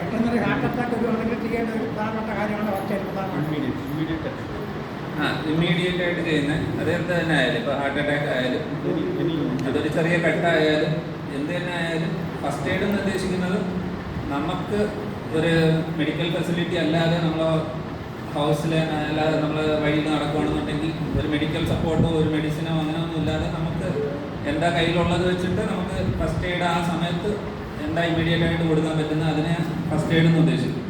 പെട്ടെന്നൊരു heart attack വരുവാണെങ്കിൽ ചെയ്യേണ്ട ഒരു പ്രധാനപ്പെട്ട കാര്യമാണ് ഫസ്റ്റ് എയ്ഡ് ഇമ്മീഡിയറ്റ് ആയിട്ട് ചെയ്യുന്നത്. അത് എന്ത് തന്നെ ആയാലും, ഇപ്പോൾ ഹാർട്ട് അറ്റാക്ക് ആയാലും അതൊരു ചെറിയ കട്ടായാലും എന്ത് തന്നെ ആയാലും ഫസ്റ്റ് എയ്ഡ് എന്ന് ഉദ്ദേശിക്കുന്നത് നമുക്ക് ഒരു മെഡിക്കൽ ഫെസിലിറ്റി അല്ലാതെ നമ്മൾ ഹൗസിൽ അല്ലാതെ നമ്മൾ വഴിയിൽ നടക്കുകയാണെന്നുണ്ടെങ്കിൽ ഒരു മെഡിക്കൽ സപ്പോർട്ടോ ഒരു മെഡിസിനോ അങ്ങനെ ഒന്നും ഇല്ലാതെ നമുക്ക് എന്താ കയ്യിലുള്ളത് വെച്ചിട്ട് നമുക്ക് ഫസ്റ്റ് എയ്ഡ് ആ സമയത്ത് എന്താ ഇമ്മീഡിയറ്റ് ആയിട്ട് കൊടുക്കാൻ പറ്റുന്നത് അതിനെ ഫസ്റ്റ് എയ്ഡ് എന്ന് ഉദ്ദേശിക്കും.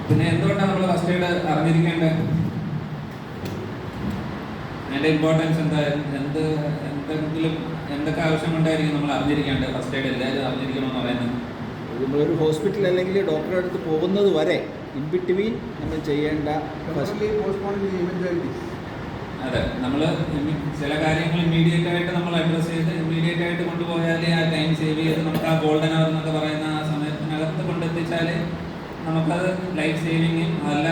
പിന്നെ എന്തുകൊണ്ടാണ് നമ്മൾ ഫസ്റ്റ് എയ്ഡ് അറിഞ്ഞിരിക്കേണ്ടത്? അതിൻ്റെ ഇമ്പോർട്ടൻസ് എന്തായാലും എന്തൊക്കെ ആവശ്യമുണ്ടായിരിക്കും നമ്മൾ അറിഞ്ഞിരിക്കേണ്ടത്? ഫസ്റ്റ് എയ്ഡ് എല്ലാവരും അറിഞ്ഞിരിക്കണമെന്ന് പറയുന്നത് നമ്മളൊരു ഹോസ്പിറ്റൽ അല്ലെങ്കിൽ ഡോക്ടറെ അടുത്ത് പോകുന്നത് വരെ ഇൻ ബിറ്റ്വീൻ നമ്മൾ ചെയ്യേണ്ട അതെ, നമ്മൾ ചില കാര്യങ്ങൾ ഇമ്മീഡിയറ്റ് ആയിട്ട് നമ്മൾ അഡ്രസ്സ് ചെയ്ത് ഇമ്മീഡിയറ്റ് ആയിട്ട് കൊണ്ടുപോയാലേ ആ ടൈം സേവ് ചെയ്ത് നമുക്ക് ആ ഗോൾഡൻ അവർ എന്നൊക്കെ പറയുന്ന ആ സമയത്തിനകത്ത് കൊണ്ടെത്തിച്ചാൽ നമുക്കത് ലൈഫ് സേവിങ്ങും അല്ല.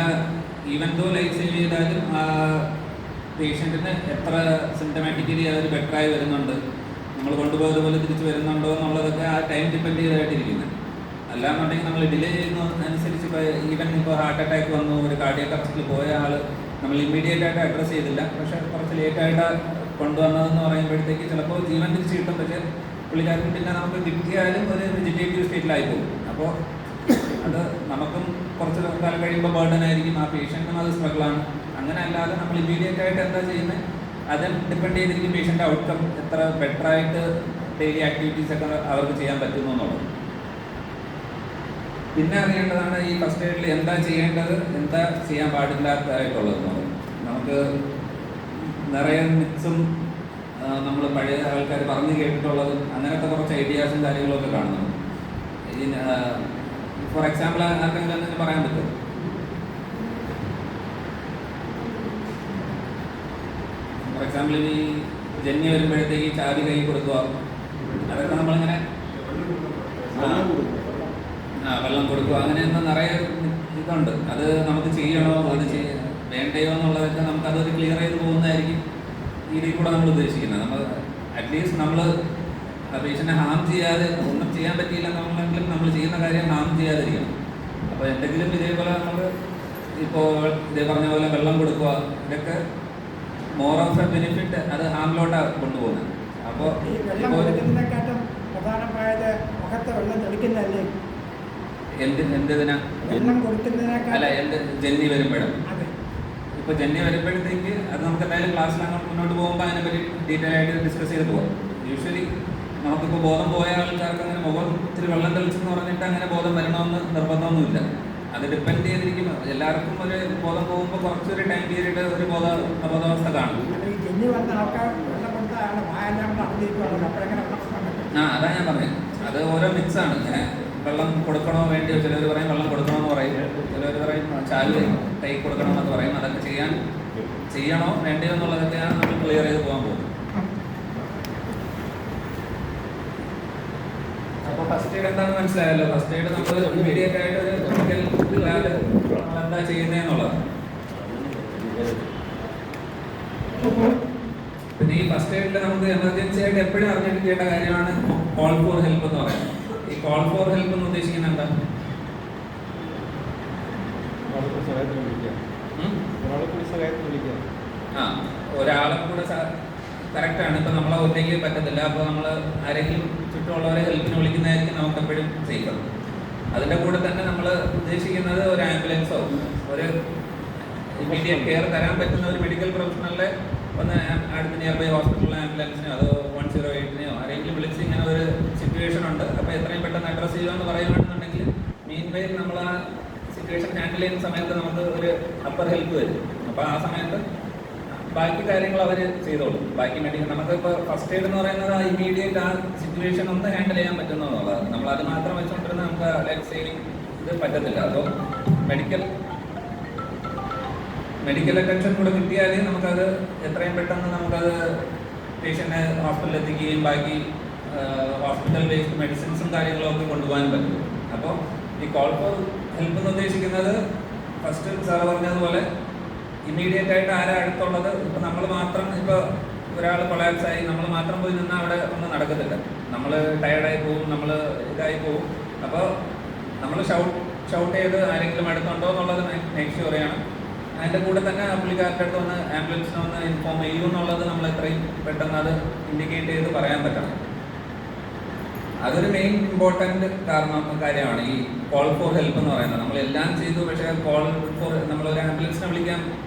ഈവൻ ദോ ലൈഫ് സേവ് ചെയ്താലും ആ പേഷ്യൻറ്റിന് എത്ര സിംറ്റമാറ്റിക്കലി അവർ ബെറ്ററായി വരുന്നുണ്ട്, നമ്മൾ കൊണ്ടുപോയതുപോലെ തിരിച്ച് വരുന്നുണ്ടോ എന്നുള്ളതൊക്കെ ആ ടൈം ഡിപ്പെൻഡ് ചെയ്തായിട്ടിരിക്കുന്നത്. അല്ലാന്നുണ്ടെങ്കിൽ നമ്മൾ ഡിലേ ചെയ്യുന്നതനുസരിച്ച് ഇപ്പോൾ ഈവൻ ഇപ്പോൾ ഹാർട്ട് അറ്റാക്ക് വന്നു, ഒരു കാർഡിയക് അറസ്റ്റിൽ പോയ ആൾ നമ്മൾ ഇമ്മീഡിയറ്റ് ആയിട്ട് അഡ്രസ്സ് ചെയ്തില്ല, പക്ഷേ കുറച്ച് ലേറ്റായിട്ട് കൊണ്ടുവന്നതെന്ന് പറയുമ്പോഴത്തേക്ക് ചിലപ്പോൾ ജീവൻ തിരിച്ച് കിട്ടും. പക്ഷേ പുള്ളിക്കാരൻ പിന്നെ നമുക്ക് കിട്ടിയാലും ഒരു വെജിറ്റേറ്റീവ് സ്റ്റേറ്റിലായി പോകും. അപ്പോൾ അത് നമുക്കും കുറച്ച് കാലം കഴിയുമ്പോൾ ബേർഡൻ ആയിരിക്കും, ആ പേഷ്യൻറ്റിനും അത് സ്ട്രഗിളാണ്. അങ്ങനെ അല്ലാതെ നമ്മൾ ഇമ്മീഡിയറ്റ് ആയിട്ട് എന്താ ചെയ്യുന്നത് അത് ഡിപ്പെൻഡ് ചെയ്തിരിക്കും പേഷ്യൻ്റെ ഔട്ട്കം എത്ര ബെറ്ററായിട്ട് ഡെയിലി ആക്ടിവിറ്റീസ് ഒക്കെ അവർക്ക് ചെയ്യാൻ പറ്റുന്നു എന്നുള്ളത്. പിന്നെ അറിയേണ്ടതാണ് ഈ ഫസ്റ്റ് എയ്ഡിൽ എന്താ ചെയ്യേണ്ടത്, എന്താ ചെയ്യാൻ പാടില്ലാത്തതായിട്ടുള്ളതെന്നുള്ളത്. നമുക്ക് നിറയെ മിക്സും നമ്മൾ പഴയ ആൾക്കാർ പറഞ്ഞു കേട്ടിട്ടുള്ളതും അങ്ങനത്തെ കുറച്ച് ഐഡിയാസും കാര്യങ്ങളൊക്കെ കാണുന്നുണ്ട്. ഫോർ എക്സാമ്പിൾ ആർക്കെങ്കിലും എന്തെങ്കിലും പറയാൻ പറ്റുമോ? ഫോർ എക്സാമ്പിൾ ഇനി ജന്നി വരുമ്പോഴത്തേക്ക് ചാവി കൈ കൊടുക്കുക, അതൊക്കെ നമ്മളിങ്ങനെ വെള്ളം കൊടുക്കുക, അങ്ങനെയൊന്നും നിറയെ ഇതുണ്ട്. അത് നമുക്ക് ചെയ്യണോ അത് വേണ്ടയോ എന്നുള്ളതൊക്കെ നമുക്കതൊരു ക്ലിയർ ചെയ്ത് പോകുന്നതായിരിക്കും ഇതിൽ കൂടെ നമ്മൾ ഉദ്ദേശിക്കുന്നത്. നമ്മൾ അറ്റ്ലീസ്റ്റ് നമ്മൾ പേഷ്യനെ ഹാം ചെയ്യാതെ, ഒന്നും ചെയ്യാൻ പറ്റിയില്ല എന്നുണ്ടെങ്കിലും നമ്മൾ ചെയ്യുന്ന കാര്യം ഹാം ചെയ്യാതിരിക്കണം. അപ്പോൾ എന്തെങ്കിലും ഇതേപോലെ നമ്മൾ ഇപ്പോൾ ഇതേ പറഞ്ഞ പോലെ വെള്ളം കൊടുക്കുക, ഇതൊക്കെ മോർ ഓഫ് എ ബെനിഫിറ്റ് അത് ഹാമിലോട്ടാണ് കൊണ്ടുപോകുന്നത്. അപ്പോൾ പ്രധാനമായത് മുഖത്തെ വെള്ളം തെളിക്കുന്നതല്ലേ എന്തിനാ അല്ല എന്ത് ജന്നി വരുമ്പോഴും ഇപ്പോൾ ജന്നി വരുമ്പോഴത്തേക്ക് അത് നമുക്ക് എന്തായാലും ക്ലാസ്സിൽ അങ്ങോട്ട് മുന്നോട്ട് പോകുമ്പോൾ അതിനെപ്പറ്റി ഡീറ്റെയിൽ ആയിട്ട് ഡിസ്കസ് ചെയ്ത് പോകാം. യൂഷ്വലി നമുക്കിപ്പോൾ ബോധം പോയ ആൾക്കാർക്ക് അങ്ങനെ മുഖം ഇത്തിരി വെള്ളം തെളിച്ചെന്ന് പറഞ്ഞിട്ട് അങ്ങനെ ബോധം വരണമെന്ന് നിർബന്ധമൊന്നുമില്ല. അത് ഡിപ്പെൻഡ് ചെയ്തിരിക്കും. എല്ലാവർക്കും ഒരു ബോധം പോകുമ്പോൾ കുറച്ചൊരു ടൈം പീരീഡ് ഒരു അബോധാവസ്ഥ കാണും. അതാ ഞാൻ പറഞ്ഞത്. അത് ഓരോ മിക്സാണ്. ഇങ്ങനെ വെള്ളം കൊടുക്കണോ വേണ്ടിയോ, ചിലർ പറയും വെള്ളം കൊടുക്കണമെന്ന് പറയും, ചിലർ പറയും ചാല് കൈ കൊടുക്കണമെന്നൊക്കെ പറയും. അതൊക്കെ ചെയ്യണോ വേണ്ടയോ എന്നുള്ളതൊക്കെയാണ് നമ്മൾ ക്ലിയർ ചെയ്ത് പോകാൻ പോകുന്നത്. അപ്പോൾ ഫസ്റ്റ് എയ്ഡ് എന്താണെന്ന് മനസ്സിലായല്ലോ. ഫസ്റ്റ് എയ്ഡ് നമ്മൾ ഇമ്മീഡിയറ്റ് ആയിട്ട് ഒരു കെമിക്കൽ ഇല്ലാതെ നമ്മളെന്താ ചെയ്യുന്നതെന്നുള്ളത്. പിന്നെ ഈ ഫസ്റ്റ് എയ്ഡിൽ നമുക്ക് എമർജൻസി ആയിട്ട് എപ്പോഴും അറിഞ്ഞിരിക്കേണ്ട കാര്യമാണ് കോൾ ഫോർ ഹെൽപ്പ് എന്ന് പറയുന്നത്. ഈ കോൾ ഫോർ ഹെൽപ്പ് എന്ന് ഉദ്ദേശിക്കുന്നത് എന്താ? ഒരാളെ കൂടെ കറക്റ്റാണ്. ഇപ്പം നമ്മളെ ഒറ്റയ്ക്ക് പറ്റത്തില്ല. അപ്പോൾ നമ്മൾ ആരെങ്കിലും ചുറ്റുമുള്ളവരെ ഹെൽപ്പിന് വിളിക്കുന്നതായിരിക്കും നമുക്ക് എപ്പോഴും സേഫ്. അതിൻ്റെ കൂടെ തന്നെ നമ്മൾ ഉദ്ദേശിക്കുന്നത് ഒരു ആംബുലൻസോ ഒരു ഇമ്മീഡിയറ്റ് കെയർ തരാൻ പറ്റുന്ന ഒരു മെഡിക്കൽ പ്രൊഫഷണലിലെ ഒന്ന് അടുത്ത നിയർ ബൈ ഹോസ്പിറ്റലിലെ ആംബുലൻസിനെയോ അതോ 108-നെയോ ആരെങ്കിലും വിളിച്ച് ഇങ്ങനെ ഒരു സിറ്റുവേഷൻ ഉണ്ട്, അപ്പോൾ എത്രയും പെട്ടെന്ന് അഡ്രസ്സ് ചെയ്യുമെന്ന് പറയുകയാണെന്നുണ്ടെങ്കിൽ മീൻ വൈൽ നമ്മൾ ആ സിറ്റുവേഷൻ ഹാൻഡിൽ ചെയ്യുന്ന സമയത്ത് നമുക്ക് ഒരു അപ്പർ ഹെൽപ്പ് വരും. അപ്പോൾ ആ സമയത്ത് ബാക്കി കാര്യങ്ങൾ അവർ ചെയ്തോളും. ബാക്കി മെഡിക്കൽ നമുക്കിപ്പോൾ ഫസ്റ്റ് എയ്ഡ് എന്ന് പറയുന്നത് ആ ഇമ്മീഡിയറ്റ് ആ സിറ്റുവേഷൻ ഒന്ന് ഹാൻഡിൽ ചെയ്യാൻ പറ്റുന്നതാണ്. നമ്മൾ അത് മാത്രം വെച്ചുകൊണ്ടിരുന്ന നമുക്ക് ലൈഫ് സേവിങ് ഇത് പറ്റത്തില്ല. അപ്പോൾ മെഡിക്കൽ അറ്റൻഷൻ കൂടെ കിട്ടിയാൽ നമുക്കത് എത്രയും പെട്ടെന്ന് നമുക്കത് പേഷ്യൻറ്റിനെ ഹോസ്പിറ്റലിൽ എത്തിക്കുകയും ബാക്കി ഹോസ്പിറ്റൽ ബേസ്ഡ് മെഡിസിൻസും കാര്യങ്ങളും ഒക്കെ കൊണ്ടുപോകാൻ പറ്റും. അപ്പോൾ ഈ കോൾ ഫോർ ഹെൽപ്പ് എന്ന് ഉദ്ദേശിക്കുന്നത് ഫസ്റ്റ് സാർ പറഞ്ഞതുപോലെ ഇമ്മീഡിയറ്റ് ആയിട്ട് ആരാ അടുത്തുള്ളത്. ഇപ്പം നമ്മൾ മാത്രം ഇപ്പോൾ ഒരാൾ കൊളാപ്സ് ആയി നമ്മൾ മാത്രം പോയി നിന്നാൽ അവിടെ ഒന്നും നടക്കത്തില്ല. നമ്മൾ ടയർഡായി പോകും, നമ്മൾ ഇതായി പോകും. അപ്പോൾ നമ്മൾ ഷൗട്ട് ചെയ്ത് ആരെങ്കിലും അടുത്തുണ്ടോ എന്നുള്ളത് മേക്ക് ഷുവർ ചെയ്യണം. അതിൻ്റെ കൂടെ തന്നെ പുള്ളിക്കാരുടെ അടുത്ത് വന്ന് ആംബുലൻസിനെ ഒന്ന് ഇൻഫോം ചെയ്യും എന്നുള്ളത് നമ്മൾ എത്രയും പെട്ടെന്ന് അത് ഇൻഡിക്കേറ്റ് ചെയ്ത് പറയാൻ പറ്റണം. അതൊരു മെയിൻ ഇമ്പോർട്ടൻ്റ് കാര്യമാണ് ഈ കോൾ ഫോർ ഹെൽപ്പ് എന്ന് പറയുന്നത്. നമ്മളെല്ലാം ചെയ്തു, പക്ഷേ കോൾ ഫോർ നമ്മളൊരു ആംബുലൻസിനെ വിളിക്കാൻ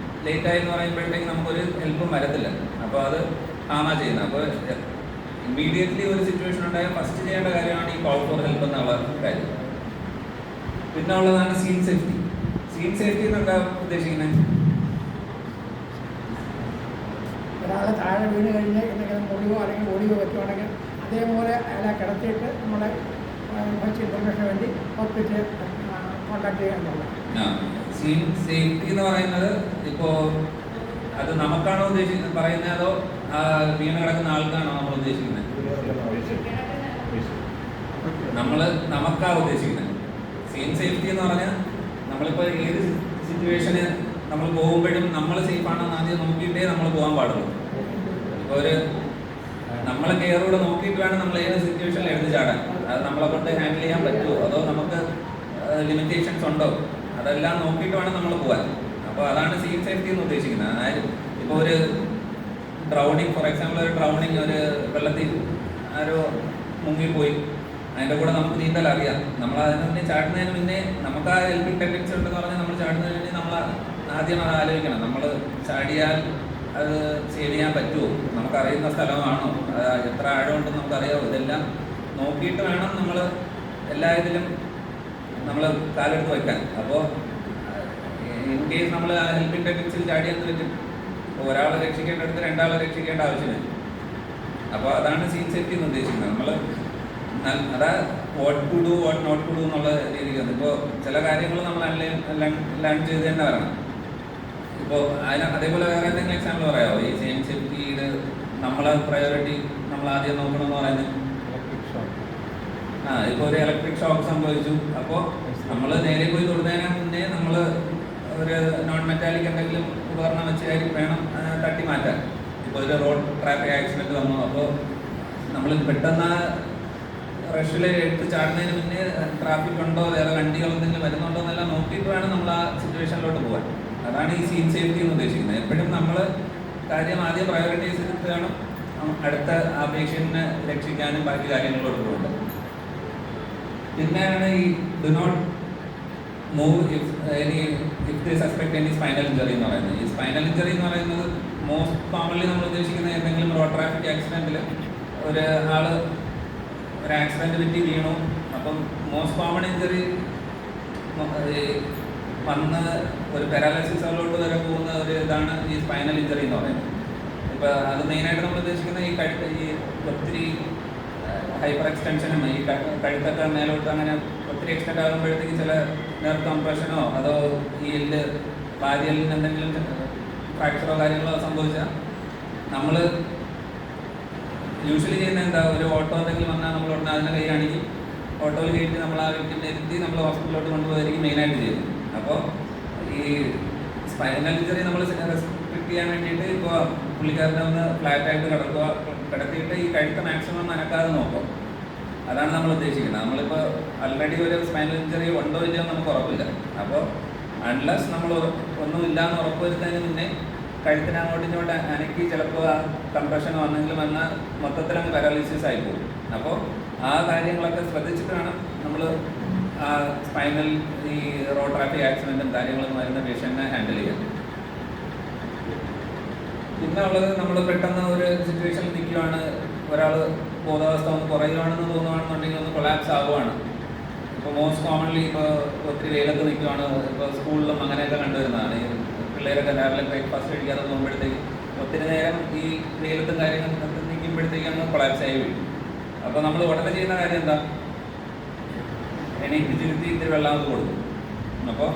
ലേറ്റായി എന്ന് പറയുമ്പോഴത്തേക്ക് നമുക്കൊരു ഹെൽപ്പും വരത്തില്ല. അപ്പോൾ അത് ആമാ ചെയ്യുന്നത്. അപ്പോൾ ഇമ്മീഡിയറ്റ്ലി ഒരു സിറ്റുവേഷൻ ഉണ്ടായാൽ ഫസ്റ്റ് ചെയ്യേണ്ട കാര്യമാണ് ഈ കോൾ ഫോർ ഹെൽപ്പ് എന്നുള്ള കാര്യം. പിന്നെ ഉള്ളതാണ് സീൻ സേഫ്റ്റി. സീൻ സേഫ്റ്റി എന്നെന്താ ഉദ്ദേശിക്കുന്നത്? ഒരാൾ താഴെ വീണ് കഴിഞ്ഞ് എന്തെങ്കിലും മുറിവോ അല്ലെങ്കിൽ ഓടിയോ പറ്റുവാണെങ്കിൽ അതേപോലെ അയാളെ കിടത്തിയിട്ട് നമ്മുടെ കുറച്ച് ഇൻഫർമേഷന് വേണ്ടി ഹോസ്പിറ്റൽ കോൺടാക്ട് ചെയ്യാന്നുള്ളത്. സീൻ സേഫ്റ്റി എന്ന് പറയുന്നത് ഇപ്പോൾ അത് നമുക്കാണോ പറയുന്നത് അതോ വീണ് കിടക്കുന്ന ആൾക്കാണോ നമ്മൾ ഉദ്ദേശിക്കുന്നത്? നമുക്കാ ഉദ്ദേശിക്കുന്നത്. സീൻ സേഫ്റ്റി എന്ന് പറഞ്ഞാൽ നമ്മളിപ്പോൾ ഏത് സിറ്റുവേഷന് നമ്മൾ പോകുമ്പോഴും നമ്മൾ സേഫ് ആണെന്ന് ആദ്യം നോക്കിയിട്ടേ നമ്മൾ പോകാൻ പാടുള്ളൂ. ഇപ്പോൾ നമ്മളെ കെയറോടെ നോക്കിയിട്ട് വേണം നമ്മൾ ഏത് സിറ്റുവേഷനിൽ എടുത്ത് ചാടാൻ. അത് നമ്മളെ കൊണ്ട് ഹാൻഡിൽ ചെയ്യാൻ പറ്റുമോ, അതോ നമുക്ക് ലിമിറ്റേഷൻസ് ഉണ്ടോ, അതെല്ലാം നോക്കിയിട്ട് വേണം നമ്മൾ പോകാൻ. അപ്പോൾ അതാണ് സീൻ സേഫ്റ്റി എന്ന് ഉദ്ദേശിക്കുന്നത്. അതായത് ഇപ്പോൾ ഒരു ഡ്രൗണിങ്, ഫോർ എക്സാമ്പിൾ ഒരു ഡ്രൗണിങ്, ഒരു വെള്ളത്തിൽ ആരോ മുങ്ങിപ്പോയി, അതിൻ്റെ കൂടെ നമുക്ക് നീന്തൽ അറിയാം. നമ്മൾ അതിന് മുന്നേ ചാടുന്നതിന് മുന്നേ നമുക്ക് ആ ഹെൽപ്പിംഗ് ടെൻഡൻസി ഉണ്ടെന്ന് പറഞ്ഞാൽ നമ്മൾ ചാടുന്നതിന് മുന്നേ നമ്മൾ ആദ്യം അത് ആലോചിക്കണം. നമ്മൾ ചാടിയാൽ അത് സേവ് ചെയ്യാൻ പറ്റുമോ, നമുക്കറിയുന്ന സ്ഥലമാണോ, എത്ര ആഴമുണ്ടെന്ന് നമുക്കറിയാമോ, ഇതെല്ലാം നോക്കിയിട്ട് വേണം നമ്മൾ എല്ലാ ഇതിലും നമ്മൾ കാലെടുത്ത് വയ്ക്കാൻ. അപ്പോൾ ഇൻ കേസ് നമ്മൾ ആ ഹെൽപ്പിംഗ് ടെൻഡൻസിൽ ചാടിയെന്ന് വെച്ചിട്ട് ഒരാളെ രക്ഷിക്കേണ്ടടുത്ത് രണ്ടാളെ രക്ഷിക്കേണ്ട ആവശ്യമില്ല. അപ്പോൾ അതാണ് സീൻ സേഫ്റ്റി എന്ന് ഉദ്ദേശിക്കുന്നത്. നമ്മൾ അതാ what to do what not to do എന്നുള്ള രീതിക്കാണ്. ഇപ്പോൾ ചില കാര്യങ്ങൾ നമ്മൾ ലേൺ ചെയ്ത് തന്നെ വരണം. ഇപ്പോൾ അതേപോലെ വേറെ എന്തെങ്കിലും എക്സാമ്പിൾ പറയാമോ? ഈ സീൻ സേഫ്റ്റിയുടെ നമ്മളെ പ്രയോറിറ്റി നമ്മൾ ആദ്യം നോക്കണമെന്ന് പറയുന്നത് ഇപ്പോൾ ഒരു ഇലക്ട്രിക് ഷോക്ക് സംഭവിച്ചു. അപ്പോൾ നമ്മൾ നേരെ പോയി തൊടുന്നതിന് മുന്നേ നമ്മൾ ഒരു നോൺ മെറ്റാലിക് എന്തെങ്കിലും ഉപകരണം വെച്ച് വേണം തട്ടി മാറ്റാൻ. ഇപ്പോൾ ഒരു റോഡ് ട്രാഫിക് ആക്സിഡൻറ്റ് വന്നു, അപ്പോൾ നമ്മൾ പെട്ടെന്ന് റഷിൽ എടുത്ത് ചാടുന്നതിന് മുന്നേ ട്രാഫിക് ഉണ്ടോ, വേറെ വണ്ടികൾ എന്തെങ്കിലും വരുന്നുണ്ടോ എന്നെല്ലാം നോക്കിയിട്ട് വേണം നമ്മൾ ആ സിറ്റുവേഷനിലോട്ട് പോകാൻ. അതാണ് ഈ സീൻ സേഫ്റ്റി എന്ന് ഉദ്ദേശിക്കുന്നത്. എപ്പോഴും നമ്മൾ കാര്യം ആദ്യം പ്രയോറിറ്റൈസ് ചെയ്തിട്ട് വേണം അടുത്ത ആ പേഷ്യൻറ്റിനെ രക്ഷിക്കാനും ബാക്കി കാര്യങ്ങളിലോട്ട് പോകുന്നത്. പിന്നെയാണ് ഈ do not move if they suspect any spinal injury എന്ന് പറയുന്നത്. ഈ സ്പൈനൽ ഇഞ്ചറി എന്ന് പറയുന്നത് മോസ്റ്റ് കോമൺലി നമ്മൾ ഉദ്ദേശിക്കുന്ന എന്തെങ്കിലും റോഡ് ട്രാഫിക് ആക്സിഡൻറ്റിൽ ഒരു ആക്സിഡൻറ്റ് പറ്റി വീണു. അപ്പം മോസ്റ്റ് കോമൺ ഇഞ്ചറി വന്ന് ഒരു പാരാലിസിസിലോട്ട് വരെ പോകുന്ന ഒരു ഇതാണ് ഈ സ്പൈനൽ ഇഞ്ചറി എന്ന് പറയുന്നത്. ഇപ്പോൾ അത് മെയിനായിട്ട് നമ്മൾ ഉദ്ദേശിക്കുന്നത് ഈ ഒത്തിരി ഹൈപ്പർ എക്സ്റ്റൻഷനും ഈ കഴുത്തൊക്കെ മേലോട്ട് അങ്ങനെ ഒത്തിരി എക്സ്റ്റെൻഡ് ആകുമ്പോഴത്തേക്ക് ചില നെർവ് കംപ്രഷനോ അതോ ഈ എല്ല് വാരിയലിന് എന്തെങ്കിലും ഫ്രാക്ചറോ കാര്യങ്ങളോ സംഭവിച്ചാൽ നമ്മൾ യൂഷ്വലി ചെയ്യുന്ന എന്താ, ഒരു ഓട്ടോ എന്തെങ്കിലും വന്നാൽ നമ്മൾ ഉടനെ അതിനെ കൈ കാണിക്കും, ഓട്ടോയിൽ കയറ്റി നമ്മൾ ആ വ്യക്തിനെ ഇരുത്തി നമ്മൾ ഹോസ്പിറ്റലിലോട്ട് കൊണ്ടുപോയിരിക്കും മെയിനായിട്ട് ചെയ്യുന്നത്. അപ്പോൾ ഈ സ്പൈനൽ ഇഞ്ചറി നമ്മൾ റെസ്ട്രിക്ട് ചെയ്യാൻ വേണ്ടിയിട്ട് ഇപ്പോൾ പുള്ളിക്കാരനെ ഒന്ന് ഫ്ലാറ്റായിട്ട് കിടത്തിയിട്ട് ഈ കഴുത്ത് മാക്സിമം നനക്കാതെ നോക്കും. അതാണ് നമ്മൾ ഉദ്ദേശിക്കുന്നത്. നമ്മളിപ്പോൾ ആൾറെഡി ഒരു സ്പൈനൽ ഇഞ്ചറി ഉണ്ടോ ഇല്ലയോ നമുക്ക് ഉറപ്പില്ല. അപ്പോൾ അൺലെസ് നമ്മൾ ഒന്നുമില്ല എന്ന് ഉറപ്പ് വരുന്നതിന് മുന്നേ കഴുത്തിന് അങ്ങോട്ടും ഇങ്ങോട്ട് അനക്കി ചിലപ്പോൾ ആ കംപ്രഷൻ വന്നെങ്കിലും വന്നാൽ മൊത്തത്തിൽ അങ്ങ് പാരാലിസിസ് ആയി പോകും. അപ്പോൾ ആ കാര്യങ്ങളൊക്കെ ശ്രദ്ധിച്ചിട്ട് വേണം നമ്മൾ ആ സ്പൈനൽ ഈ റോഡ് ട്രാഫിക് ആക്സിഡൻറ്റും കാര്യങ്ങളൊന്നും വരുന്ന പേഷ്യൻറ്റിനെ ഹാൻഡിൽ ചെയ്യാൻ. പിന്നെ ഉള്ളത് നമ്മൾ പെട്ടെന്ന് ഒരു സിറ്റുവേഷനിൽ നിൽക്കുകയാണ്, ഒരാൾ ബോധാവസ്ഥ ഒന്ന് കുറയുകയാണെന്ന് തോന്നുകയാണെന്നുണ്ടെങ്കിൽ ഒന്ന് കൊളാപ്സ് ആവുകയാണ്. ഇപ്പോൾ മോസ്റ്റ് കോമൺലി ഇപ്പോൾ ഒത്തിരി വെയിലത്ത് നിൽക്കുകയാണ്, ഇപ്പോൾ സ്കൂളിലും അങ്ങനെയൊക്കെ കണ്ടുവരുന്നതാണ്. ഈ പിള്ളേരൊക്കെ രാവിലെ ബ്രേക്ക്ഫാസ്റ്റ് കഴിക്കാതെ പോകുമ്പോഴത്തേക്ക് ഒത്തിരി നേരം ഈ വെയിലത്തും കാര്യങ്ങളൊക്കെ നിൽക്കുമ്പോഴത്തേക്ക് അങ്ങ് കൊളാപ്സ് ആയി വീഴും. അപ്പോൾ നമ്മൾ ഉടനെ ചെയ്യുന്ന കാര്യം എന്താ, എണീറ്റിരുത്തി ഇത്തിരി വെള്ളാമത് കൊടുക്കും. അപ്പോൾ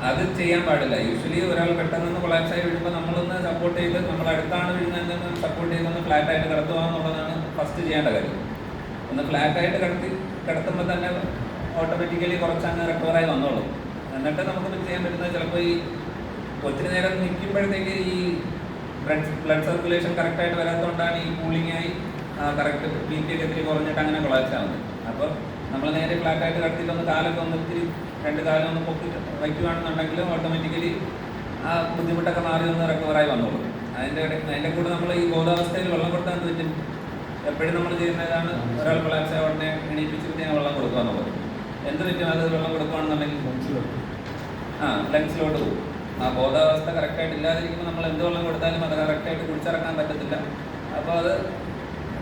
അത് ചെയ്യാൻ പാടില്ല. യൂഷ്വലി ഒരാൾ പെട്ടെന്ന് കൊളാപ്സ് ആയി വീഴുമ്പോൾ നമ്മളൊന്ന് സപ്പോർട്ട് ചെയ്ത്, നമ്മൾ അടുത്താണ് വീഴുന്നതെന്ന് സപ്പോർട്ട് ചെയ്തൊന്ന് ഫ്ലാറ്റായിട്ട് കിടത്തുക എന്നുള്ളതാണ് ഫസ്റ്റ് ചെയ്യേണ്ട കാര്യം. ഒന്ന് ഫ്ലാറ്റായിട്ട് കിടത്തുമ്പോൾ തന്നെ ഓട്ടോമാറ്റിക്കലി കുറച്ചങ്ങ് റിക്കവറായി വന്നോളും. എന്നിട്ട് നമുക്ക് ചെയ്യാൻ പറ്റുന്നത് ചിലപ്പോൾ ഈ ഒത്തിരി നേരം നിൽക്കുമ്പോഴത്തേക്ക് ഈ ബ്ലഡ് സർക്കുലേഷൻ കറക്റ്റായിട്ട് വരാത്തതുകൊണ്ടാണ് ഈ കൂളിംഗ് ആയി കറക്റ്റ് ബി പി ഒക്കെ ഇത്തിരി കുറഞ്ഞിട്ട് അങ്ങനെ കൊളാപ്സ് ആവുന്നത്. അപ്പോൾ നമ്മൾ നേരെ ഫ്ലാറ്റായിട്ട് കടത്തിയിട്ട് ഒന്ന് കാലൊക്കെ ഒന്ന് ഇത്തിരി 2 കാലം ഒന്ന് പൊക്കി വയ്ക്കുകയാണെന്നുണ്ടെങ്കിൽ ഓട്ടോമാറ്റിക്കലി ആ ബുദ്ധിമുട്ടൊക്കെ മാറി ഒന്ന് റിക്കവറായി വന്നോളൂ. അതിൻ്റെ കൂടെ നമ്മൾ ഈ ബോധാവസ്ഥയിൽ വെള്ളം കൊടുത്താൽ പറ്റും. എപ്പോഴും നമ്മൾ ചെയ്യുന്നതാണ് ഒരാൾ കൊളാപ്സ് ആയ ഉടനെ എണീപ്പിച്ചിട്ട് ഞാൻ വെള്ളം കൊടുക്കുക എന്നുള്ളത്. എന്ത് പറ്റും അത് വെള്ളം കൊടുക്കുകയാണെന്നുണ്ടെങ്കിൽ ലങ്സിലോട്ട് പോകും. ആ ബോധാവസ്ഥ കറക്റ്റായിട്ട് ഇല്ലാതിരിക്കുമ്പോൾ നമ്മൾ എന്ത് വെള്ളം കൊടുത്താലും അത് കറക്റ്റായിട്ട് കുടിച്ചിറക്കാൻ പറ്റത്തില്ല. അപ്പോൾ അത്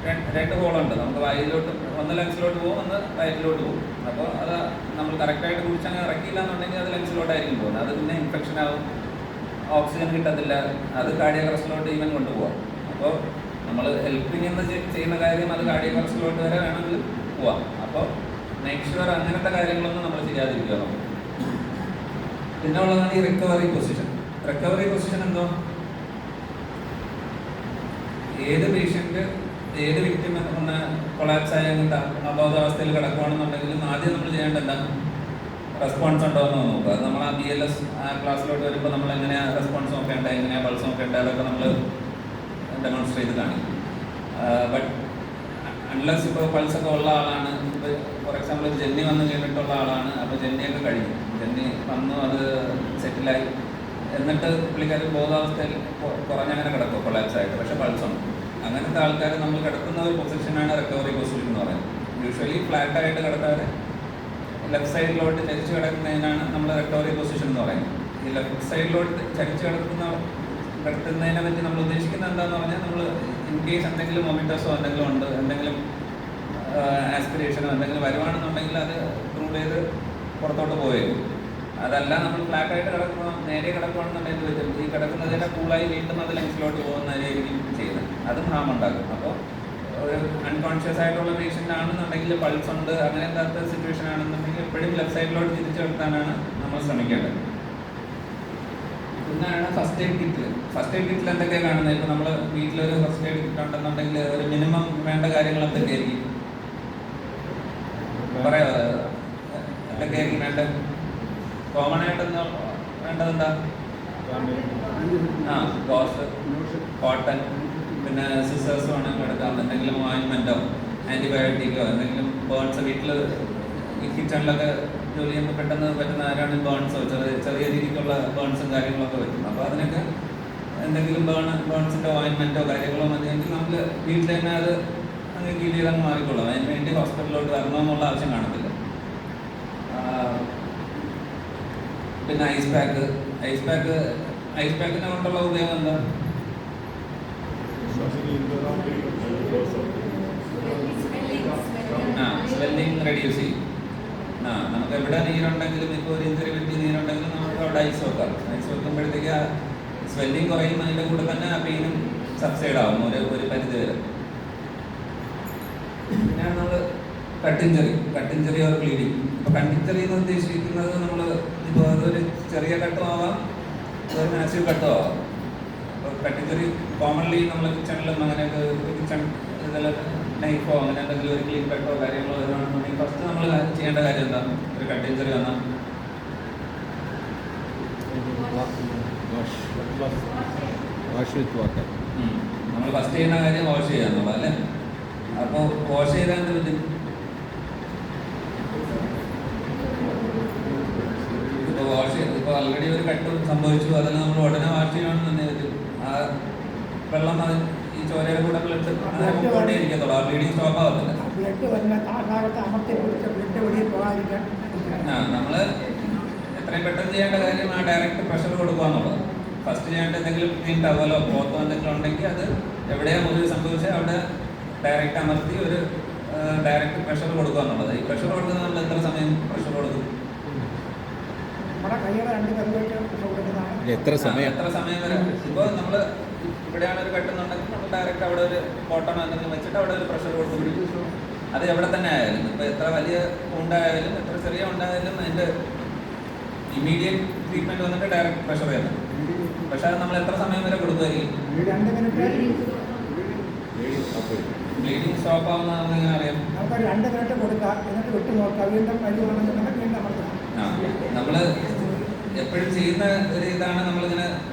2 ഹോളുണ്ട്. നമുക്ക് വായിലോട്ട് ഒന്ന് ലങ്സിലോട്ട് പോകും, ഒന്ന് വയറ്റിലോട്ട് പോകും. അപ്പോൾ അത് നമ്മൾ കറക്റ്റായിട്ട് കുടിച്ചങ്ങ് ഇറക്കിയില്ല എന്നുണ്ടെങ്കിൽ അത് ലങ്സിലോട്ടായിരിക്കും പോകുന്നത്. അത് പിന്നെ ഇൻഫെക്ഷൻ ആവും, ഓക്സിജൻ കിട്ടത്തില്ല, അത് കാർഡിയക് അറസ്റ്റിലോട്ട് ഈവൻ കൊണ്ടുപോകാം. അപ്പോൾ നമ്മൾ ഹെൽപ്പിംഗ് എന്ന് ചെയ്യുന്ന കാര്യം അത് കാർഡിയക് അറസ്റ്റിലോട്ട് വരെ വേണമെങ്കിൽ പോവാം. അപ്പോൾ മേക്ക് ഷുവർ അങ്ങനത്തെ കാര്യങ്ങളൊന്നും നമ്മൾ ചെയ്യാതിരിക്കുക. പിന്നെ ഉള്ളതാണ് ഈ റിക്കവറി പൊസിഷൻ. റിക്കവറി പൊസിഷൻ എന്തോ, ഏത് പേഷ്യൻ്റ് ഏത് വിക്ടിം ഒന്ന് കൊളാപ്സ് ആയ അബോധാവസ്ഥയിൽ കിടക്കുകയാണെന്നുണ്ടെങ്കിലും ആദ്യം നമ്മൾ ചെയ്യേണ്ടത് എന്താണ്, റെസ്പോൺസ് ഉണ്ടോ എന്ന് നോക്കുക. അത് നമ്മൾ ആ BLS ക്ലാസ്സിലോട്ട് വരുമ്പോൾ നമ്മൾ എങ്ങനെയാണ് റെസ്പോൺസ് നോക്കേണ്ടത്, എങ്ങനെയാണ് പൾസ് നോക്കേണ്ടത്, അതൊക്കെ നമ്മൾ ഡെമോൺസ്ട്രേറ്റ് ചെയ്ത് കാണിക്കും. ബട്ട് അൺലെസ് ഇപ്പോൾ പൾസൊക്കെ ഉള്ള ആളാണ്, ഇപ്പോൾ ഫോർ എക്സാമ്പിൾ ഒരു ജെന്നി വന്ന് കഴിഞ്ഞിട്ടുള്ള ആളാണ്, അപ്പോൾ ജെന്നിയൊക്കെ കഴിഞ്ഞു, ജെന്നി വന്നു അത് സെറ്റിലായി, എന്നിട്ട് പുള്ളിക്കാർ ബോധാവസ്ഥയിൽ കുറഞ്ഞങ്ങനെ കിടക്കും കൊളാപ്സ് ആയിട്ട്, പക്ഷേ പൾസുണ്ട്. അങ്ങനത്തെ ആൾക്കാർ നമ്മൾ കിടക്കുന്ന ഒരു പൊസിഷനാണ് റിക്കവറി പൊസിഷൻ എന്ന് പറയുന്നത്. യൂഷ്വലി ഫ്ലാറ്റായിട്ട് കിടക്കാതെ ലെഫ്റ്റ് സൈഡിലോട്ട് ചരിച്ച് കിടക്കുന്നതിനാണ് നമ്മൾ റിക്കവറി പൊസിഷൻ എന്ന് പറയുന്നത്. ഈ ലെഫ്റ്റ് സൈഡിലോട്ട് ചരിച്ച് കിടക്കുന്നതിനെ പറ്റി നമ്മൾ ഉദ്ദേശിക്കുന്നത് എന്താണെന്ന് പറഞ്ഞാൽ, നമ്മൾ ഇൻ കേസ് എന്തെങ്കിലും മൊമെൻറ്റസോ എന്തെങ്കിലും ഉണ്ട്, എന്തെങ്കിലും ആസ്പിറേഷനോ എന്തെങ്കിലും വരുവാണെന്നുണ്ടെങ്കിൽ അത് പ്രൂവ് ചെയ്ത് പുറത്തോട്ട് പോയേക്കും. അതല്ല നമ്മൾ ഫ്ലാറ്റായിട്ട് കിടക്കുക നേരെ കിടക്കുകയാണെന്നുണ്ടെങ്കിൽ ഈ കിടക്കുന്നതിനെ കൂളായി വീണ്ടും അത് ലങ്സിലോട്ട് പോകുന്നതായിരിക്കും ചെയ്യുന്നത്. അതും ഹാം ഉണ്ടാക്കും. അപ്പോൾ ഒരു അൺകോൺഷ്യസ് ആയിട്ടുള്ള പേഷ്യൻ്റ് ആണെന്നുണ്ടെങ്കിൽ പൾസ് ഉണ്ട് അങ്ങനെ എന്താത്ത സിറ്റുവേഷൻ ആണെന്നുണ്ടെങ്കിൽ എപ്പോഴും ലെഫ്റ്റ് സൈഡിലോട്ട് തിരിച്ചു കിടത്താനാണ് നമ്മൾ ശ്രമിക്കേണ്ടത്. പിന്നെയാണ് first aid kit. First aid കിറ്റിൽ എന്തൊക്കെയാണ് കാണുന്നത്? ഇപ്പോൾ നമ്മൾ വീട്ടിലൊരു ഫസ്റ്റ് എയ്ഡ് കിറ്റ് ഉണ്ടെന്നുണ്ടെങ്കിൽ ഒരു മിനിമം വേണ്ട കാര്യങ്ങൾ എന്തൊക്കെയായിരിക്കും പറയാം? എന്തൊക്കെയായിരിക്കും വേണ്ടത്? കോമൺ ആയിട്ട് വേണ്ടത് എന്താ? ഗോസ്, കോട്ടൺ, പിന്നെ സിസേഴ്സ് വേണമെങ്കിൽ എടുക്കാം, എന്തെങ്കിലും ഓയിൻമെൻറ്റോ ആൻറ്റിബയോട്ടിക്കോ എന്തെങ്കിലും ബേൺസ്. വീട്ടിൽ ഈ കിച്ചണിലൊക്കെ ജോലി ചെയ്യുമ്പോൾ പെട്ടെന്ന് പറ്റുന്ന ആരാണ് ബേൺസോ ചെറിയ രീതിക്കുള്ള ബേൺസും കാര്യങ്ങളൊക്കെ പറ്റും. അപ്പോൾ അതിനൊക്കെ എന്തെങ്കിലും ബേൺസിൻ്റെ ഓയിൻമെൻറ്റോ കാര്യങ്ങളോ മതിയെങ്കിൽ നമ്മൾ വീട്ടിൽ തന്നെ അത് അങ്ങ് കീൽ ചെയ്തങ്ങ് മാറിക്കൊള്ളാം. അതിന് വേണ്ടി ഹോസ്പിറ്റലിലോട്ട് വരണമെന്നുള്ള ആവശ്യം കാണത്തില്ല. പിന്നെ ഐസ് പാക്കിനെ കൊണ്ടുള്ള ഉപയോഗം എന്താ? സ്വെല്ലിങ് റെഡ്യൂസ് ചെയ്യും. നമുക്ക് എവിടെ നീരുണ്ടെങ്കിലും ഇപ്പോൾ ഒരു ഇഞ്ചറി പറ്റി നീരുണ്ടെങ്കിലും നമുക്ക് അവിടെ ഐസ് വെക്കാം. ഐസ് വെക്കുമ്പോഴത്തേക്ക് ആ സ്വെല്ലിങ് കുറയും, അതിൻ്റെ കൂടെ തന്നെ ആ പെയിനും സബ്സൈഡ് ആവും ഒരു പരിധി വരെ. പിന്നെയാണ് നമ്മൾ കട്ടിഞ്ചറി ഓർ ബ്ലീഡിങ്. ഇപ്പോൾ കട്ടിഞ്ചറി എന്ന് ഉദ്ദേശിക്കുന്നത് നമ്മൾ ഇപ്പോൾ അതൊരു ചെറിയ കട്ടും ആവാം, അതൊരു മാസീവ് കട്ടും ആവാം. അപ്പോൾ കട്ടിഞ്ചറി കോമൺലി നമ്മൾ കിച്ചണിലും അങ്ങനെയൊക്കെ കിച്ചൺ ഇതെല്ലാം നൈഫോ അങ്ങനെ എന്തെങ്കിലും ഒരു ക്ലീൻ കട്ടോ കാര്യങ്ങളോ വരുവാണെന്നുണ്ടെങ്കിൽ ഫസ്റ്റ് നമ്മൾ ചെയ്യേണ്ട കാര്യം എന്താ? ഒരു കട്ടിഞ്ചറി വന്നാൽ നമ്മൾ ഫസ്റ്റ് ചെയ്യുന്ന കാര്യം വാഷ് ചെയ്യുക എന്നുള്ളത് അല്ലേ? അപ്പോൾ വാഷ് ചെയ്താൽ എന്ത് പറ്റും? ഇപ്പോൾ ആൾറെഡി ഒരു കട്ട് സംഭവിച്ചു, അതിൽ നമ്മൾ ഉടനെ വാഷ് ചെയ്യണമെന്ന് പറ്റും. ആ വെള്ളം അത് ഈ ചോരയുടെ കൂടെ ബ്ലഡ് ഇരിക്കത്തുള്ളൂ, ആ ബ്ലീഡിങ് സ്റ്റോപ്പ് ആവത്തില്ല. നമ്മൾ എത്രയും പെട്ടെന്ന് ചെയ്യേണ്ട കാര്യം ആ ഡയറക്റ്റ് പ്രഷർ കൊടുക്കുക എന്നുള്ളത്. ഫസ്റ്റ് ചെയ്യേണ്ട എന്തെങ്കിലും ക്ലീൻ ടവലോ ക്ലോത്തോ എന്തെങ്കിലും ഉണ്ടെങ്കിൽ അത് എവിടെയാണ് മുറിവ് സംഭവിച്ചാൽ അവിടെ ഡയറക്റ്റ് അമർത്തി ഒരു ഡയറക്റ്റ് പ്രഷർ കൊടുക്കുക എന്നുള്ളത്. ഈ പ്രഷർ കൊടുക്കുന്നത് നമ്മൾ എത്ര സമയം പ്രഷർ കൊടുക്കും? എത്ര സമയം വരെ? ഇപ്പോൾ നമ്മൾ ഇവിടെയാണ് ഒരു കെട്ടുന്നുണ്ടെങ്കിൽ നമ്മൾ ഡയറക്റ്റ് അവിടെ ഒരു കോട്ടൺ എന്തെങ്കിലും വെച്ചിട്ട് അവിടെ ഒരു പ്രഷർ കൊടുക്കും. അത് എവിടെ തന്നെ ആയാലും, ഇപ്പോൾ എത്ര വലിയ ഉണ്ടായാലും എത്ര ചെറിയ ഉണ്ടായാലും അതിൻ്റെ ഇമ്മീഡിയറ്റ് ട്രീറ്റ്മെൻറ്റ് വന്നിട്ട് ഡയറക്റ്റ് പ്രഷർ ചെയ്യണം. പക്ഷേ അത് നമ്മൾ എത്ര സമയം വരെ കൊടുക്കുമായിരിക്കും? ബ്ലീഡിങ് സ്റ്റോപ്പ് ആവുന്ന നമുക്ക് അറിയാം. നമ്മൾ എപ്പോഴും ചെയ്യുന്ന ഒരു ഇതാണ്, നമ്മളിങ്ങനെ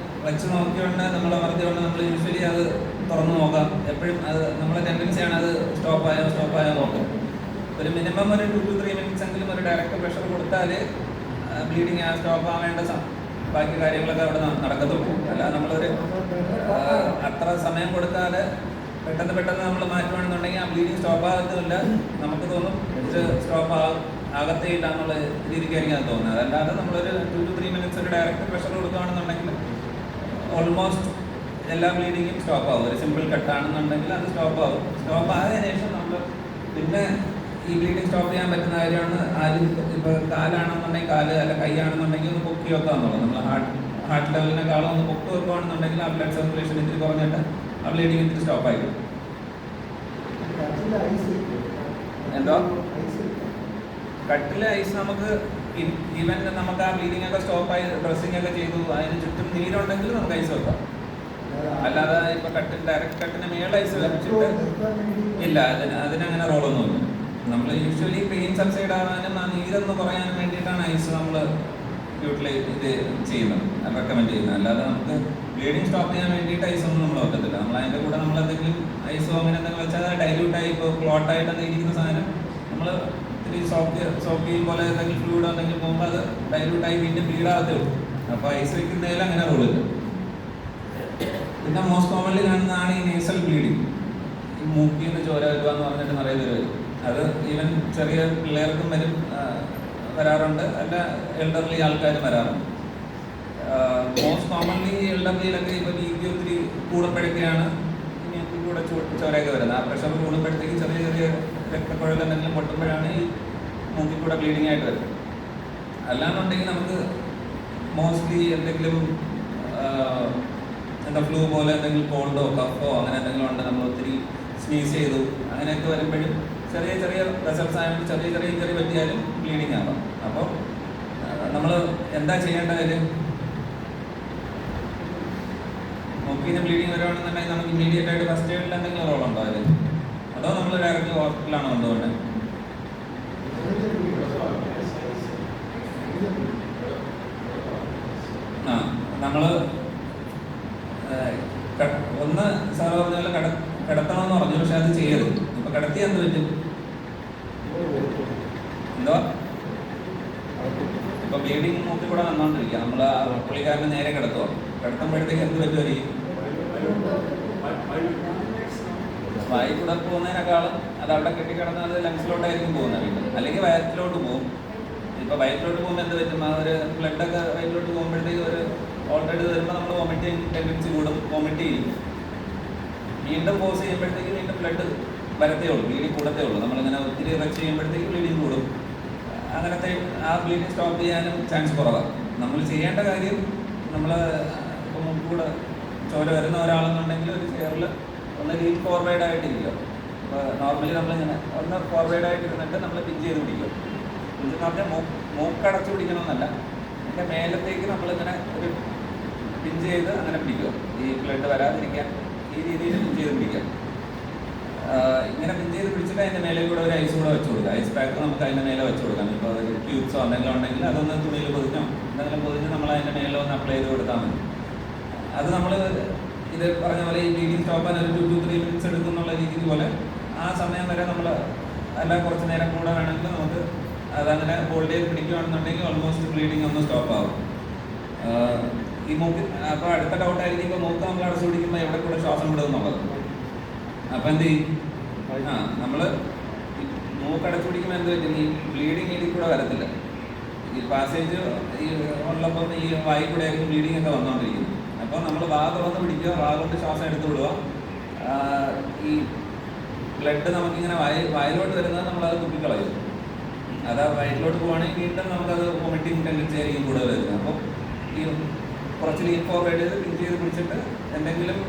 വെച്ച് നോക്കിയോണ്ട് നമ്മൾ അമർത്തിയോണ്ട് നമ്മൾ യൂഷ്വലി അത് തുറന്ന് നോക്കാം. എപ്പോഴും അത് നമ്മളെ ടെൻഡൻസിയാണ് അത് സ്റ്റോപ്പായോ നോക്കാം. ഒരു മിനിമം ഒരു 2 to 3 minutes എങ്കിലും ഒരു ഡയറക്റ്റ് പ്രഷർ കൊടുത്താൽ ബ്ലീഡിങ് സ്റ്റോപ്പ് ആവേണ്ട ബാക്കി കാര്യങ്ങളൊക്കെ അവിടെ നടക്കത്തുള്ളൂ. അല്ല നമ്മളൊരു അത്ര സമയം കൊടുക്കാതെ പെട്ടെന്ന് നമ്മൾ മാറ്റുവാണെന്നുണ്ടെങ്കിൽ ആ ബ്ലീഡിങ് സ്റ്റോപ്പ് ആകത്തുമില്ല. നമുക്ക് തോന്നും ഇത് സ്റ്റോപ്പ് ആകത്തേ ഇല്ല എന്നുള്ള രീതിക്കായിരിക്കും അത് തോന്നുന്നത്. അതല്ലാതെ നമ്മളൊരു 2 to 3 minutes ഒരു ഡയറക്റ്റ് പ്രഷർ കൊടുക്കുകയാണെന്നുണ്ടെങ്കിൽ ഓൾമോസ്റ്റ് എല്ലാ ബ്ലീഡിങ്ങും സ്റ്റോപ്പ് ആവും. ഒരു സിമ്പിൾ കട്ടാണെന്നുണ്ടെങ്കിൽ അത് സ്റ്റോപ്പ് ആവും. സ്റ്റോപ്പ് ആയതിനു ശേഷം നമ്മൾ പിന്നെ ഈ ബ്ലീഡിങ് സ്റ്റോപ്പ് ചെയ്യാൻ പറ്റുന്ന കാര്യമാണ് ആദ്യം ഇപ്പോൾ കാലാണെന്നുണ്ടെങ്കിൽ കാല് അല്ല കൈയാണെന്നുണ്ടെങ്കിൽ ഒന്ന് പൊക്കി വെക്കാന്നുള്ളത്. നമ്മൾ ഹാർട്ട് ലെവലിനെക്കാളും ഒന്ന് പൊക്കി വെക്കുകയാണെന്നുണ്ടെങ്കിൽ ആ ബ്ലഡ് സർക്കുലേഷൻ ഇത്തിരി കുറഞ്ഞിട്ട് ആ ബ്ലീഡിങ് ഇത്തിരി സ്റ്റോപ്പ് ആയിരിക്കും. എന്തോ കട്ടിലെ ഐസ് നമുക്ക് ഈവൻ നമുക്ക് ആ ബ്ലീഡിങ് ഒക്കെ സ്റ്റോപ്പായി ഡ്രസ്സിങ് ഒക്കെ ചെയ്തു അതിന് ചുറ്റും നീരുണ്ടെങ്കിൽ നമുക്ക് ഐസ് വെക്കാം. അല്ലാതെ ഇപ്പൊ ഡയറക്റ്റ് കട്ടിന് മേളിൽ ഐസ് വെച്ചിട്ട് ഇല്ല, അതിനങ്ങനെ റോളൊന്നുമില്ല. നമ്മൾ യൂഷ്വലി പെയിൻ സബ്സൈഡ് ആവാനും ആ നീരൊന്ന് കുറയാനും വേണ്ടിയിട്ടാണ് ഐസ് നമ്മൾ ഇത് ചെയ്യുന്നത്, റെക്കമെൻഡ് ചെയ്യുന്നത്. അല്ലാതെ നമുക്ക് ബ്ലീഡിങ് സ്റ്റോപ്പ് ചെയ്യാൻ വേണ്ടിയിട്ട് ഐസ് ഒന്നും നമ്മൾ വെക്കത്തില്ല. നമ്മൾ അതിൻ്റെ കൂടെ നമ്മൾ എന്തെങ്കിലും ഐസോ അങ്ങനെ എന്തെങ്കിലും വെച്ചാൽ ഡൈല്യൂട്ടായി ഇപ്പോൾ ക്ലോട്ടായിട്ട് ഇരിക്കുന്ന സാധനം നമ്മൾ ഇത്തിരി സോപ്പ് പോലെ എന്തെങ്കിലും ഫ്ലൂയിഡോ എന്തെങ്കിലും പോകുമ്പോൾ അത് ഡൈല്യൂട്ടായി വീണ്ടും ബ്ലീഡാകത്തേ ഉള്ളൂ. അപ്പോൾ ഐസ് വെക്കുന്നതിൽ അങ്ങനെ റോളില്ല. പിന്നെ മോസ്റ്റ് കോമൺലി കാണുന്നതാണ് ഈ നേസൽ ബ്ലീഡിങ്. ഈ മൂക്കിൽ നിന്ന് ചോര വരിക എന്ന് പറഞ്ഞിട്ട് നിറയെ പേര് വരും. അത് ഈവൻ ചെറിയ പിള്ളേർക്കും വരാറുണ്ട്, അല്ല എൽഡർലി ആൾക്കാരും വരാറുണ്ട്. മോസ്റ്റ് കോമൺലി എൽഡർലിയിലൊക്കെ ഇപ്പോൾ ബി ഒത്തിരി കൂടുമ്പോഴൊക്കെയാണ് മൂക്കിൽ കൂടെ ചോരയൊക്കെ വരുന്നത്. ആ പ്രഷർ കൂടുമ്പോഴത്തേക്ക് ചെറിയ രക്തക്കുഴൽ എന്തെങ്കിലും പൊട്ടുമ്പോഴാണ് ഈ മൂക്കിൽ കൂടെ ബ്ലീഡിങ് ആയിട്ട് വരുന്നത്. അല്ലാന്നുണ്ടെങ്കിൽ നമുക്ക് മോസ്റ്റ്ലി എന്തെങ്കിലും ഫ്ലൂ പോലെ എന്തെങ്കിലും കോൾഡോ കഫോ അങ്ങനെ എന്തെങ്കിലും ഉണ്ട്, നമ്മൾ ഒത്തിരി സ്നീസ് ചെയ്തു അങ്ങനെയൊക്കെ വരുമ്പോഴും ചെറിയ വെസൽസ് ആയതുകൊണ്ട് ചെറിയ ഇഞ്ചറി പറ്റിയാലും ബ്ലീഡിങ് ആവാം. അപ്പോൾ നമ്മൾ എന്താ ചെയ്യേണ്ട കാര്യം? മൂക്കിന് ബ്ലീഡിങ് വരുവാണെന്നുണ്ടെങ്കിൽ നമുക്ക് ഇമ്മീഡിയറ്റ് ആയിട്ട് ഫസ്റ്റ് എയ്ഡിൽ എന്തെങ്കിലും റോളുണ്ടോ അതിൽ? അതോ നമ്മൾ ഡയറക്റ്റ് ഹോസ്പിറ്റലാണ് കൊണ്ടുപോകേണ്ടത്? നമ്മൾ ഒന്ന് സാറ് പറഞ്ഞ പോലെ കിടത്തണമെന്ന് പറഞ്ഞു, പക്ഷെ അത് ചെയ്യരുത്. ഇപ്പൊ കിടത്തി എന്ത് പറ്റും? എന്തോ ഇപ്പൊ ബ്ലീഡിങ് മൂക്കിൽ കൂടെ വന്നോണ്ടിരിക്കുക, നമ്മൾ ആ പുള്ളിക്കാരനെ നേരെ കിടത്തുക. കിടത്തുമ്പോഴത്തേക്ക് എന്ത് പറ്റുമായിരിക്കും? വായി കൂടെ പോകുന്നതിനേക്കാളും അത് അവിടെ കെട്ടിക്കിടന്ന് അത് ലങ്സിലോട്ടായിരിക്കും പോകുന്നത് വീണ്ടും, അല്ലെങ്കിൽ വയറ്റിലോട്ട് പോകും. ഇപ്പൊ വയറ്റിലോട്ട് പോകുമ്പോൾ എന്ത് പറ്റും? ആ ഒരു ബ്ലഡൊക്കെ വയറ്റിലോട്ട് പോകുമ്പോഴത്തേക്ക് ഒരു ഓൾറെഡി വരുമ്പോൾ നമ്മൾ വോമിറ്റിംഗ് ടെൻഡൻസി കൂടും, വോമിറ്റ് ചെയ്യും. വീണ്ടും പോസ് ചെയ്യുമ്പോഴത്തേക്ക് വീണ്ടും ബ്ലഡ് വരത്തേ ഉള്ളൂ, ബ്ലീഡിങ് കൂടത്തേ ഉള്ളൂ. നമ്മളിങ്ങനെ ഒത്തിരി റച്ച് ചെയ്യുമ്പോഴത്തേക്ക് ബ്ലീഡിങ് കൂടും. അങ്ങനത്തെ ആ ബ്ലീഡിങ് സ്റ്റോപ്പ് ചെയ്യാനും ചാൻസ് കുറവാണ്. നമ്മൾ ചെയ്യേണ്ട കാര്യം, നമ്മൾ ഇപ്പോൾ മുൻകൂടെ ചോര വരുന്ന ഒരാളെന്നുണ്ടെങ്കിൽ ഒരു ചെയറിൽ ഒന്ന് ലീൻ ഫോർവേഡ് ആയിട്ടിരിക്കുക. ഇപ്പോൾ നോർമലി നമ്മളിങ്ങനെ ഒന്ന് ഫോർവേഡ് ആയിട്ടിരുന്നിട്ട് നമ്മൾ പിഞ്ച് ചെയ്ത് പിടിക്കും. പിഞ്ച് എന്ന് പറഞ്ഞാൽ മൂക്കടച്ച് പിടിക്കണമെന്നല്ല, അതിൻ്റെ മേലത്തേക്ക് നമ്മളിങ്ങനെ ഒരു പിഞ്ച് ചെയ്ത് അങ്ങനെ പിടിക്കുക. ഈ ബ്ലഡ് വരാതിരിക്കാൻ ഈ രീതിയിൽ പിഞ്ച് ചെയ്ത് പിടിക്കുക. ഇങ്ങനെ പിഞ്ച് ചെയ്ത് പിടിച്ചിട്ട് അതിൻ്റെ മേലെ കൂടെ ഒരു ഐസ് കൂടെ വെച്ച് കൊടുക്കുക. ഐസ് പാക്ക് നമുക്ക് അതിൻ്റെ മേലെ വെച്ച് കൊടുക്കാം. ഇപ്പോൾ ഒരു ക്യൂബ്സോ എന്തെങ്കിലും ഉണ്ടെങ്കിൽ അതൊന്ന് തുണിയിൽ പൊതിഞ്ഞോ എന്തെങ്കിലും പൊതിഞ്ഞ് നമ്മൾ അതിൻ്റെ മേലെ ഒന്ന് അപ്ലൈ ചെയ്ത് കൊടുത്താൽ മതി. അത് നമ്മൾ ഇത് പറഞ്ഞ പോലെ ഈ ബ്ലീഡിങ് സ്റ്റോപ്പ് ആൻ ഒരു 2 to 3 minutes എടുക്കുന്നുള്ള രീതിക്ക് പോലെ ആ സമയം വരെ നമ്മൾ അല്ല കുറച്ച് നേരം കൂടെ വേണമെങ്കിൽ നമുക്ക് അതങ്ങനെ ഹോൾഡ് ചെയ്ത് പിടിക്കുകയാണെന്നുണ്ടെങ്കിൽ ഓൾമോസ്റ്റ് ബ്ലീഡിങ് ഒന്ന് സ്റ്റോപ്പ് ആവും. ഈ മൂക്ക് അപ്പോൾ അടുത്ത ഡൗട്ടായിരിക്കും, ഇപ്പോൾ മൂക്ക് നമ്മൾ അടച്ചു പിടിക്കുമ്പോൾ എവിടെ കൂടെ ശ്വാസം വിടുമെന്നുള്ളത്. അപ്പോൾ എന്ത് ചെയ്യും? നമ്മൾ മൂക്ക് അടച്ചു പിടിക്കുമ്പോൾ എന്ത് പറ്റും? ഈ ബ്ലീഡിങ് ഇതിൽ കൂടെ വരത്തില്ല. ഈ പാസേജ് ഈ ഉള്ളപ്പം ഈ വായി കൂടെ ആയിരിക്കും ബ്ലീഡിങ് ഒക്കെ വന്നുകൊണ്ടിരിക്കുന്നത്. അപ്പോൾ നമ്മൾ വാ തുറന്ന് പിടിക്കുക, വാ കൊണ്ട് ശ്വാസം എടുത്ത് വിടുക. ഈ ബ്ലഡ് നമുക്കിങ്ങനെ വായിലോട്ട് വരുന്നത് നമ്മളത് തുപ്പിക്കളയും. അത് വയറ്റിലോട്ട് പോവുകയാണെങ്കിൽ വീണ്ടും നമുക്കത് വോമിറ്റിംഗ് ടെൻഡൻസി ആയിരിക്കും കൂടുതൽ വരുന്നത്. അപ്പോൾ ഈ കുറച്ച് ലീൻ ഫോർവേഡ് ചെയ്ത് പിഞ്ച് ചെയ്ത് പിടിച്ചിട്ട് എന്തെങ്കിലും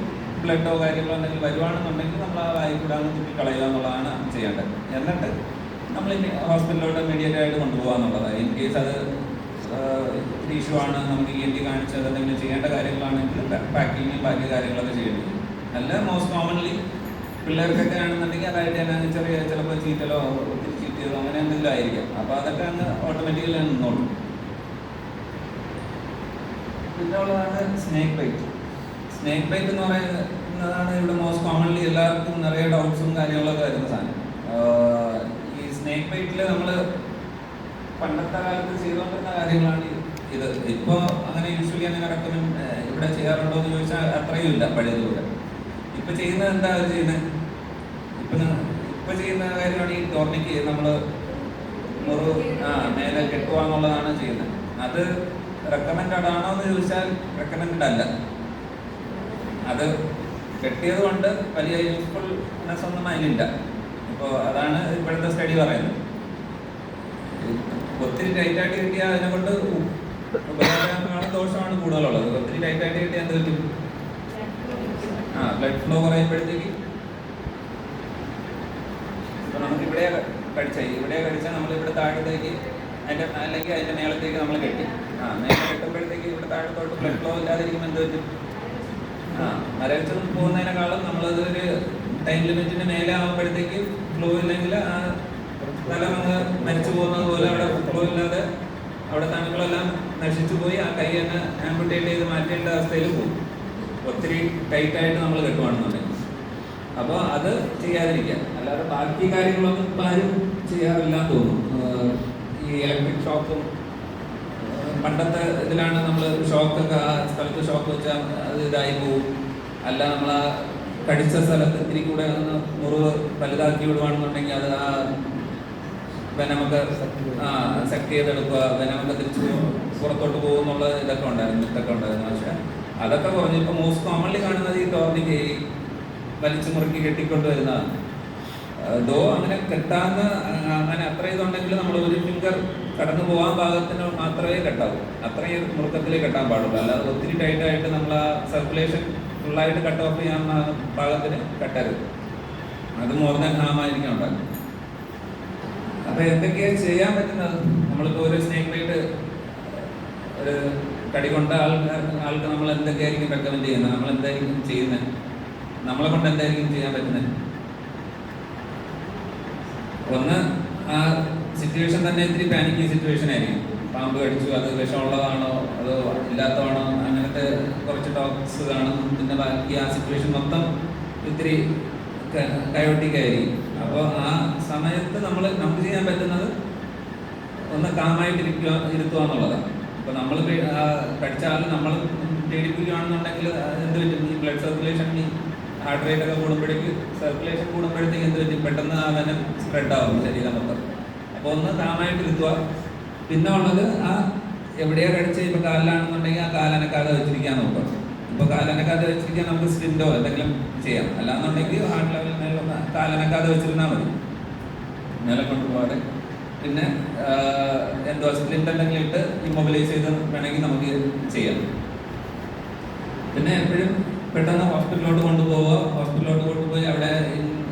ബ്ലഡോ കാര്യങ്ങളോ എന്തെങ്കിലും വരുവാണെന്നുണ്ടെങ്കിൽ നമ്മൾ ആ വായി കൂടെ അങ്ങ് തുപ്പിക്കളയുക എന്നുള്ളതാണ് ചെയ്യേണ്ടത്. എന്നിട്ട് നമ്മൾ ഹോസ്പിറ്റലിലോട്ട് ഇമ്മീഡിയറ്റ് ആയിട്ട് കൊണ്ടുപോകുക എന്നുള്ളതാണ്. ഇൻ കേസ് അത് ഇഷ്യൂ ആണ്, നമുക്ക് ENT കാണിച്ചത് എന്തെങ്കിലും ചെയ്യേണ്ട കാര്യങ്ങളാണെങ്കിൽ പാക്കിങ്ങും ബാക്കി കാര്യങ്ങളൊക്കെ ചെയ്യേണ്ടി വരും. അല്ല മോസ്റ്റ് കോമൺലി പിള്ളേർക്കൊക്കെ ആണെന്നുണ്ടെങ്കിൽ അതായിട്ട് തന്നെ ചിലപ്പോൾ ചീറ്റലോ ഒത്തിരി ചീറ്റിയതോ അങ്ങനെ എന്തെങ്കിലും ആയിരിക്കാം. അപ്പോൾ അതൊക്കെ അങ്ങ് ഓട്ടോമാറ്റിക്കലി നിന്നോളും. പിന്നെ ഉള്ളതാണ് സ്നേക്ക് ബൈറ്റ്. സ്നേക്ക് ബൈറ്റ് എന്ന് പറയുന്ന വരുന്നതാണ് ഇവിടെ മോസ്റ്റ് കോമൺലി എല്ലാവർക്കും നിറയെ ഡൗട്ട്സും കാര്യങ്ങളൊക്കെ വരുന്ന സാധനം. ഈ സ്നേക്ക് ബൈറ്റിൽ നമ്മൾ പണ്ടത്തെ കാലത്ത് ചെയ്തുകൊണ്ടിരുന്ന കാര്യങ്ങളാണ് ഇത്. ഇപ്പോൾ അങ്ങനെ യൂഷ്വലി അങ്ങനെ റെക്കമെൻഡ് ഇവിടെ ചെയ്യാറുണ്ടോ എന്ന് ചോദിച്ചാൽ അത്രയും ഇല്ല പഴയതുപോലെ. ഇപ്പം ചെയ്യുന്നത് എന്താ അവർ ചെയ്യുന്നത്? ഇപ്പം ചെയ്യുന്ന കാര്യമാണ് ഈ ടോർണിക്ക് നമ്മൾ മേലെ കെട്ടുക എന്നുള്ളതാണ് ചെയ്യുന്നത്. അത് റെക്കമെൻഡഡ് ആണോ എന്ന് ചോദിച്ചാൽ റെക്കമെൻഡഡ് അല്ല. അത് കെട്ടിയത് കൊണ്ട് വലിയ യൂസ്ഫുൾനെസ് ഒന്നും അതിലില്ല. ഇപ്പോൾ അതാണ് ഇപ്പോഴത്തെ സ്റ്റഡി പറയുന്നത്. ഒത്തിരി ടൈറ്റായിട്ട് കിട്ടിയാൽ അതിനെ കൊണ്ട് ഉപകാരമാണ് ദോഷമാണ് കൂടുതലുള്ളത്. ഒത്തിരി ടൈറ്റായിട്ട് കിട്ടിയാൽ എന്ത് പറ്റും? ബ്ലഡ് ഫ്ലോ കുറയുമ്പോഴത്തേക്ക് ഇപ്പൊ നമുക്ക് ഇവിടെ കടിച്ചാൽ നമ്മൾ ഇവിടെ താഴത്തേക്ക് അല്ലെങ്കിൽ അതിന്റെ മേളത്തേക്ക് നമ്മൾ കെട്ടി മേലെ കെട്ടുമ്പോഴത്തേക്ക് ഇവിടെ താഴത്തോട്ട് ബ്ലഡ് ഫ്ലോ ഇല്ലാതിരിക്കുമ്പോൾ എന്ത് പറ്റും? മരവിച്ച് പോകുന്നതിനേക്കാളും നമ്മളത് ഒരു ടൈം ലിമിറ്റിന് മേലെ ആകുമ്പോഴത്തേക്ക് ഫ്ലോ ഇല്ലെങ്കിൽ ആ സ്ഥലം അങ്ങ് മരിച്ചു പോകുന്നത് പോലെ അവിടെ ഫ്ലോ ഇല്ലാതെ അവിടെ തണുക്കളെല്ലാം നശിച്ചു പോയി ആ കൈ തന്നെ ആംപുട്ടേറ്റ് ചെയ്ത് മാറ്റേണ്ട അവസ്ഥയിൽ പോകും. ഒത്തിരി ടൈറ്റായിട്ട് നമ്മൾ കെട്ടുവാണെന്നുണ്ടെങ്കിൽ. അപ്പോൾ അത് ചെയ്യാതിരിക്കുക. അല്ലാതെ ബാക്കി കാര്യങ്ങളൊന്നും ഇപ്പം ആരും ചെയ്യാറില്ല തോന്നുന്നു. ഈ ഇലക്ട്രിക് ഷോക്കും പണ്ടത്തെ ഇതിലാണ് നമ്മൾ ഷോക്കൊക്കെ ആ സ്ഥലത്ത് ഷോക്ക് വെച്ചാൽ അത് ഇതായി പോകും. അല്ല നമ്മൾ ആ കടിച്ച സ്ഥലത്ത് ഇത്തിരി കൂടെ ഒന്ന് മുറിവ് വലുതാക്കി വിടുവാണെന്നുണ്ടെങ്കിൽ അത് ആ നമുക്ക് സെക്ട് ചെയ്തെടുക്കുക, നമുക്ക് തിരിച്ച് പുറത്തോട്ട് പോകുന്നുള്ള ഇതൊക്കെ ഉണ്ടായിരുന്നു, പക്ഷെ അതൊക്കെ കുറഞ്ഞു. ഇപ്പൊ മോസ്റ്റ് കോമൺലി കാണുന്നത് ഈ ടോർണിക്ക് വലിച്ചു മുറുക്കി കെട്ടിക്കൊണ്ട് വരുന്നതാണ്. ദോ അങ്ങനെ കെട്ടാന്ന് അങ്ങനെ അത്ര ഇതുണ്ടെങ്കിൽ നമ്മൾ ഒരു ഫിംഗർ കടന്നു പോകാൻ പാകത്തിന് മാത്രമേ കെട്ടാവൂ. അത്രയും മുറുക്കത്തിലേ കെട്ടാൻ പാടുള്ളൂ. അല്ലാതെ ഒത്തിരി ടൈറ്റായിട്ട് നമ്മൾ ആ സർക്കുലേഷൻ ഫുള്ളായിട്ട് കട്ട് ഓഫ് ചെയ്യാൻ പാകത്തിന് കെട്ടരുത്. അത് മോർ ദാൻ ഹാമായിരിക്കും ഉണ്ടാകും. അപ്പൊ എന്തൊക്കെയാണ് ചെയ്യാൻ പറ്റുന്നത്? നമ്മളിപ്പോൾ ഒരു സ്നേക്ക് ബൈറ്റ് ഒരു കടി കൊണ്ട ആൾക്ക് നമ്മൾ എന്തൊക്കെയായിരിക്കും റെക്കമെൻഡ് ചെയ്യുന്നത്? നമ്മൾ എന്തായിരിക്കും ചെയ്യുന്നത്? നമ്മളെ കൊണ്ട് എന്തായിരിക്കും ചെയ്യാൻ പറ്റുന്നത്? ഒന്ന്, ആ സിറ്റുവേഷൻ തന്നെ ഇത്തിരി പാനിക്കി സിറ്റുവേഷൻ ആയിരിക്കും. പാമ്പ് കടിച്ചു, അത് വിഷമുള്ളതാണോ അതോ ഇല്ലാത്തതാണോ, അങ്ങനത്തെ കുറച്ച് ടോക്സ് കാണും. പിന്നെ ബാക്കി ആ സിറ്റുവേഷൻ മൊത്തം ഇത്തിരി കയോട്ടിക് ആയിരിക്കും. അപ്പോൾ ആ സമയത്ത് നമുക്ക് ചെയ്യാൻ പറ്റുന്നത് ഒന്ന് കാമായിട്ട് ഇരുത്തുക എന്നുള്ളതാണ്. ഇപ്പൊ നമ്മൾ കടിച്ച ആൾ നമ്മൾ പേടിപ്പിക്കുകയാണെന്നുണ്ടെങ്കിൽ എന്ത് പറ്റും? ഈ ബ്ലഡ് സർക്കുലേഷൻ, ഈ ഹാർട്ട് റേറ്റ് ഒക്കെ കൂടുമ്പോഴേക്ക് സർക്കുലേഷൻ കൂടുമ്പോഴത്തേക്ക് എന്ത് പറ്റും? പെട്ടെന്ന് ആ വനം സ്പ്രെഡ് ആവും ശരീരം മൊത്തം. അപ്പോൾ ഒന്ന് കാമായിട്ട് ഇരുത്തുക. പിന്നെ ഉള്ളത് ആ എവിടെയാ കടിച്ച് ഇപ്പൊ കാലിലാണെന്നുണ്ടെങ്കിൽ ആ കാലനക്കാതെ വെച്ചിരിക്കാൻ നോക്കുക. ഇപ്പൊ കാലനക്കാതെ വെച്ചിരിക്കാൻ നമുക്ക് സ്റ്റിൻഡോ എന്തെങ്കിലും ചെയ്യാം. അല്ലാന്നുണ്ടെങ്കിൽ ഹാർട്ട് ലെവലിൽ മേലെ കാലനക്കാതെ വെച്ചിരുന്നാൽ മതി, മേലെ കൊണ്ടുപോകാതെ. പിന്നെ എന്തോ സ്പ്ലിന്റ് എന്തെങ്കിലും ഇട്ട് ഇമ്മൊബിലൈസ് ചെയ്ത് വേണമെങ്കിൽ നമുക്ക് ചെയ്യാം. പിന്നെ എപ്പോഴും പെട്ടെന്ന് ഹോസ്പിറ്റലിലോട്ട് കൊണ്ടുപോവുക. ഹോസ്പിറ്റലിലോട്ട് കൊണ്ടുപോയി അവിടെ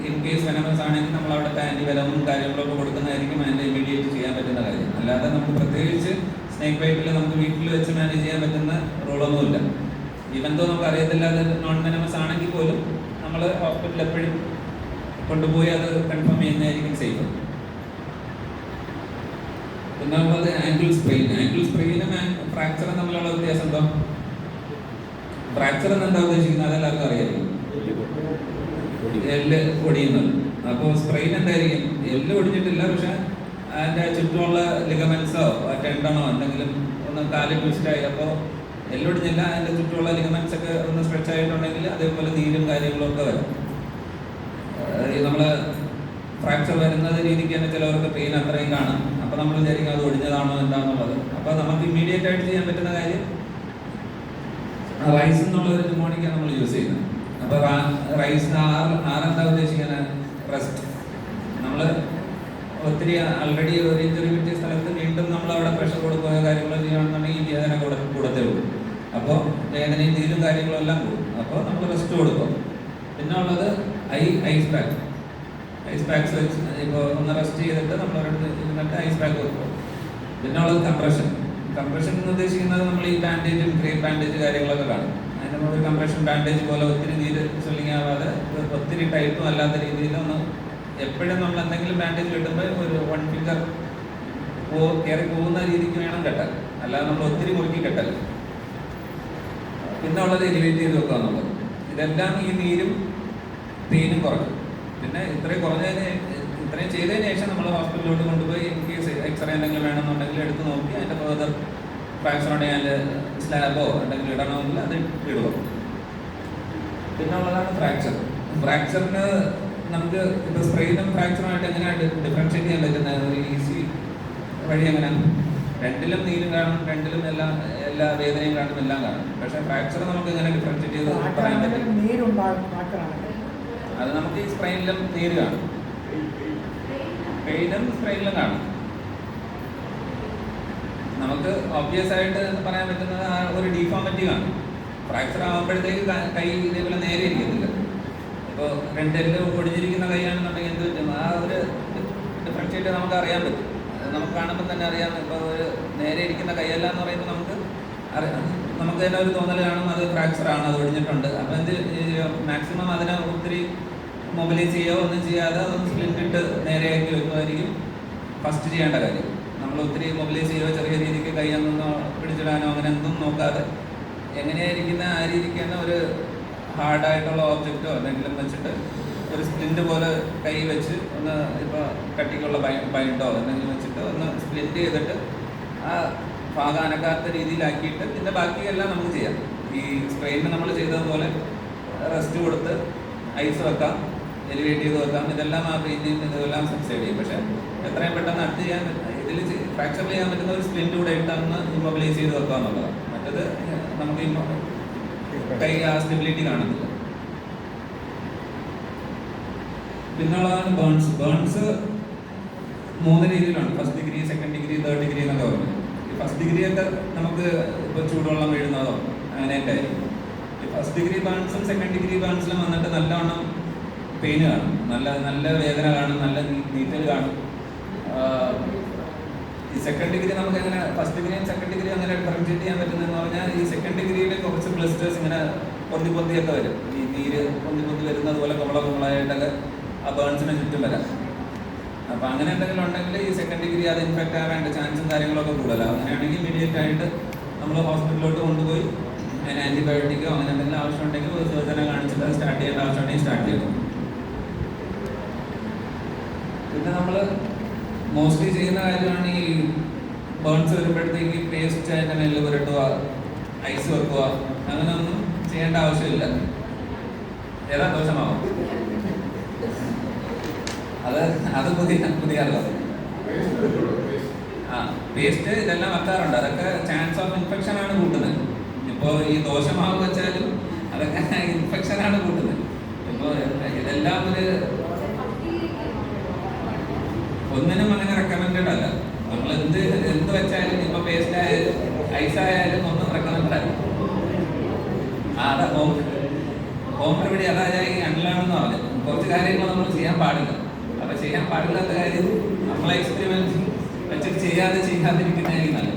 ഇൻ കേസ് വെനമസ് ആണെങ്കിൽ നമ്മൾ അവിടെ ആൻറ്റി വെനമും കാര്യങ്ങളൊക്കെ കൊടുക്കുന്നതായിരിക്കും അതിൻ്റെ ഇമ്മീഡിയറ്റ് ചെയ്യാൻ പറ്റുന്ന കാര്യം. അല്ലാതെ നമുക്ക് പ്രത്യേകിച്ച് സ്നേക്ക് ബൈറ്റിൽ നമുക്ക് വീട്ടിൽ വെച്ച് മാനേജ് ചെയ്യാൻ പറ്റുന്ന റോളൊന്നുമില്ല. ഈവൻ തോ നമുക്ക് അറിയത്തില്ല അത് നോൺ വെനമസ് ആണെങ്കിൽ പോലും നമ്മൾ ഹോസ്പിറ്റലിൽ എപ്പോഴും കൊണ്ടുപോയി അത് കൺഫേം ചെയ്യുന്നതായിരിക്കും സേഫ്. പിന്നെ ഉള്ളത് ആംഗിൾ സ്പ്രെയിനും ഫ്രാക്ചറും തമ്മിലുള്ള വ്യത്യാസം എന്തോ? ഫ്രാക്ചർ എന്താ ഉദ്ദേശിക്കുന്നത്? അതെല്ലാവർക്കും അറിയായിരിക്കും. എല്ല് ഒടിയുന്നത്. അപ്പോൾ സ്പ്രെയിൻ എന്തായിരിക്കും? എല്ല് ഒടിഞ്ഞിട്ടില്ല, പക്ഷെ അതിൻ്റെ ചുറ്റുമുള്ള ലിഗമെന്റ്സോ ടെൻഡണോ എന്തെങ്കിലും ഒന്ന് കാല് ട്വിസ്റ്റായി. അപ്പോൾ എല്ലൊടിഞ്ഞില്ല, അതിൻ്റെ ചുറ്റുമുള്ള ലിഗമെന്റ്സ് ഒക്കെ ഒന്ന് സ്ട്രെച്ച് ആയിട്ടുണ്ടെങ്കിൽ അതേപോലെ നീരും കാര്യങ്ങളും ഒക്കെ വരും. നമ്മൾ ഫ്രാക്ചർ വരുന്നത് രീതിക്ക് തന്നെ ചിലവർക്ക് പെയിൻ അത്രയും കാണും. അപ്പോൾ നമ്മൾ വിചാരിക്കും അത് ഒടിഞ്ഞതാണോ എന്താണെന്നുള്ളത്. അപ്പോൾ നമുക്ക് ഇമ്മീഡിയറ്റ് ആയിട്ട് ചെയ്യാൻ പറ്റുന്ന കാര്യം റൈസ് എന്നുള്ളൊരു ന്യൂമോണിക്കാണ് നമ്മൾ യൂസ് ചെയ്യുന്നത്. അപ്പോൾ റൈസ് ആരെന്താ ഉദ്ദേശിക്കുന്നത്? റെസ്റ്റ്. നമ്മൾ ഒത്തിരി ആൾറെഡി ഒരു ഇഞ്ചുറി കിട്ടിയ സ്ഥലത്ത് വീണ്ടും നമ്മൾ അവിടെ പ്രഷർ കൊടുക്കുക കാര്യങ്ങളോ ചെയ്യുകയാണെന്നുണ്ടെങ്കിൽ ഈ വേദന കൂടത്തേ ഉള്ളൂ. അപ്പോൾ വേദനയും നീരും കാര്യങ്ങളും എല്ലാം കൂടും. അപ്പോൾ നമ്മൾ റെസ്റ്റ് കൊടുക്കും. പിന്നെ ഉള്ളത് ഐസ് പാക്സ് വെച്ച് ഇപ്പോൾ ഒന്ന് റെസ്റ്റ് ചെയ്തിട്ട് നമ്മളൊരിടത്ത് ഇരുന്നിട്ട് ഐസ് പാക്ക് കൊടുക്കും. പിന്നെ ഉള്ളത് കംപ്രഷൻ എന്ന് ഉദ്ദേശിക്കുന്നത് നമ്മൾ ഈ ബാൻഡേജും ക്രീം ബാൻഡേജ് കാര്യങ്ങളൊക്കെ കാണും. അതിന് നമ്മളൊരു കംപ്രഷൻ ബാൻഡേജ് പോലെ ഒത്തിരി നീര് സ്വെല്ലിങ് ആവാതെ ഒത്തിരി ടൈറ്റും അല്ലാത്ത രീതിയിൽ ഒന്ന് എപ്പോഴും നമ്മൾ എന്തെങ്കിലും ബാൻഡേജ് കിട്ടുമ്പോൾ ഒരു 1 ഫിംഗർ കയറി പോകുന്ന രീതിക്ക് വേണം കെട്ടാൻ, അല്ലാതെ നമ്മൾ ഒത്തിരി മുറുക്കി കെട്ടൽ. പിന്നെ ഉള്ളത് എലിവേറ്റ് ചെയ്ത് വെക്കുക എന്നുള്ളത്. ഇതെല്ലാം ഈ നീരും പെയിനും കുറയ്ക്കും. പിന്നെ ഇത്രയും ചെയ്തതിന് ശേഷം നമ്മൾ ഹോസ്പിറ്റലിലോട്ട് കൊണ്ടുപോയി ഇൻ കേസ് എക്സ്റേ എന്തെങ്കിലും വേണമെന്നുണ്ടെങ്കിൽ എടുത്ത് നോക്കി അതിൻ്റെ ഫർദർ ഫ്രാക്ചർ ഉണ്ടെങ്കിൽ സ്ലാബോ എന്തെങ്കിലും ഇടണമെങ്കിൽ അത് ഇടുക. പിന്നെ ഉള്ളതാണ് ഫ്രാക്ചറിന് നമുക്ക് ഇപ്പോൾ സ്ട്രെയിനും ഫ്രാക്ചറുമായിട്ട് എങ്ങനെയാണ് ഡിഫറൻഷ്യേറ്റ് ചെയ്യാൻ പറ്റുന്നത്? ഒരു ഈസി വഴി എങ്ങനെയാണ്? രണ്ടിലും നീരും കാണും, രണ്ടിലും എല്ലാ വേദനയും കാണും, എല്ലാം കാണും. പക്ഷേ ഫ്രാക്ചർ നമുക്ക് എങ്ങനെ ഡിഫറൻഷ്യേറ്റ് ചെയ്ത് പറയാൻ പറ്റും? അത് നമുക്ക് ഈ സ്പ്രെയിനിലും നീര് കാണും, പെയിനും സ്പ്രെയിനിലും കാണും. നമുക്ക് ഒബ്വിയസ് ആയിട്ട് പറയാൻ പറ്റുന്നത് ആ ഒരു ഡീഫോമിറ്റി കാണും. ഫ്രാക്ചർ ആകുമ്പോഴത്തേക്ക് കൈ ഇതേപോലെ നേരെ ഇരിക്കുന്നില്ല. ഇപ്പോൾ രണ്ടെല്ലാം ഒടിഞ്ഞിരിക്കുന്ന കൈയാണെന്നുണ്ടെങ്കിൽ എന്ത് പറ്റും? ആ ഒരു ഡിഫറൻഷ്യേറ്റ് നമുക്ക് അറിയാൻ പറ്റും. നമുക്ക് കാണുമ്പോൾ തന്നെ അറിയാം. ഇപ്പോൾ ഒരു നേരെ ഇരിക്കുന്ന കൈയല്ല എന്ന് പറയുമ്പോൾ നമുക്ക് തന്നെ ഒരു തോന്നൽ കാണും അത് ഫ്രാക്ചറാണ്, അത് ഒടിഞ്ഞിട്ടുണ്ട്. അപ്പോൾ എന്ത് മാക്സിമം അതിനെ ഒത്തിരി മൊബിലൈസ് ചെയ്യുകയോ ഒന്നും ചെയ്യാതെ അതൊന്ന് സ്പ്ലിറ്റ് ഇട്ട് നേരെയാക്കി വെക്കുമായിരിക്കും ഫസ്റ്റ് ചെയ്യേണ്ട കാര്യം. നമ്മൾ ഒത്തിരി മൊബിലൈസ് ചെയ്യുകയോ ചെറിയ രീതിക്ക് കൈയൊന്നോ പിടിച്ചിടാനോ അങ്ങനെ എന്തും നോക്കാതെ എങ്ങനെയായിരിക്കുന്ന ആ രീതിക്ക് തന്നെ ഒരു ഹാർഡായിട്ടുള്ള ഓബ്ജക്റ്റോ എന്തെങ്കിലും വെച്ചിട്ട് ഒരു സ്പ്ലിൻറ്റ് പോലെ കൈ വെച്ച് ഒന്ന് ഇപ്പോൾ കട്ടിക്കുള്ള ബൈൻഡോ എന്തെങ്കിലും വെച്ചിട്ട് ഒന്ന് സ്പ്ലിറ്റ് ചെയ്തിട്ട് ആ ഭാഗം അനക്കാത്ത രീതിയിലാക്കിയിട്ട് പിന്നെ ബാക്കിയെല്ലാം നമുക്ക് ചെയ്യാം. ഈ സ്ട്രെയിനിന് നമ്മൾ ചെയ്തതുപോലെ റെസ്റ്റ് കൊടുത്ത് ഐസ് വെക്കാം, എലിവേറ്റ് ചെയ്ത് വെക്കാം. ഇതെല്ലാം ആ പെയിൻറ്റിൽ ഇതെല്ലാം സബ്സൈഡ് ചെയ്യും. പക്ഷേ എത്രയും പെട്ടെന്ന് അറ്റ് ചെയ്യാൻ ഇതിൽ ഫ്രാക്ചർ ചെയ്യാൻ പറ്റുന്ന ഒരു സ്പ്ലിൻറ്റ് കൂടെ ഇട്ടൊന്ന് ഇമ്മൊബിലൈസ് ചെയ്ത് വെക്കുക എന്നുള്ളതാണ്. മറ്റത് നമുക്ക് കൈ ആ സ്റ്റെബിലിറ്റി കാണുന്നില്ല. പിന്നുള്ളതാണ് ബേൺസ് 3 രീതിയിലുണ്ട്. First degree, second degree, third degree എന്നൊക്കെ പറഞ്ഞു. ഈ ഫസ്റ്റ് ഡിഗ്രി ഒക്കെ നമുക്ക് ഇപ്പോൾ ചൂടുവെള്ളം വീഴുന്നതോ അങ്ങനെയൊക്കെ ആയിരിക്കും. ഈ ഫസ്റ്റ് ഡിഗ്രി ബേൺസും സെക്കൻഡ് ഡിഗ്രി ബേൺസിലും വന്നിട്ട് നല്ലവണ്ണം പെയിന് കാണും, നല്ല വേദന കാണും, നല്ല നീറ്റൽ കാണും. ഈ സെക്കൻഡ് ഡിഗ്രി നമുക്ക് എങ്ങനെ ഫസ്റ്റ് ഡിഗ്രിയും സെക്കൻഡ് ഡിഗ്രിയും അങ്ങനെ ഡിഫറൻഷ്യേറ്റ് ചെയ്യാൻ പറ്റുന്നതെന്ന് പറഞ്ഞാൽ ഈ സെക്കൻഡ് ഡിഗ്രിയിൽ കുറച്ച് ബ്ലിസ്റ്റേഴ്സ് ഇങ്ങനെ പൊന്തിയൊക്കെ വരും. ഈ നീര് പൊന്തി വരുന്നത് പോലെ കുളമായിട്ടൊക്കെ ആ ബേൺസിന് ചുറ്റും വരാം. അപ്പോൾ അങ്ങനെ എന്തെങ്കിലും ഉണ്ടെങ്കിൽ ഈ സെക്കൻഡ് ഡിഗ്രി അത് ഇൻഫെക്റ്റ് ആവേണ്ട ചാൻസും കാര്യങ്ങളൊക്കെ കൂടുതലാണ്. അങ്ങനെയാണെങ്കിൽ ഇമീഡിയറ്റ് ആയിട്ട് നമ്മൾ ഹോസ്പിറ്റലിലോട്ട് കൊണ്ടുപോയി അതിന് ആൻറ്റിബയോട്ടിക്കോ അങ്ങനെ എന്തെങ്കിലും ആവശ്യമുണ്ടെങ്കിൽ ഒരു സർജനെ കാണിച്ചിട്ട് അത് സ്റ്റാർട്ട് ചെയ്യേണ്ട ആവശ്യമുണ്ടെങ്കിൽ സ്റ്റാർട്ട് ചെയ്യണം. പിന്നെ നമ്മൾ മോസ്റ്റ്ലി ചെയ്യുന്ന കാര്യമാണ് ഈ ബേൺസ് വരുമ്പോഴത്തേക്ക് പേസ്റ്റ് അതിൻ്റെ മേലിൽ പുരട്ടുക, ഐസ് വെക്കുക, അങ്ങനെ ഒന്നും ചെയ്യേണ്ട ആവശ്യമില്ല. ഏതാ ദോഷമാവും അത് പുതിയ അറിയാം. പേസ്റ്റ് ഇതെല്ലാം വെക്കാറുണ്ട്. അതൊക്കെ ചാൻസ് ഓഫ് ഇൻഫെക്ഷൻ ആണ് കൂട്ടുന്നത്. ഇപ്പോൾ ഈ ദോഷമാവ് വെച്ചാലും അതൊക്കെ ഇൻഫെക്ഷനാണ് കൂട്ടുന്നത്. ഇപ്പോൾ ഇതെല്ലാം ഒന്നിനും അങ്ങനെ റെക്കമെൻഡഡ് അല്ല. നമ്മൾ എന്ത് വെച്ചാലും ഇപ്പോൾ പേസ്റ്റ് ആയാലും ഐസ് ആയാലും ഒന്നും റെക്കമെൻഡഡ് അല്ല. അതാ ഹോം റെമഡി. അതായത് ഈ അൺലാണെന്ന് പറഞ്ഞത് കുറച്ച് കാര്യങ്ങൾ നമ്മൾ ചെയ്യാൻ പാടില്ല. അപ്പോൾ ചെയ്യാൻ പാടില്ലാത്ത കാര്യം നമ്മളെ എക്സ്പെരിമെന്റ് വെച്ചിട്ട് ചെയ്യാതിരിക്കുന്നതായിരിക്കും നല്ലത്.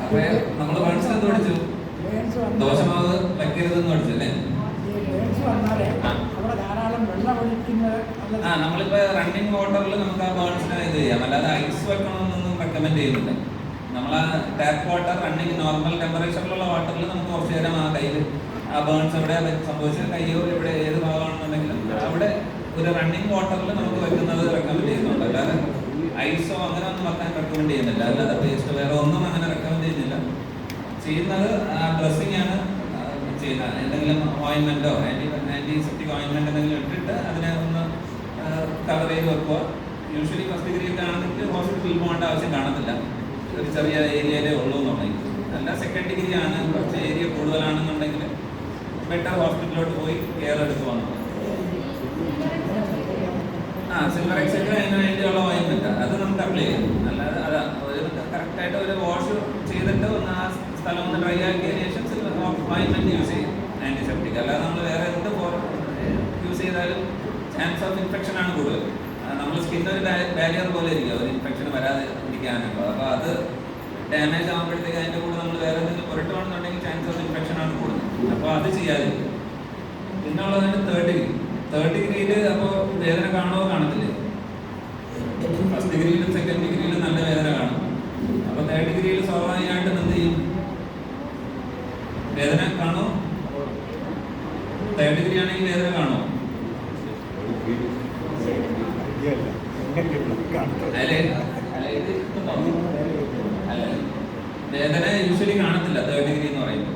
അപ്പോൾ നമ്മൾ ബേൺസിനെ എന്ത് പഠിച്ചു? ദോഷമാവ് വെക്കരുതെന്ന് പഠിച്ചു അല്ലേ? നമ്മളിപ്പോ റണ്ണിങ് വാട്ടറിൽ നമുക്ക് ആ ബേൺസിനെ ഇത് ചെയ്യാം. അല്ലാതെ ഐസ് വെക്കണമെന്നൊന്നും റെക്കമെൻഡ് ചെയ്യുന്നില്ല. നമ്മൾ ആ ടാപ്പ് വാട്ടർ റണ്ണിങ് നോർമൽ ടെമ്പറേച്ചറിലുള്ള വാട്ടറിൽ നമുക്ക് കുറച്ച് നേരം ആ കയ്യിൽ ആ ബേൺസ് എവിടെ സംഭവിച്ചത് കയ്യോ ഇവിടെ ഏത് ഭാഗമാണെന്നുണ്ടെങ്കിലും അവിടെ ഒരു റണ്ണിങ് വാട്ടറിൽ നമുക്ക് വെക്കുന്നത് റെക്കമെൻഡ് ചെയ്യുന്നുണ്ട്. അല്ലാതെ ഐസോ അങ്ങനെ ഒന്നും വെക്കാൻ റെക്കമെൻഡ് ചെയ്യുന്നില്ല. അല്ലാതെ പേസ്റ്റ് വേറെ ഒന്നും അങ്ങനെ റെക്കമെൻഡ് ചെയ്യുന്നില്ല. ചെയ്യുന്നത് ആ ഡ്രസ്സിംഗ് ആണ് ചെയ്യുന്നത്. എന്തെങ്കിലും ഓയിൻമെൻറ്റോ ആൻറ്റിസെപ്റ്റിക് ഓയിൻമെൻറ്റ് എന്തെങ്കിലും ഇട്ടിട്ട് അതിനെ ഒന്ന് കവർ ചെയ്ത് വെക്കുക. യൂഷ്വലി ഫസ്റ്റ് ഡിഗ്രി ഒക്കെ ആണെങ്കിൽ ഹോസ്പിറ്റലിൽ പോകേണ്ട ആവശ്യം കാണത്തില്ല. ഒരു ചെറിയ ഏരിയയിലേ ഉള്ളൂ എന്നുണ്ടെങ്കിൽ. അല്ല സെക്കൻഡ് ഡിഗ്രി ആണ്, കുറച്ച് ഏരിയ കൂടുതലാണെന്നുണ്ടെങ്കിൽ ബെറ്റർ ഹോസ്പിറ്റലിലോട്ട് പോയി കെയർ എടുത്ത് വന്നു. സിൽവർ എക്സൈറ്റ് അതിന് വേണ്ടിയുള്ള ഓയിൻമെൻറ്റ് അത് നമുക്ക് അപ്ലൈ ചെയ്യാം. അല്ലാതെ അതാ ഒരു കറക്റ്റായിട്ട് ഒരു വാഷ് ചെയ്തിട്ട് ഒന്ന് ആ സ്ഥലം ഒന്ന് ഡ്രൈ ആക്കിയതിന് ശേഷം സിൽവർ ഓയിൻമെൻറ്റ് യൂസ് ചെയ്യും ആൻറ്റിസെപ്റ്റിക്. അല്ലാതെ നമ്മൾ വേറെ എന്ത് യൂസ് ചെയ്താലും ചാൻസ് ഓഫ് ഇൻഫെക്ഷൻ ആണ് കൂടുതൽ. നമ്മൾ സ്കിന്നിന് ഒരു ബാരിയർ പോലെ ഇരിക്കുക ഒരു ഇൻഫെക്ഷൻ വരാതെ ഇരിക്കാനുള്ളത്. അപ്പോൾ അത് ഡാമേജ് ആകുമ്പോഴത്തേക്ക് അതിൻ്റെ കൂടെ നമ്മൾ വേറെ എന്തെങ്കിലും പുരട്ടുകയാണെന്നുണ്ടെങ്കിൽ ചാൻസ് ഓഫ് ഇൻഫെക്ഷൻ ആണ് കൂടുതൽ. അപ്പോൾ അത് ചെയ്യാതിരിക്കും. പിന്നുള്ളതാണ് തേർഡ് ഡിഗ്രിയിൽ അപ്പോൾ വേദന കാണുമോ കാണത്തില്ലേ? ഫസ്റ്റ് ഡിഗ്രിയിലും സെക്കൻഡ് ഡിഗ്രിയിലും നല്ല വേദന കാണും. അപ്പോൾ തേർഡ് ഡിഗ്രിയിൽ സ്വാഭാവികമായിട്ടും എന്ത് ചെയ്യും? വേദന വേദന യൂഷ്വലി കാണത്തില്ല 3rd ഡിഗ്രി എന്ന് പറയുമ്പോൾ.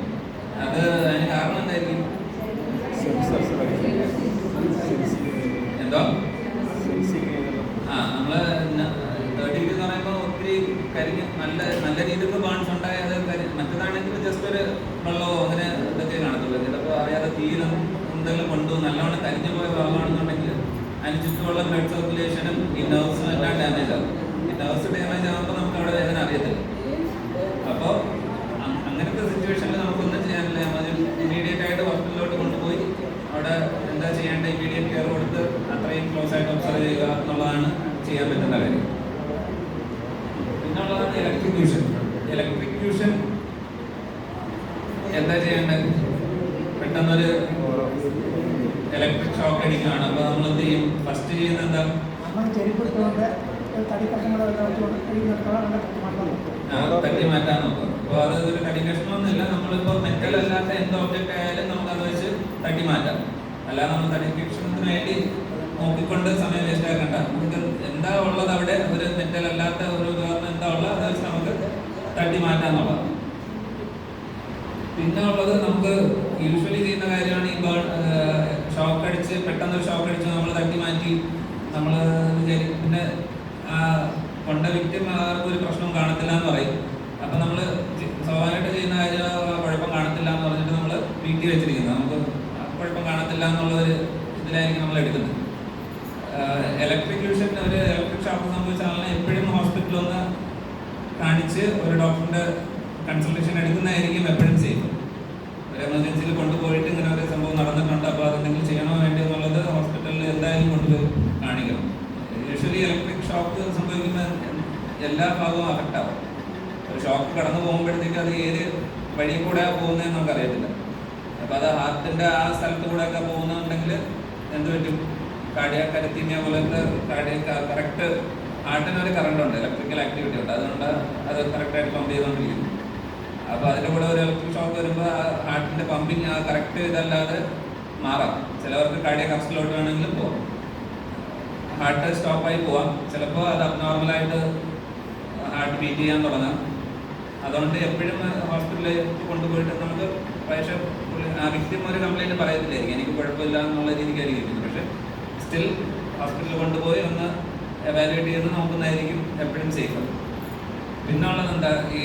അത് അതിന് കാരണം എന്തായിരിക്കും? എന്തോ നമ്മള് 3rd ഡിഗ്രി എന്ന് പറയുമ്പോൾ ഒത്തിരി കരിഞ്ഞ് നല്ല രീതിയിൽ ബേൺസ് ഉണ്ടായത് മറ്റേതാണെങ്കിൽ ജസ്റ്റ് ഒരു വെള്ളമോ അങ്ങനെ ഇതൊക്കെ കാണത്തുള്ളൂ. ചിലപ്പോൾ അറിയാതെ തീയിലും എന്തെങ്കിലും കൊണ്ടു നല്ലവണ്ണം കരിഞ്ഞു പോയ ഭാഗമാണെന്നുണ്ടെങ്കിൽ അതിന് ചുറ്റുമുള്ള ബ്ലഡ് സർക്കുലേഷനും ഈ നെർവ്സും എല്ലാം ഡാമേജ് ആകും. ഈ നെർവ്സ് ഡാമേജ് ആകുമ്പോൾ നമുക്ക് അവിടെ വേദന അറിയത്തില്ല. അപ്പോൾ അങ്ങനത്തെ സിറ്റുവേഷനിൽ നമുക്കൊന്നും ചെയ്യാനില്ല. നമ്മൾ ഇമ്മീഡിയറ്റ് ആയിട്ട് ഹോസ്പിറ്റലിലോട്ട് കൊണ്ടുപോയി അവിടെ എന്താ ചെയ്യേണ്ട ഇമ്മീഡിയറ്റ് കെയർ കൊടുത്ത് അത്രയും ക്ലോസ് ആയിട്ട് ഒബ്സർവ് ചെയ്യുക എന്നുള്ളതാണ് ചെയ്യാൻ പറ്റുന്ന കാര്യം. പിന്നുള്ളതാണ് ഇലക്ട്രിക്യൂഷൻ. എന്താ ചെയ്യേണ്ടത്? പെട്ടെന്നൊരു ഇലക്ട്രിക് ഷോക്ക് അടിക്കുകയാണ്. അപ്പോൾ നമ്മൾ എന്ത് ചെയ്യും? ഫസ്റ്റ് ചെയ്യുന്നത് എന്താ? നമ്മൾ ചെരുപ്പിട്ടുകൊണ്ട് തട്ടി മാറ്റാൻ നോക്കും. അപ്പോൾ അത് ഒരു തടി കഷ്ണമൊന്നുമില്ല. നമ്മളിപ്പോൾ മെറ്റൽ അല്ലാത്ത എന്ത് ഒബ്ജക്റ്റ് ആയാലും നമുക്കത് വെച്ച് തട്ടി മാറ്റാം. അല്ലാതെ നമ്മൾ തടി കഷ്ണത്തിന് വേണ്ടി നോക്കിക്കൊണ്ട് സമയം വേസ്റ്റ് ആക്കണ്ട. നമുക്ക് എന്താ ഉള്ളത് അവിടെ, ഒരു മെറ്റൽ അല്ലാത്ത ഒരു ഉപകരണം എന്താ ഉള്ളത് അത് വെച്ച് നമുക്ക് തട്ടി മാറ്റാന്നുള്ളത്. പിന്നെ ഉള്ളത് നമുക്ക് യൂഷ്വലി ചെയ്യുന്ന കാര്യമാണ് ഈ ഷോക്ക് അടിച്ച് പെട്ടെന്നൊരു ഷോക്ക് അടിച്ച് നമ്മൾ തട്ടി മാറ്റി നമ്മൾ പിന്നെ കൊണ്ട വിക്ടിം ഒരു പ്രശ്നം കാണത്തില്ല എന്ന് പറയും. അപ്പം നമ്മൾ സ്വാഭാവികമായിട്ട് ചെയ്യുന്ന കാര്യം കുഴപ്പം കാണത്തില്ല എന്ന് പറഞ്ഞിട്ട് നമ്മൾ വീട്ടിൽ വെച്ചിരിക്കുന്നത് നമുക്ക് കുഴപ്പം കാണത്തില്ല എന്നുള്ളൊരു ഇതിലായിരിക്കും നമ്മൾ എടുക്കുന്നത്. ഇലക്ട്രിക്യൂഷൻ ഒരു ഇലക്ട്രിക് ഷോക്ക് സംഭവിച്ച ആളിനെ എപ്പോഴും ഹോസ്പിറ്റലിൽ ഒന്ന് കാണിച്ച് ഒരു ഡോക്ടറിൻ്റെ കൺസൾട്ടേഷൻ എടുക്കുന്നതായിരിക്കും എപ്പോഴും സേഫ്. ഒരു എമർജൻസിയിൽ കൊണ്ടുപോയിട്ട് ഇങ്ങനെ ഒരു സംഭവം നടന്നിട്ടുണ്ട്, അപ്പോൾ അതെന്തെങ്കിലും ചെയ്യണോ വേണ്ടി എന്നുള്ളത് ഹോസ്പിറ്റലിൽ എന്തായാലും കൊണ്ടുപോയി കാണിക്കണം. യൂഷ്വലി ഇലക്ട്രിക് ഷോക്ക് സംഭവിക്കുമ്പോൾ എല്ലാ ഭാഗവും അഫക്റ്റ് ആവും. ഒരു ഷോക്ക് കടന്നു പോകുമ്പോഴത്തേക്ക് അത് ഏത് വഴി കൂടെ പോകുന്നതെന്ന് നമുക്കറിയത്തില്ല. അപ്പോൾ അത് ഹാർട്ടിൻ്റെ ആ സ്ഥലത്ത് കൂടെ ഒക്കെ പോകുന്നുണ്ടെങ്കിൽ എന്ത് പറ്റും? കാർഡിയാക് അരിത്തീമിയ പോലത്തെ കറക്റ്റ് ഹാർട്ടിനൊരു കറണ്ട് ഉണ്ട്, ഇലക്ട്രിക്കൽ ആക്ടിവിറ്റി ഉണ്ട്, അതുകൊണ്ട് അത് കറക്റ്റായിട്ട് പമ്പ് ചെയ്തുകൊണ്ടിരിക്കുന്നു. അപ്പോൾ അതിൻ്റെ കൂടെ ഒരു ഇലക്ട്രിക് ഷോക്ക് വരുമ്പോൾ ഹാർട്ടിൻ്റെ പമ്പിങ് ആ കറക്റ്റ് ഇതല്ലാതെ മാറാം. ചിലവർക്ക് കാർഡിയാക് അറസ്റ്റിലോട്ട് വേണമെങ്കിലും പോകാം, ഹാർട്ട് സ്റ്റോപ്പായി പോവാം. ചിലപ്പോൾ അത് അബ്നോർമലായിട്ട് ഹാർട്ട് ബീറ്റ് ചെയ്യാൻ തുടങ്ങാം. അതുകൊണ്ട് എപ്പോഴും ഹോസ്പിറ്റലിൽ കൊണ്ടുപോയിട്ട് നമുക്ക് പക്ഷേ ആ വിക്ടിം ഒരു കംപ്ലൈൻറ്റ് പറയത്തില്ലായിരിക്കും, എനിക്ക് കുഴപ്പമില്ല എന്നുള്ള രീതിക്കായിരിക്കും ഇരിക്കുന്നത്. പക്ഷേ സ്റ്റിൽ ഹോസ്പിറ്റലിൽ കൊണ്ടുപോയി ഒന്ന് എവാലുവേറ്റ് ചെയ്ത് നോക്കുന്നതായിരിക്കും എപ്പോഴും സേഫ്. പിന്നെ ഉള്ളത് എന്താ, ഈ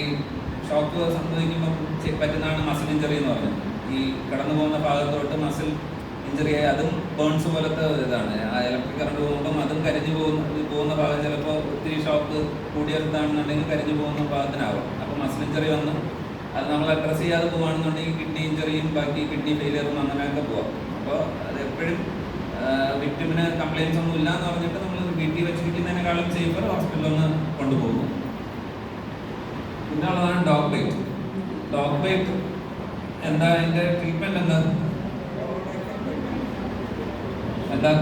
ഷോക്ക് സംഭവിക്കുമ്പോൾ പറ്റുന്നതാണ് മസിൽ ഇഞ്ചറി എന്ന് പറഞ്ഞത്. ഈ കടന്നു പോകുന്ന ഭാഗത്തോട്ട് മസിൽ ഇഞ്ചറി ആയി അതും ബേൺസ് പോലത്തെ ഒരു ഇതാണ്. ആ ഇലക്ട്രിക് കറണ്ട് പോകുമ്പം അതും കരിഞ്ഞു പോകുന്ന ഭാഗം ചിലപ്പോൾ ഒത്തിരി ഷോക്ക് കൂടിയെടുത്താണെന്നുണ്ടെങ്കിൽ കരിഞ്ഞു പോകുന്ന ഭാഗത്തിനാവും. അപ്പോൾ മസിൽ ഇഞ്ചറി വന്ന് അത് നമ്മൾ അഡ്രസ്സ് ചെയ്യാതെ പോകുകയാണെന്നുണ്ടെങ്കിൽ കിഡ്നി ഇഞ്ചറിയും ബാക്കി കിഡ്നി ഫെയിലിയറും അങ്ങനെയൊക്കെ പോവാം. അപ്പോൾ അതെപ്പോഴും വിക്ടിമിന് കംപ്ലയിൻസ് ഒന്നും ഇല്ല എന്ന് പറഞ്ഞിട്ട് നമ്മൾ വീട്ടിൽ വെച്ചിരിക്കുന്നതിനേക്കാളും സേഫർ ഹോസ്പിറ്റലിൽ ഒന്ന് കൊണ്ടുപോകും. പിന്നെ ഉള്ളതാണ് ഡോഗ് ബൈറ്റ്. ഡോഗ് ബൈറ്റ് എന്താ, അതിൻ്റെ ട്രീറ്റ്മെൻറ്റ് എന്താ?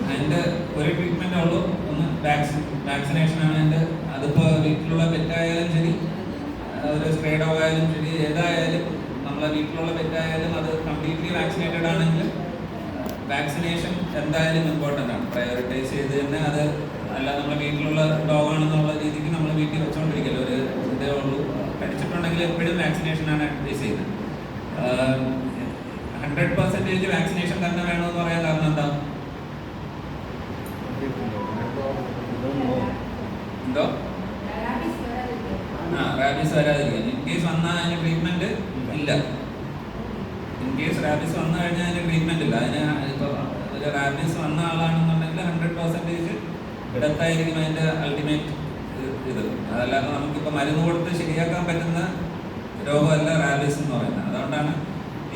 അതിൻ്റെ ഒരു ട്രീറ്റ്മെൻറ്റേ ഉള്ളൂ, ഒന്ന് വാക്സിനേഷനാണ് അതിൻ്റെ. അതിപ്പോൾ വീട്ടിലുള്ള പെറ്റായാലും ശരി, ഒരു സ്പ്രേ ഡോഗ് ആയാലും ശരി, ഏതായാലും നമ്മളെ വീട്ടിലുള്ള പെറ്റായാലും അത് കംപ്ലീറ്റ്ലി വാക്സിനേറ്റഡ് ആണെങ്കിൽ വാക്സിനേഷൻ എന്തായാലും ഇമ്പോർട്ടൻ്റ് ആണ്. പ്രയോറിറ്റൈസ് ചെയ്ത് തന്നെ അത് അല്ല നമ്മുടെ വീട്ടിലുള്ള ഡോഗാണെന്നുള്ള രീതിക്ക് നമ്മൾ വീട്ടിൽ വെച്ചുകൊണ്ടിരിക്കല്ലോ, ഒരു ഇതേ ഉള്ളൂ. കടിച്ചിട്ടുണ്ടെങ്കിൽ എപ്പോഴും വാക്സിനേഷനാണ് അഡ്വൈസ് ചെയ്യുന്നത്. 100% വാക്സിനേഷൻ തന്നെ വേണമെന്ന് പറയാൻ കാരണം എന്താ? എന്തോ റാബീസ് വരാതിരിക്കാൻ. ഇൻ കേസ് വന്നാൽ അതിന് ട്രീറ്റ്മെന്റ് ഇല്ല. ഇൻ കേസ് റാബീസ് വന്നു കഴിഞ്ഞാൽ അതിന് ട്രീറ്റ്മെന്റ് ഇല്ല. അതിന് ഇപ്പോൾ ഒരു റാബീസ് വന്ന ആളാണെന്നുണ്ടെങ്കിൽ 100% ഡെത്തായിരിക്കും അതിൻ്റെ അൾട്ടിമേറ്റ് ഇത്. അതല്ലാതെ നമുക്കിപ്പോൾ മരുന്ന് കൊടുത്ത് ശരിയാക്കാൻ പറ്റുന്ന രോഗമല്ല റാബീസ് എന്ന് പറയുന്നത്. അതുകൊണ്ടാണ്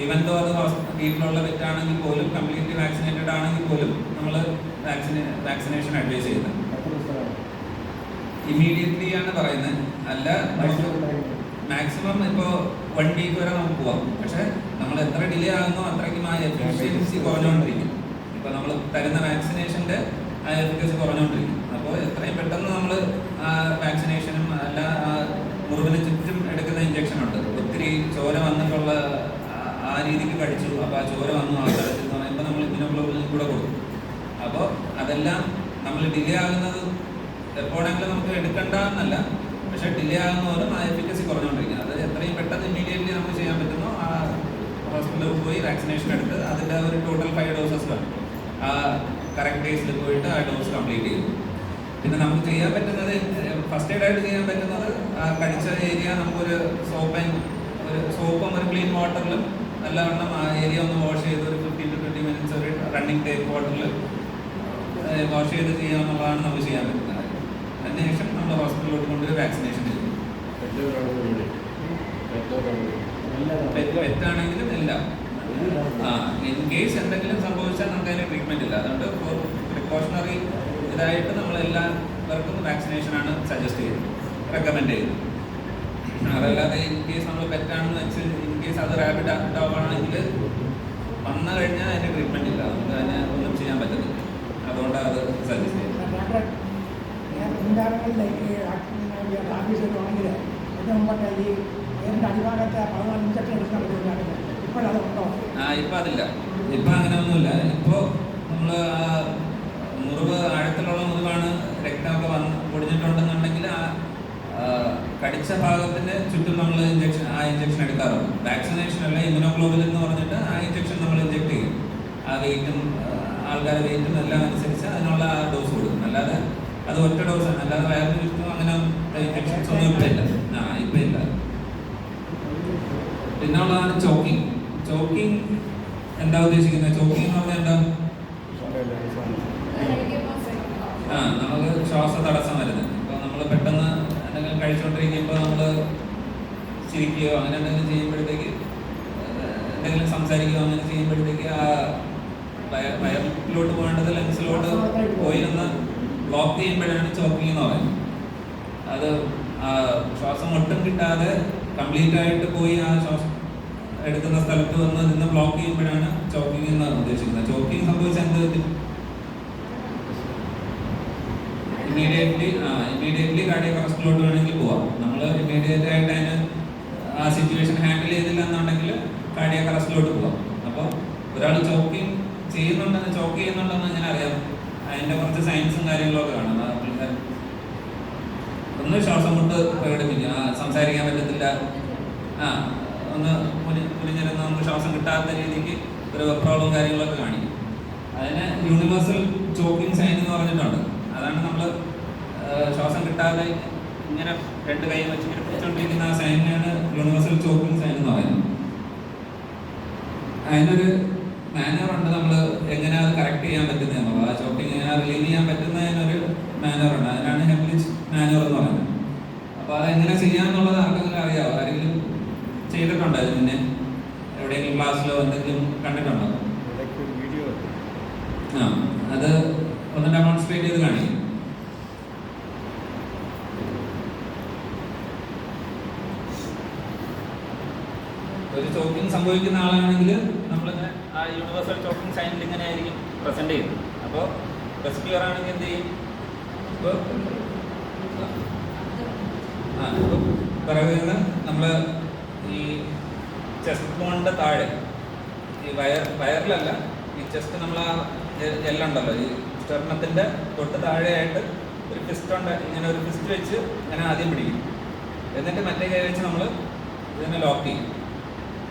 ഈവൻ ദോ അത് വീട്ടിലുള്ള പെറ്റാണെങ്കിൽ പോലും കംപ്ലീറ്റ്ലി വാക്സിനേറ്റഡ് ആണെങ്കിൽ പോലും നമ്മൾ വാക്സിനേഷൻ അഡ്വൈസ് ചെയ്യുന്നത്. ഇമ്മീഡിയറ്റ്ലി ആണ് പറയുന്നത്, അല്ല നമുക്ക് മാക്സിമം ഇപ്പോൾ 1 വീക്ക് വരെ നമുക്ക് പോവാം. പക്ഷേ നമ്മൾ എത്ര ഡിലേ ആകുന്നോ അത്രയ്ക്കും ആ എഫിഷ്യൻസി കുറഞ്ഞുകൊണ്ടിരിക്കും. ഇപ്പോൾ നമ്മൾ തരുന്ന വാക്സിനേഷൻ്റെ ആ എഫിക്കസി കുറഞ്ഞുകൊണ്ടിരിക്കും. അപ്പോൾ എത്രയും പെട്ടെന്ന് നമ്മൾ ആ വാക്സിനേഷനും അല്ല ആ മുറിവിന് ചുറ്റും എടുക്കുന്ന ഇഞ്ചക്ഷൻ ഉണ്ട്. ഒത്തിരി ചോര വന്നിട്ടുള്ള ആ രീതിക്ക് കടിച്ചു, അപ്പോൾ ആ ചോര വന്നു ആ സ്ഥലത്ത് എന്ന് പറയുമ്പോൾ നമ്മൾ ഇമ്മ്യൂണോഗ്ലോബുലിൻ കൂടെ കൊടുക്കും. അപ്പോൾ അതെല്ലാം നമ്മൾ ഡിലേ ആകുന്നത് എപ്പോഴെങ്കിലും നമുക്ക് എടുക്കണ്ട എന്നല്ല, പക്ഷേ ഡിലേ ആകുന്നവരും ആ എഫിക്കസി കുറഞ്ഞുകൊണ്ടിരിക്കുക. അത് എത്രയും പെട്ടെന്ന് ഇമ്മീഡിയറ്റ്ലി നമുക്ക് ചെയ്യാൻ പറ്റുന്നു, ആ ഹോസ്പിറ്റലിൽ പോയി വാക്സിനേഷൻ എടുത്ത് അതിൻ്റെ ഒരു ടോട്ടൽ 5 ഡോസസ് വേണം. ആ കറക്റ്റ് ഡേയ്സിൽ പോയിട്ട് ആ ഡോസ് കംപ്ലീറ്റ് ചെയ്യും. പിന്നെ നമുക്ക് ചെയ്യാൻ പറ്റുന്നത് ഫസ്റ്റ് എയ്ഡ് ആയിട്ട് ചെയ്യാൻ പറ്റുന്നത് ആ കടിച്ച ഏരിയ നമുക്കൊരു സോപ്പും ഒരു ക്ലീൻ വാട്ടറിലും നല്ലവണ്ണം ആ ഏരിയ ഒന്ന് വാഷ് ചെയ്ത് ഒരു 15 to 20 മിനിറ്റ്സ് ഒരു റണ്ണിങ് ടേപ്പ് വാട്ടറിൽ വാഷ് ചെയ്ത് ചെയ്യാമെന്നുള്ളതാണ് നമുക്ക് ചെയ്യാൻ പറ്റുന്നത്. അതിനുശേഷം നമ്മൾ ഹോസ്പിറ്റലിലോട്ട് കൊണ്ടുപോയി വാക്സിനേഷൻ ചെയ്യും. പെറ്റാണെങ്കിലും എല്ലാം ഇൻ കേസ് എന്തെങ്കിലും സംഭവിച്ചാൽ നമുക്ക് അതിന് ട്രീറ്റ്മെൻറ്റ് ഇല്ല. അതുകൊണ്ട് പ്രിക്കോഷണറി ഇതായിട്ട് നമ്മളെല്ലാവർക്കും വാക്സിനേഷനാണ് സജസ്റ്റ് ചെയ്യുന്നത്, റെക്കമെൻഡ് ചെയ്യുന്നത്. അതല്ലാതെ ഇൻ കേസ് നമ്മൾ പെറ്റാണെന്ന് വെച്ച് ഇൻ കേസ് അത് റാബിഡ് ഡോഗ് ആണെങ്കിൽ വന്നു കഴിഞ്ഞാൽ അതിന് ട്രീറ്റ്മെൻറ്റ് ഇല്ല, നമുക്ക് അതിനെ ഒന്നും ചെയ്യാൻ പറ്റത്തില്ല. അതുകൊണ്ട് അത് സജസ്റ്റ് ചെയ്യും. മുൻകാലങ്ങളിലേക്ക് ആഫീസൊക്കെ ആണെങ്കിൽ ഏറ്റവും മുമ്പൊക്കെ ഈ എൻ്റെ അടിഭാഗത്തെ 14 ഇഞ്ചക്ഷൻ എടുക്കാൻ പറ്റുന്നതാണ്. ഇപ്പോഴതുണ്ടോ? ഇപ്പം അതില്ല, ഇപ്പം അങ്ങനെ ഒന്നുമില്ല. ഇപ്പോൾ നമ്മൾ മുറിവ് ആഴത്തിലുള്ള മുറിവാണ്, രക്തമൊക്കെ പൊടിഞ്ഞിട്ടുണ്ടെന്നുണ്ടെങ്കിൽ കടിച്ച ഭാഗത്തിന് ചുറ്റും നമ്മൾ ആ ഇഞ്ചക്ഷൻ എടുക്കാറുണ്ട്. വാക്സിനേഷൻ അല്ല, ഇമ്യൂണോഗ്ലോബുലിൻ എന്ന് പറഞ്ഞിട്ട് ആ ഇഞ്ചക്ഷൻ നമ്മൾ ഇഞ്ചക്ട് ചെയ്യും. ആ വെയിറ്റും ആൾക്കാരുടെ വെയിറ്റും എല്ലാം അനുസരിച്ച് അതിനുള്ള ആ ഡോസ് കൊടുക്കും. അല്ലാതെ അത് ഒറ്റ ഡോസാണ്, അല്ലാതെ വയറിന് ചുറ്റും അങ്ങനെ ഇൻഫെക്ഷൻസ് ഒന്നും ഇപ്പം ഇല്ല. ഇപ്പം ഇല്ല. പിന്നുള്ളതാണ് ചോക്കിങ്. ചോക്കിങ് എന്താ ഉദ്ദേശിക്കുന്നത്? ചോക്കിങ് എന്ന് പറഞ്ഞാൽ എന്താ? നമുക്ക് ശ്വാസ തടസ്സം വരുന്നത്. ഇപ്പോൾ നമ്മൾ പെട്ടെന്ന് എന്തെങ്കിലും കഴിച്ചുകൊണ്ടിരിക്കുമ്പോൾ നമ്മൾ ചിരിക്കുകയോ അങ്ങനെ എന്തെങ്കിലും ചെയ്യുമ്പോഴത്തേക്ക്, എന്തെങ്കിലും സംസാരിക്കുകയോ അങ്ങനെ ചെയ്യുമ്പോഴത്തേക്ക് ആ വയറിലോട്ട് പോകേണ്ടത് ലങ്സിലോട്ട് പോയിരുന്ന് ബ്ലോക്ക് ചെയ്യുമ്പോഴാണ് ചോക്കിങ് എന്ന് പറയുന്നത്. അത് ശ്വാസം ഒട്ടും കിട്ടാതെ കംപ്ലീറ്റ് ആയിട്ട് പോയി ആ ശ്വാസം എടുക്കുന്ന സ്ഥലത്ത് വന്ന് നിന്ന് ബ്ലോക്ക് ചെയ്യുമ്പോഴാണ് ചോക്കിങ് എന്നാണ് ഉദ്ദേശിക്കുന്നത്. ചോക്കിങ് സംഭവിച്ചാൽ എന്ത്? ഇമ്മീഡിയറ്റ്ലി കാർഡിയക് അറസ്റ്റിലോട്ട് വേണമെങ്കിൽ പോവാം. നമ്മൾ ഇമ്മീഡിയറ്റ് ആയിട്ട് അതിന് ആ സിറ്റുവേഷൻ ഹാൻഡിൽ ചെയ്തില്ല എന്നുണ്ടെങ്കിൽ കാർഡിയക് അറസ്റ്റിലോട്ട് പോവാം. അപ്പോൾ ഒരാൾ ചോക്ക് ചെയ്യുന്നുണ്ടെന്ന് ഞാൻ അറിയാം. അതിൻ്റെ കുറച്ച് സയൻസും കാര്യങ്ങളൊക്കെ കാണാം. ഒന്ന് ശ്വാസം മുട്ട് പ്രകടിപ്പിക്കും, സംസാരിക്കാൻ പറ്റത്തില്ല, ഒന്ന് കുനിഞ്ഞിരുന്ന് നമുക്ക് ശ്വാസം കിട്ടാത്ത രീതിക്ക് ഒരു വെപ്രോളും കാര്യങ്ങളൊക്കെ കാണിക്കും. അതിന് യൂണിവേഴ്സൽ ചോക്കിംഗ് സൈൻ എന്ന് പറഞ്ഞിട്ടുണ്ട്. അതാണ് നമ്മൾ ശ്വാസം കിട്ടാതെ ഇങ്ങനെ 2 കൈ വെച്ച് ഇങ്ങനെ പിടിച്ചുകൊണ്ടിരിക്കുന്ന ആ സൈനിനാണ് യൂണിവേഴ്സൽ ചോക്കിംഗ് സൈൻ എന്ന് പറയുന്നത്. അതിനൊരു മാനറുണ്ട്, നമ്മൾ എങ്ങനെ അത് കറക്റ്റ് ചെയ്യാൻ പറ്റുന്നത്, ആ ചോക്കിംഗ് എങ്ങനെ റിലീവ് ചെയ്യാൻ പറ്റുന്നതിനൊരു മാനറുണ്ട്. അതിനാണ് ഹെംലിച്ച് മാനർ എന്ന് പറയുന്നത്. അപ്പോൾ അതെങ്ങനെ ചെയ്യാമെന്നുള്ളത് ആർക്കെങ്കിലും അറിയാമോ? ആരെങ്കിലും ചെയ്തിട്ടുണ്ടോ അതിന് മുന്നേ? എവിടെയെങ്കിലും ക്ലാസ്സിലോ എന്തെങ്കിലും കണ്ടിട്ടുണ്ടോ? അത് ഒന്ന് ഡെമോൺസ്ട്രേറ്റ് ചെയ്ത് കാണിക്കും. ഒരു ചോക്കിംഗ് സംഭവിക്കുന്ന ആളാണെങ്കിൽ നമ്മളിങ്ങനെ ആ യൂണിവേഴ്സൽ ചോക്കിംഗ് സൈനിൽ ഇങ്ങനെ ആയിരിക്കും പ്രസന്റ് ചെയ്യുന്നത്. അപ്പോൾ റെസ്ക്യൂർ ആണെങ്കിൽ എന്ത് ചെയ്യും? ഇപ്പോൾ പിറകിൽ നിന്ന് നമ്മൾ ഈ ചെസ്റ്റ് ബോണിൻ്റെ താഴെ, ഈ വയറിലല്ല, ഈ ചെസ്റ്റ് നമ്മൾ ആ എല്ലുണ്ടല്ലോ, ഈ സ്റ്റെർണത്തിൻ്റെ തൊട്ട് താഴെയായിട്ട് ഒരു ഫിസ്റ്റ് ഉണ്ട്. ഇങ്ങനെ ഒരു ഫിസ്റ്റ് വെച്ച് ഇങ്ങനെ ആദ്യം പിടിക്കും. എന്നിട്ട് മറ്റേ കൈ വെച്ച് നമ്മൾ ഇതിനെ ലോക്ക് ചെയ്യും.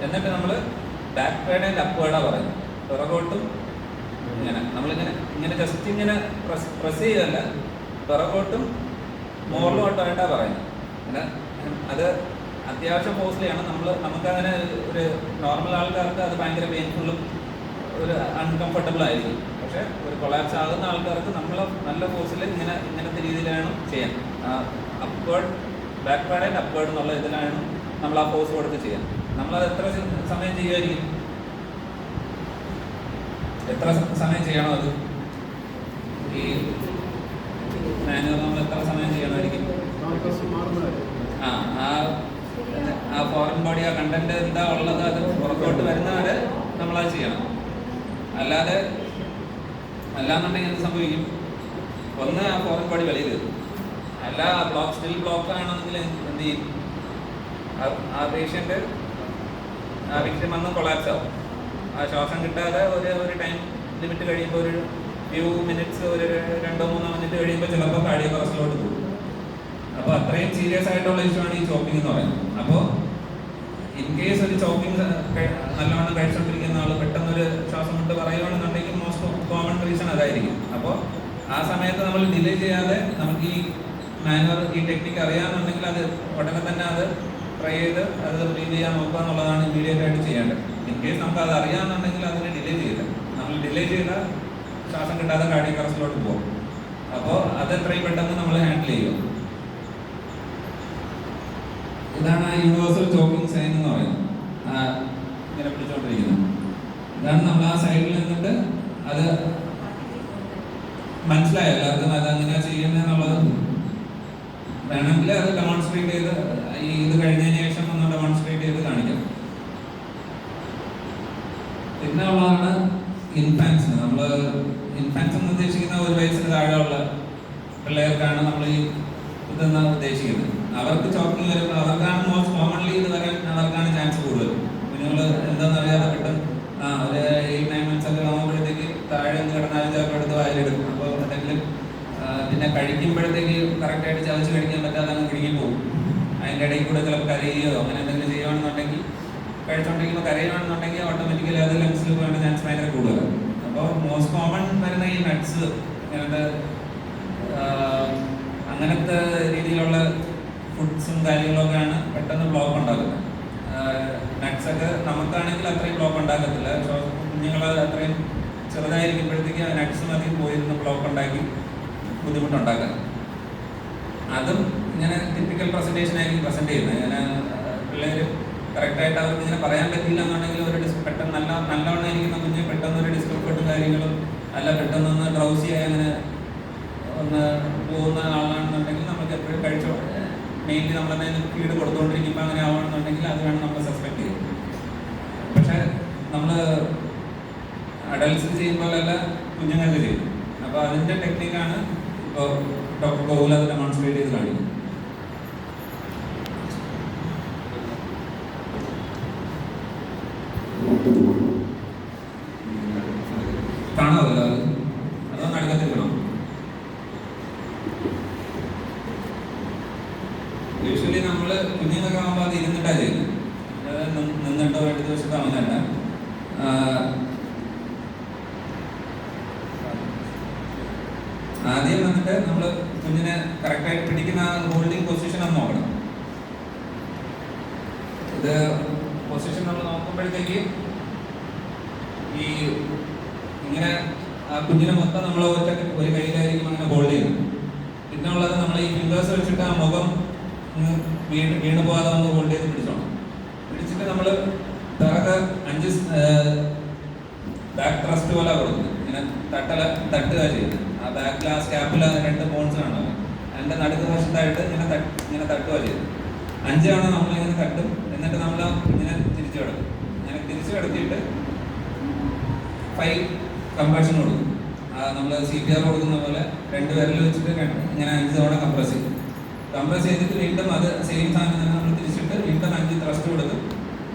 എന്നിട്ട് നമ്മൾ ബാക്ക് വേർഡ് ആൻഡ് അപ്വേർഡാണ് പറയുന്നത്. പിറകോട്ടും ഇങ്ങനെ നമ്മളിങ്ങനെ ജസ്റ്റ് ഇങ്ങനെ പ്രസ് ചെയ്തല്ല, പിറകോട്ടും മോറിലോട്ടായിട്ടാണ് പറയുന്നത്. അങ്ങനെ അത് അത്യാവശ്യം കോസ്റ്റ്ലിയാണ്. നമുക്കങ്ങനെ ഒരു നോർമൽ ആൾക്കാർക്ക് അത് ഭയങ്കര പെയിൻഫുള്ളും ഒരു അൺകംഫർട്ടബിൾ ആയിരിക്കും. പക്ഷേ ഒരു കൊളാപ്സ് ആകുന്ന ആൾക്കാർക്ക് നമ്മൾ നല്ല ഫോഴ്സിൽ ഇങ്ങനത്തെ രീതിയിലാണ് ചെയ്യാൻ. Upward, back word and upward എന്നുള്ള ഇതിലാണ് നമ്മൾ ആ ഫോഴ്സ് കൊടുത്ത് ചെയ്യാൻ. നമ്മളത് എത്ര സമയം ചെയ്യുമായിരിക്കും? എത്ര സമയം ചെയ്യണം? അത് ഈ മാനുവൽ നമ്മൾ എത്ര സമയം ചെയ്യണമായിരിക്കും? ആ ഫോറിൻ ബോഡി, ആ കണ്ടന്റ് എന്താ ഉള്ളത് അത് പുറത്തോട്ട് വരുന്നവരെ നമ്മളത് ചെയ്യണം. അല്ലാന്നുണ്ടെങ്കിൽ എന്ത് സംഭവിക്കും? ഒന്ന് ആ ഫോറിൻ ബോഡി വെളിയിൽ കയറും. അല്ല സ്റ്റിൽ ബ്ലോക്ക് ആണെന്നെങ്കിൽ എന്ത് ചെയ്യും? ആ പേഷ്യൻ്റ് വന്ന് കൊളാപ്സ് ആവും. ആ ശ്വാസം കിട്ടാതെ ഒരു ടൈം ലിമിറ്റ് കഴിയുമ്പോൾ ഒരു ഫ്യൂ മിനിറ്റ്സ്, ഒരു 2-3 മിനിറ്റ് കഴിയുമ്പോൾ ചിലപ്പോൾ കാർഡിയക് അറസ്റ്റിലോട്ട് പോകും. അപ്പോൾ അത്രയും സീരിയസ് ആയിട്ടുള്ള ഇഷ്യൂ ആണ് ഈ ചോക്കിംഗ് എന്ന് പറയുന്നത്. അപ്പോൾ ഇൻ കേസ് ഒരു ചോക്കിംഗ് നല്ലവണ്ണം കഴിച്ചുകൊണ്ടിരിക്കുന്ന ആൾ പെട്ടെന്നൊരു ശ്വാസം വിട്ട് പറയുകയാണെന്നുണ്ടെങ്കിൽ മോസ്റ്റ് കോമൺ റീസൺ അതായിരിക്കും. അപ്പോൾ ആ സമയത്ത് നമ്മൾ ഡിലേ ചെയ്യാതെ നമുക്ക് ഈ മാനുവർ, ഈ ടെക്നിക്ക് അറിയാമെന്നുണ്ടെങ്കിൽ അത് ഉടനെ തന്നെ അത് ട്രൈ ചെയ്ത് അത് റിലീവ് ചെയ്യാൻ നോക്കുക എന്നുള്ളതാണ് ഇമ്മീഡിയറ്റ് ആയിട്ട് ചെയ്യേണ്ടത്. ഇൻ കേസ് നമുക്ക് അത് അറിയാമെന്നുണ്ടെങ്കിൽ അതിനെ ഡിലേ ചെയ്ത് നമ്മൾ ഡിലേ ചെയ്താൽ ശ്വാസം കിട്ടാതെ കാർഡിയക് അറസ്റ്റിലോട്ട് പോകും. അപ്പോൾ അത് എത്രയും പെട്ടെന്ന് നമ്മൾ ഹാൻഡിൽ ചെയ്യും. ഇതാണ് ആ യൂണിവേഴ്സൽ ചോക്കിംഗ് സൈൻ എന്ന് പറയുന്നത്. ഇങ്ങനെ പിടിച്ചോണ്ടിരിക്കുന്നത് ഇതാണ്. നമ്മൾ ആ സൈഡിൽ നിന്നിട്ട് അത് മനസ്സിലായോ എല്ലാവർക്കും അത് എങ്ങനെയാ ചെയ്യുന്നതെന്നുള്ളത്? വേണമെങ്കിൽ അത് ഡെമോൺസ്ട്രേറ്റ് ചെയ്ത് ഈ ഇത് കഴിഞ്ഞതിന് ശേഷം ഒന്ന് ഡെമോൺസ്ട്രേറ്റ് ചെയ്ത് കാണിക്കാം. പിന്നെ ഉള്ളതാണ് ഇൻഫാൻസിന്. നമ്മൾ ഇൻഫാൻസ് എന്ന് ഉദ്ദേശിക്കുന്ന 1 വയസ്സിന് താഴെയുള്ള പിള്ളേർക്കാണ് നമ്മൾ ഈ ഇതെന്ന് ഉദ്ദേശിക്കുന്നത്. അവർക്ക് ചോക്കിങ് വരുമ്പോൾ അവർക്കാണ് മോസ്റ്റ് കോമൺലി ഇത് വരാൻ അവർക്കാണ് ചാൻസ് കൂടുതൽ. കുഞ്ഞുങ്ങൾ എന്താണെന്ന് അറിയാതെ പെട്ടെന്ന് ഒരു 8-9 months ഒക്കെ ആകുമ്പോഴത്തേക്ക് താഴെ ഒന്ന് കിടന്നാലും ചിലപ്പോൾ എടുത്ത് വായിലെടുക്കും. അപ്പോൾ എന്തെങ്കിലും പിന്നെ കഴിക്കുമ്പോഴത്തേക്ക് കറക്റ്റായിട്ട് ചവച്ച് കഴിക്കാൻ പറ്റാതെ അങ്ങ് കിടങ്ങി പോകും. അതിൻ്റെ ഇടയിൽ കൂടെ ചിലപ്പോൾ കരയുകയോ അങ്ങനെ എന്തെങ്കിലും ചെയ്യുകയാണെന്നുണ്ടെങ്കിൽ, കഴിച്ചുകൊണ്ടിരിക്കുമ്പോൾ കരയുകയാണെന്നുണ്ടെങ്കിൽ ഓട്ടോമാറ്റിക്കലി അത് ലങ്സിൽ പോകേണ്ട ചാൻസ് ഭയങ്കര കൂടുതലാണ്. അപ്പോൾ മോസ്റ്റ് കോമൺ വരുന്ന ഈ നട്ട്സ്, അങ്ങനത്തെ രീതിയിലുള്ള ഫുഡ്സും കാര്യങ്ങളൊക്കെയാണ് പെട്ടെന്ന് ബ്ലോക്ക് ഉണ്ടാക്കുന്നത്. നട്ട്സൊക്കെ നമുക്കാണെങ്കിൽ അത്രയും ബ്ലോക്ക് ഉണ്ടാക്കത്തില്ല. കുഞ്ഞുങ്ങൾ അത്രയും ചെറുതായിരിക്കുമ്പോഴത്തേക്ക് ആ നട്ട്സ് മതി പോയിരുന്ന് ബ്ലോക്ക് ഉണ്ടാക്കി ബുദ്ധിമുട്ടുണ്ടാക്കാൻ. അതും ഇങ്ങനെ ടിപ്പിക്കൽ പ്രസൻറ്റേഷൻ ആയിരിക്കും പ്രസൻറ്റ് ചെയ്യുന്നത്. ഇങ്ങനെ പിള്ളേർ കറക്റ്റായിട്ട് അവർക്ക് ഇങ്ങനെ പറയാൻ പറ്റില്ല എന്നുണ്ടെങ്കിൽ ഒരു പെട്ടെന്ന് നല്ലവണ്ണം ഇരിക്കുന്ന കുഞ്ഞ് പെട്ടെന്നൊരു ഡിസ്കംഫർട്ടും കാര്യങ്ങളും അല്ല പെട്ടെന്നൊന്ന് ഡ്രൗസിയായി അങ്ങനെ ഒന്ന് പോകുന്ന ആളാണെന്നുണ്ടെങ്കിൽ നമുക്ക് എപ്പോഴും കഴിച്ചോ മെയിൻലി നമ്മളെന്തെങ്കിലും ഫീഡ് കൊടുത്തുകൊണ്ടിരിക്കുമ്പോൾ അങ്ങനെ ആവുകയാണെന്നുണ്ടെങ്കിൽ അത് വേണം നമ്മൾ സസ്പെക്ട് ചെയ്യും. പക്ഷേ നമ്മൾ അഡൽട്സ് ചെയ്യുമ്പോഴല്ല കുഞ്ഞുങ്ങൾക്ക് ചെയ്യും. അപ്പോൾ അതിൻ്റെ ടെക്നിക്കാണ് ഇപ്പോൾ ഡോക്ടർ ഗോകുൽ അത് ഡെമോൺസ്ട്രേറ്റ് ചെയ്ത് കാണിക്കും. കാണാമല്ലോ അത്, അതൊന്ന് അടുക്കത്തിരിക്കണം. യൂഷ്വലി നമ്മൾ കുഞ്ഞുങ്ങൾക്ക് ആകുമ്പോൾ അത് ഇരുന്നിട്ടാണ് ചെയ്യുന്നത്. അതായത് നിന്നിട്ടോ എടുത്ത് വെച്ചിട്ടോ അങ്ങനെയല്ല. ആദ്യം വന്നിട്ട് നമ്മൾ കുഞ്ഞിനെ കറക്റ്റായിട്ട് പിടിക്കുന്ന ആ ഹോൾഡിങ് പൊസിഷൻ ഒന്ന് നോക്കണം. ഇത് പൊസിഷൻ നമ്മൾ നോക്കുമ്പോഴത്തേക്ക് ഈ ഇങ്ങനെ ആ കുഞ്ഞിനെ മൊത്തം നമ്മൾ ഒരു കയ്യിലായിരിക്കും അങ്ങനെ ഹോൾഡ് ചെയ്യുന്നത്. പിന്നെ ഉള്ളത് നമ്മൾ ഈ ഫിംഗേഴ്സ് വെച്ചിട്ട് ആ മുഖം വീണ് പോകാതെ ഒന്ന് ഹോൾഡ് ചെയ്ത് പിടിച്ചോണം. പിടിച്ചിട്ട് നമ്മൾ പിറകെ 5 ബാക്ക് ത്രസ്റ്റ് പോലെ കൊടുക്കുന്നത്. ഇങ്ങനെ തട്ടുക ചെയ്യുന്നത്. ആ ബാക്കിൽ ആ സ്കാപ്പിൽ 2 ബോൺസ് കാണുമല്ലോ, അതിൻ്റെ നടുക്ക് വശത്തായിട്ട് ഇങ്ങനെ തട്ടുക ചെയ്യുന്നത്. 5 തവണ നമ്മളിങ്ങനെ തട്ടും. എന്നിട്ട് നമ്മൾ ഇങ്ങനെ തിരിച്ചു കിടക്കും. ഇങ്ങനെ തിരിച്ചു കിടത്തിയിട്ട് 5 കംപ്രഷൻ കൊടുക്കും. നമ്മൾ CPR കൊടുക്കുന്ന പോലെ 2 വിരൽ വെച്ചിട്ട് ഇങ്ങനെ 5 തവണ കംപ്രസ് ചെയ്യും. കംപ്രസ് ചെയ്തിട്ട് വീണ്ടും അത് സെയിം സാധനം തന്നെ നമ്മൾ തിരിച്ചിട്ട് വീണ്ടും 5 ത്രസ്റ്റ് കൊടുക്കും.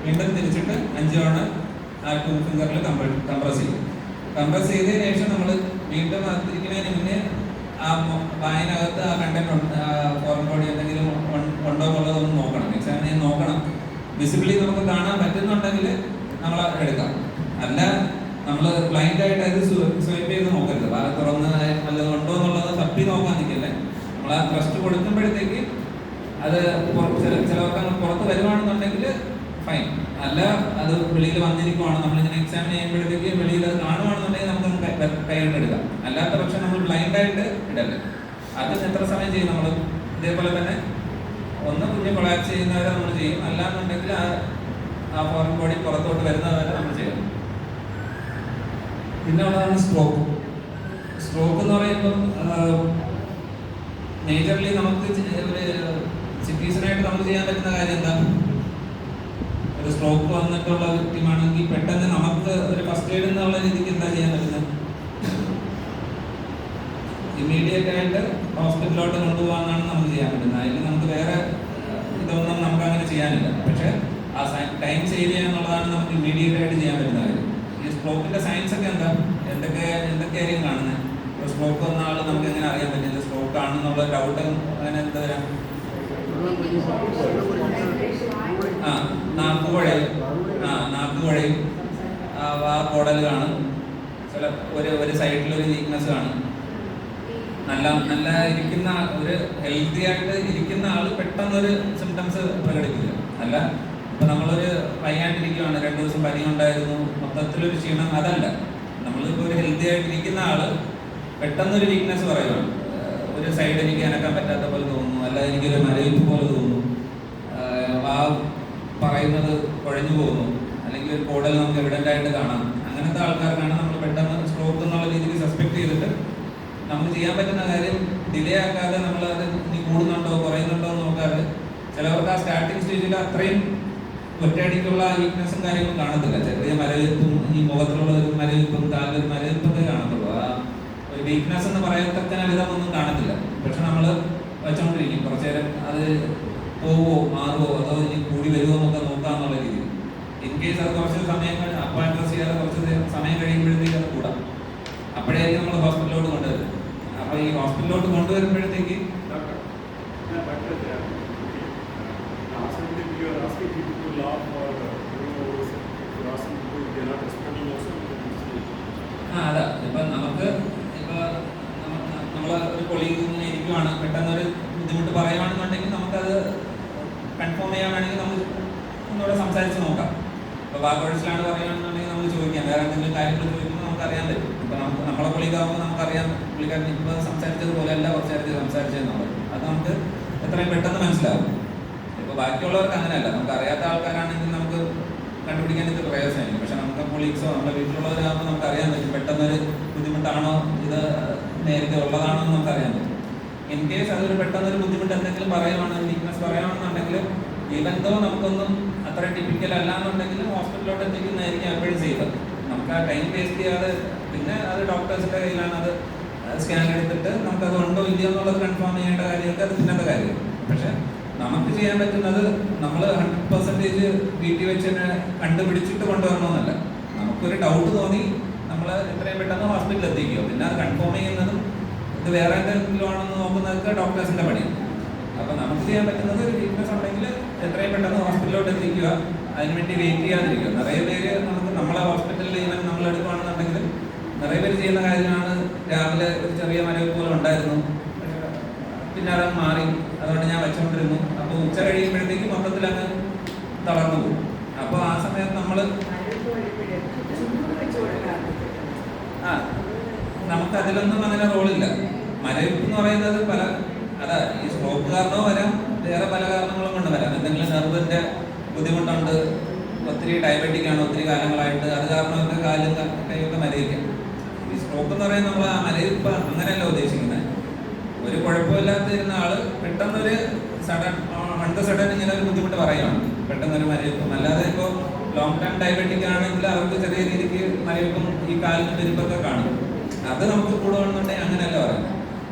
വീണ്ടും തിരിച്ചിട്ട് 5 തവണ ആ 2 ഫിംഗറിൽ കംപ്രസ് ചെയ്യും. കംപ്രസ് ചെയ്തതിന് ശേഷം നമ്മൾ വീണ്ടും തിരിക്കുന്നതിന് മുന്നേ ആ വായനകത്ത് ആ കണ്ടന്റ് ഫോറിൻ ബോഡി എന്തെങ്കിലും ഉണ്ടോ എന്നുള്ളതൊന്ന് നോക്കണം. എക്സാമിന് ചെയ്യാൻ നോക്കണം. വിസിബിളി നമുക്ക് കാണാൻ പറ്റുന്നുണ്ടെങ്കിൽ നമ്മൾ എടുക്കാം. അല്ല നമ്മൾ ബ്ലൈൻഡ് ആയിട്ട് അത് സ്വൈപ്പ് ചെയ്ത് നോക്കരുത്. തുറന്ന് നല്ലത് ഉണ്ടോ എന്നുള്ളത് തപ്പി നോക്കാൻ നിൽക്കില്ലേ. നമ്മൾ ആ ട്രസ്റ്റ് കൊടുക്കുമ്പോഴത്തേക്ക് അത് ചിലവർക്ക് അങ്ങ് പുറത്ത് വരുവാണെന്നുണ്ടെങ്കിൽ ഫൈൻ. അല്ല അത് വെളിയിൽ വന്നിരിക്കുവാണ്, നമ്മളിങ്ങനെ എക്സാമിന് ചെയ്യുമ്പോഴത്തേക്ക് വെളിയിൽ അത് കാണുവാണെന്നുണ്ടെങ്കിൽ നമുക്ക് കൈകൊണ്ടെടുക്കാം. അല്ലാത്ത പക്ഷം നമ്മൾ ബ്ലൈൻഡായിട്ട് ഇടല്ലേ. അത് എത്ര സമയം ചെയ്യും നമ്മൾ? ഇതേപോലെ തന്നെ ഒന്ന് കുഞ്ഞ് കൊളാപ്സ് ചെയ്യുന്നവരെ നമ്മൾ ചെയ്യും. അല്ലാന്നുണ്ടെങ്കിൽ ആ ഫോറിൻ ബോഡി പുറത്തോട്ട് വരുന്നവരെ നമ്മൾ ചെയ്യണം. പിന്നെ ഉള്ളതാണ് സ്ട്രോക്ക്. സ്ട്രോക്ക് എന്ന് പറയുമ്പോൾ മേജർലി നമുക്ക് ഒരു സിറ്റീസനായിട്ട് നമുക്ക് ചെയ്യാൻ പറ്റുന്ന കാര്യം എന്താ? ഒരു സ്ട്രോക്ക് വന്നിട്ടുള്ള വ്യക്തിമാണെങ്കിൽ പെട്ടെന്ന് നമുക്ക് ഒരു ഫസ്റ്റ് എയ്ഡ് എന്നുള്ള രീതിക്ക് എന്താ ചെയ്യാൻ പറ്റുന്നത്? ഇമ്മീഡിയറ്റ് ആയിട്ട് ഹോസ്പിറ്റലിലോട്ട് കൊണ്ടുപോകാനാണ് നമുക്ക് ചെയ്യാൻ പറ്റുന്നത്. അതിൽ നമുക്ക് വേറെ ഇതൊന്നും നമുക്ക് അങ്ങനെ ചെയ്യാനില്ല. പക്ഷേ ആ ടൈം സേവ് ചെയ്യുക എന്നുള്ളതാണ് നമുക്ക് ഇമ്മീഡിയറ്റ് ആയിട്ട് ചെയ്യാൻ പറ്റുന്ന കാര്യം. ഈ സ്ട്രോക്കിന്റെ സയൻസ് ഒക്കെ എന്താ? എന്തൊക്കെയായിരിക്കും കാണുന്നത്? ഇപ്പോൾ സ്ട്രോക്ക് വന്ന ആൾ നമുക്ക് എങ്ങനെ അറിയാൻ പറ്റില്ല സ്ട്രോക്ക് ആണെന്നുള്ള ഡൗട്ട് അങ്ങനെ എന്താ വരാം? നാക്കുകുഴയും കോടൽ കാണും, ചില ഒരു സൈഡിലൊരു വീക്ക്നെസ് കാണും. നല്ല ഇരിക്കുന്ന ഒരു ഹെൽത്തി ആയിട്ട് ഇരിക്കുന്ന ആൾ പെട്ടെന്നൊരു സിംറ്റംസ് പ്രകടിപ്പില്ല. അല്ല ഇപ്പൊ നമ്മളൊരു വയ്യാണ്ടിരിക്കുകയാണ്, 2 ദിവസം പനി ഉണ്ടായിരുന്നു, മൊത്തത്തിലൊരു ക്ഷീണം, അതല്ല. നമ്മളിപ്പോൾ ഒരു ഹെൽത്തി ആയിട്ടിരിക്കുന്ന ആള് പെട്ടെന്നൊരു വീക്ക്നെസ് പറയുകയാണ്, ഒരു സൈഡ് എനിക്ക് അനക്കാൻ പറ്റാത്ത പോലെ തോന്നുന്നു, അല്ല എനിക്കൊരു മരവിപ്പ് പോലെ തോന്നുന്നു, പറയുന്നത് കുഴഞ്ഞു പോകുന്നു, അല്ലെങ്കിൽ ഒരു കോടൽ നമുക്ക് എവിഡൻ്റ് ആയിട്ട് കാണാം. അങ്ങനത്തെ ആൾക്കാർക്കാണ് നമ്മൾ പെട്ടെന്ന് സ്ട്രോക്ക് എന്നുള്ള രീതിയിൽ സസ്പെക്ട് ചെയ്തിട്ട് നമുക്ക് ചെയ്യാൻ പറ്റുന്ന കാര്യം ഡിലേ ആക്കാതെ നമ്മളത് ഇനി കൂടുന്നുണ്ടോ കുറയുന്നുണ്ടോ എന്ന് നോക്കാതെ, ചിലവർക്ക് ആ സ്റ്റാർട്ടിങ് സ്റ്റേജിൽ അത്രയും ഒറ്റയടിക്കുള്ള വീക്ക്നെസ്സും കാര്യങ്ങളും കാണത്തില്ല. ചെറിയ മരവിപ്പും ഈ മുഖത്തിലുള്ള ഒരു മരവിപ്പും കാലിലൊരു മരവിപ്പൊക്കെ കാണത്തുള്ളൂ. ആ ഒരു വീക്ക്നെസ് എന്ന് പറയത്തക്ക വിധമൊന്നും കാണത്തില്ല. പക്ഷെ നമ്മൾ വെച്ചോണ്ടിരിക്കും കുറച്ചു നേരം, അത് പോവോ മാറുമോ അതോ ഇനി കൂടി വരുമോ എന്നൊക്കെ നോക്കാന്നുള്ള രീതിയിൽ. ഇൻ കേസ് അത് കുറച്ച് സമയങ്ങൾ അപ്പോൾ അഡ്രസ് ചെയ്യാതെ കുറച്ച് സമയം കഴിയുമ്പോഴത്തേക്ക് അത് കൂടാം. അപ്പോഴേക്കും നമ്മൾ ഹോസ്പിറ്റലിലോട്ട് കൊണ്ടുവരും. അപ്പോൾ ഈ ഹോസ്പിറ്റലിലോട്ട് കൊണ്ടുവരുമ്പോഴത്തേക്ക് അതാ ഇപ്പം നമുക്ക് നമ്മളെ ഒരു കൊളീഗ് ഇങ്ങനെ ഇരിക്കുവാണ്, പെട്ടെന്നൊരു ബുദ്ധിമുട്ട് പറയുകയാണെന്നുണ്ടെങ്കിൽ നമുക്കത് കൺഫേം ചെയ്യാൻ വേണമെങ്കിൽ നമുക്ക് ഒന്നുകൂടെ സംസാരിച്ച് നോക്കാം. ഇപ്പോൾ വാക്കുഴച്ചിലാണ് പറയുകയാണെന്നുണ്ടെങ്കിൽ നമുക്ക് ചോദിക്കാം, വേറെ എന്തെങ്കിലും കാര്യങ്ങൾ ചോദിക്കുമ്പോൾ നമുക്ക് അറിയാൻ പറ്റും. ഇപ്പോൾ നമുക്ക് നമ്മളെ കൊളീഗാകുമ്പോൾ നമുക്കറിയാം പുള്ളിക്കാരൻ ഇപ്പോൾ സംസാരിച്ചതുപോലെ അല്ല കുറച്ച് നേരത്തെ സംസാരിച്ചതെന്നുള്ളത്. അത് നമുക്ക് എത്രയും പെട്ടെന്ന് മനസ്സിലാവും. ഇപ്പോൾ ബാക്കിയുള്ളവർക്ക് അങ്ങനെയല്ല, നമുക്ക് അറിയാത്ത ആൾക്കാരാണെങ്കിൽ നമുക്ക് കണ്ടുപിടിക്കാൻ ഇത് പ്രയാസമായിരിക്കും. പക്ഷെ നമുക്ക് കൊളീഗ്സോ നമ്മുടെ വീട്ടിലുള്ളവരാകുമ്പോൾ നമുക്ക് അറിയാൻ പറ്റും പെട്ടെന്നൊരു ബുദ്ധിമുട്ടാണോ ഇത് നേരത്തെ ഉള്ളതാണോ എന്ന് നമുക്ക് അറിയാൻ പറ്റും. ഇൻ കേസ് അതൊരു പെട്ടെന്നൊരു ബുദ്ധിമുട്ട് എന്തെങ്കിലും പറയുവാണെങ്കിൽ വീക്ക്നെസ് പറയുകയാണെന്നുണ്ടെങ്കിൽ ഈവൻതോ നമുക്കൊന്നും അത്ര ടിപ്പിക്കൽ അല്ലാന്നുണ്ടെങ്കിൽ ഹോസ്പിറ്റലിലോട്ട് എത്തിക്കുന്നതായിരിക്കും എപ്പോഴും സേഫ്. നമുക്ക് ആ ടൈം വേസ്റ്റ് ചെയ്യാതെ പിന്നെ അത് ഡോക്ടേഴ്സിൻ്റെ കയ്യിലാണ്, അത് സ്കാൻ എടുത്തിട്ട് നമുക്കത് ഉണ്ടോ ഇല്ലയോ എന്നുള്ളത് കൺഫേം ചെയ്യേണ്ട കാര്യമൊക്കെ അത് പിന്നത്തെ കാര്യം. പക്ഷെ നമുക്ക് ചെയ്യാൻ പറ്റുന്നത് നമ്മൾ 100% വീട്ടിൽ വെച്ച് കണ്ടുപിടിച്ചിട്ട് കൊണ്ടുവരണമെന്നല്ല. നമുക്കൊരു ഡൗട്ട് തോന്നി നമ്മൾ എത്രയും പെട്ടെന്ന് ഹോസ്പിറ്റലിൽ എത്തിക്കുക. പിന്നെ അത് കൺഫേം ചെയ്യുന്നതും ഇത് വേറെ എന്തെങ്കിലും ആണെന്ന് നോക്കുന്നതൊക്കെ ഡോക്ടേഴ്സിൻ്റെ പണിയാണ്. അപ്പോൾ നമുക്ക് ചെയ്യാൻ പറ്റുന്നത് ഒരു വീക്ക്നെസ് ഉണ്ടെങ്കിൽ എത്രയും പെട്ടെന്ന് ഹോസ്പിറ്റലിലോട്ട് എത്തിക്കുക, അതിനുവേണ്ടി വെയിറ്റ് ചെയ്യാതിരിക്കുക. നിറയെ പേര് നമുക്ക് നമ്മളെ ഹോസ്പിറ്റലിൽ ഈവൻ നമ്മൾ എടുക്കുകയാണെന്നുണ്ടെങ്കിൽ നിറയെ പേര് ചെയ്യുന്ന കാര്യമാണ്, രാവിലെ ഒരു ചെറിയ മരവിപ്പ് പോലെ ഉണ്ടായിരുന്നു, പിന്നെ അത് മാറി, അതുകൊണ്ട് ഞാൻ വെച്ചുകൊണ്ടിരുന്നു. അപ്പോൾ ഉച്ച കഴിയുമ്പോഴത്തേക്ക് മൊത്തത്തിൽ അങ്ങ് തളർന്നു പോകും. അപ്പോൾ ആ സമയത്ത് നമ്മൾ നമുക്ക് അതിലൊന്നും അങ്ങനെ റോളില്ല. മരവിപ്പ് എന്ന് പറയുന്നത് അതാ ഈ സ്ട്രോക്ക് കാരണവും വരാം, വേറെ പല കാരണങ്ങളും കൊണ്ട് വരാം. എന്തെങ്കിലും നെർവിൻ്റെ ബുദ്ധിമുട്ടുണ്ട്, ഒത്തിരി ഡയബറ്റിക് ആണ് ഒത്തിരി കാലങ്ങളായിട്ട്, അത് കാരണമൊക്കെ കാലും കൈയൊക്കെ മരവിക്കാം. ഈ സ്ട്രോക്ക് എന്ന് പറയുന്നത് നമ്മൾ ആ മരവിപ്പ് അങ്ങനെയല്ല ഉദ്ദേശിക്കുന്നത്. ഒരു കുഴപ്പമില്ലാതിരുന്ന ആള് പെട്ടെന്നൊരു സഡൻ ഇങ്ങനെ ഒരു ബുദ്ധിമുട്ട് പറയുകയാണ്, പെട്ടെന്നൊരു മരവിപ്പം. അല്ലാതെ ഇപ്പോൾ ലോങ് ടൈം ഡയബറ്റിക് ആണെങ്കിൽ അവർക്ക് ചെറിയ രീതിക്ക് മരവിപ്പം ഈ കാലിന് പെരുപ്പൊക്കെ കാണും. അത് നമുക്ക് കൂടുകയാണെന്നുണ്ടെങ്കിൽ അങ്ങനെയല്ല പറയുന്നത്.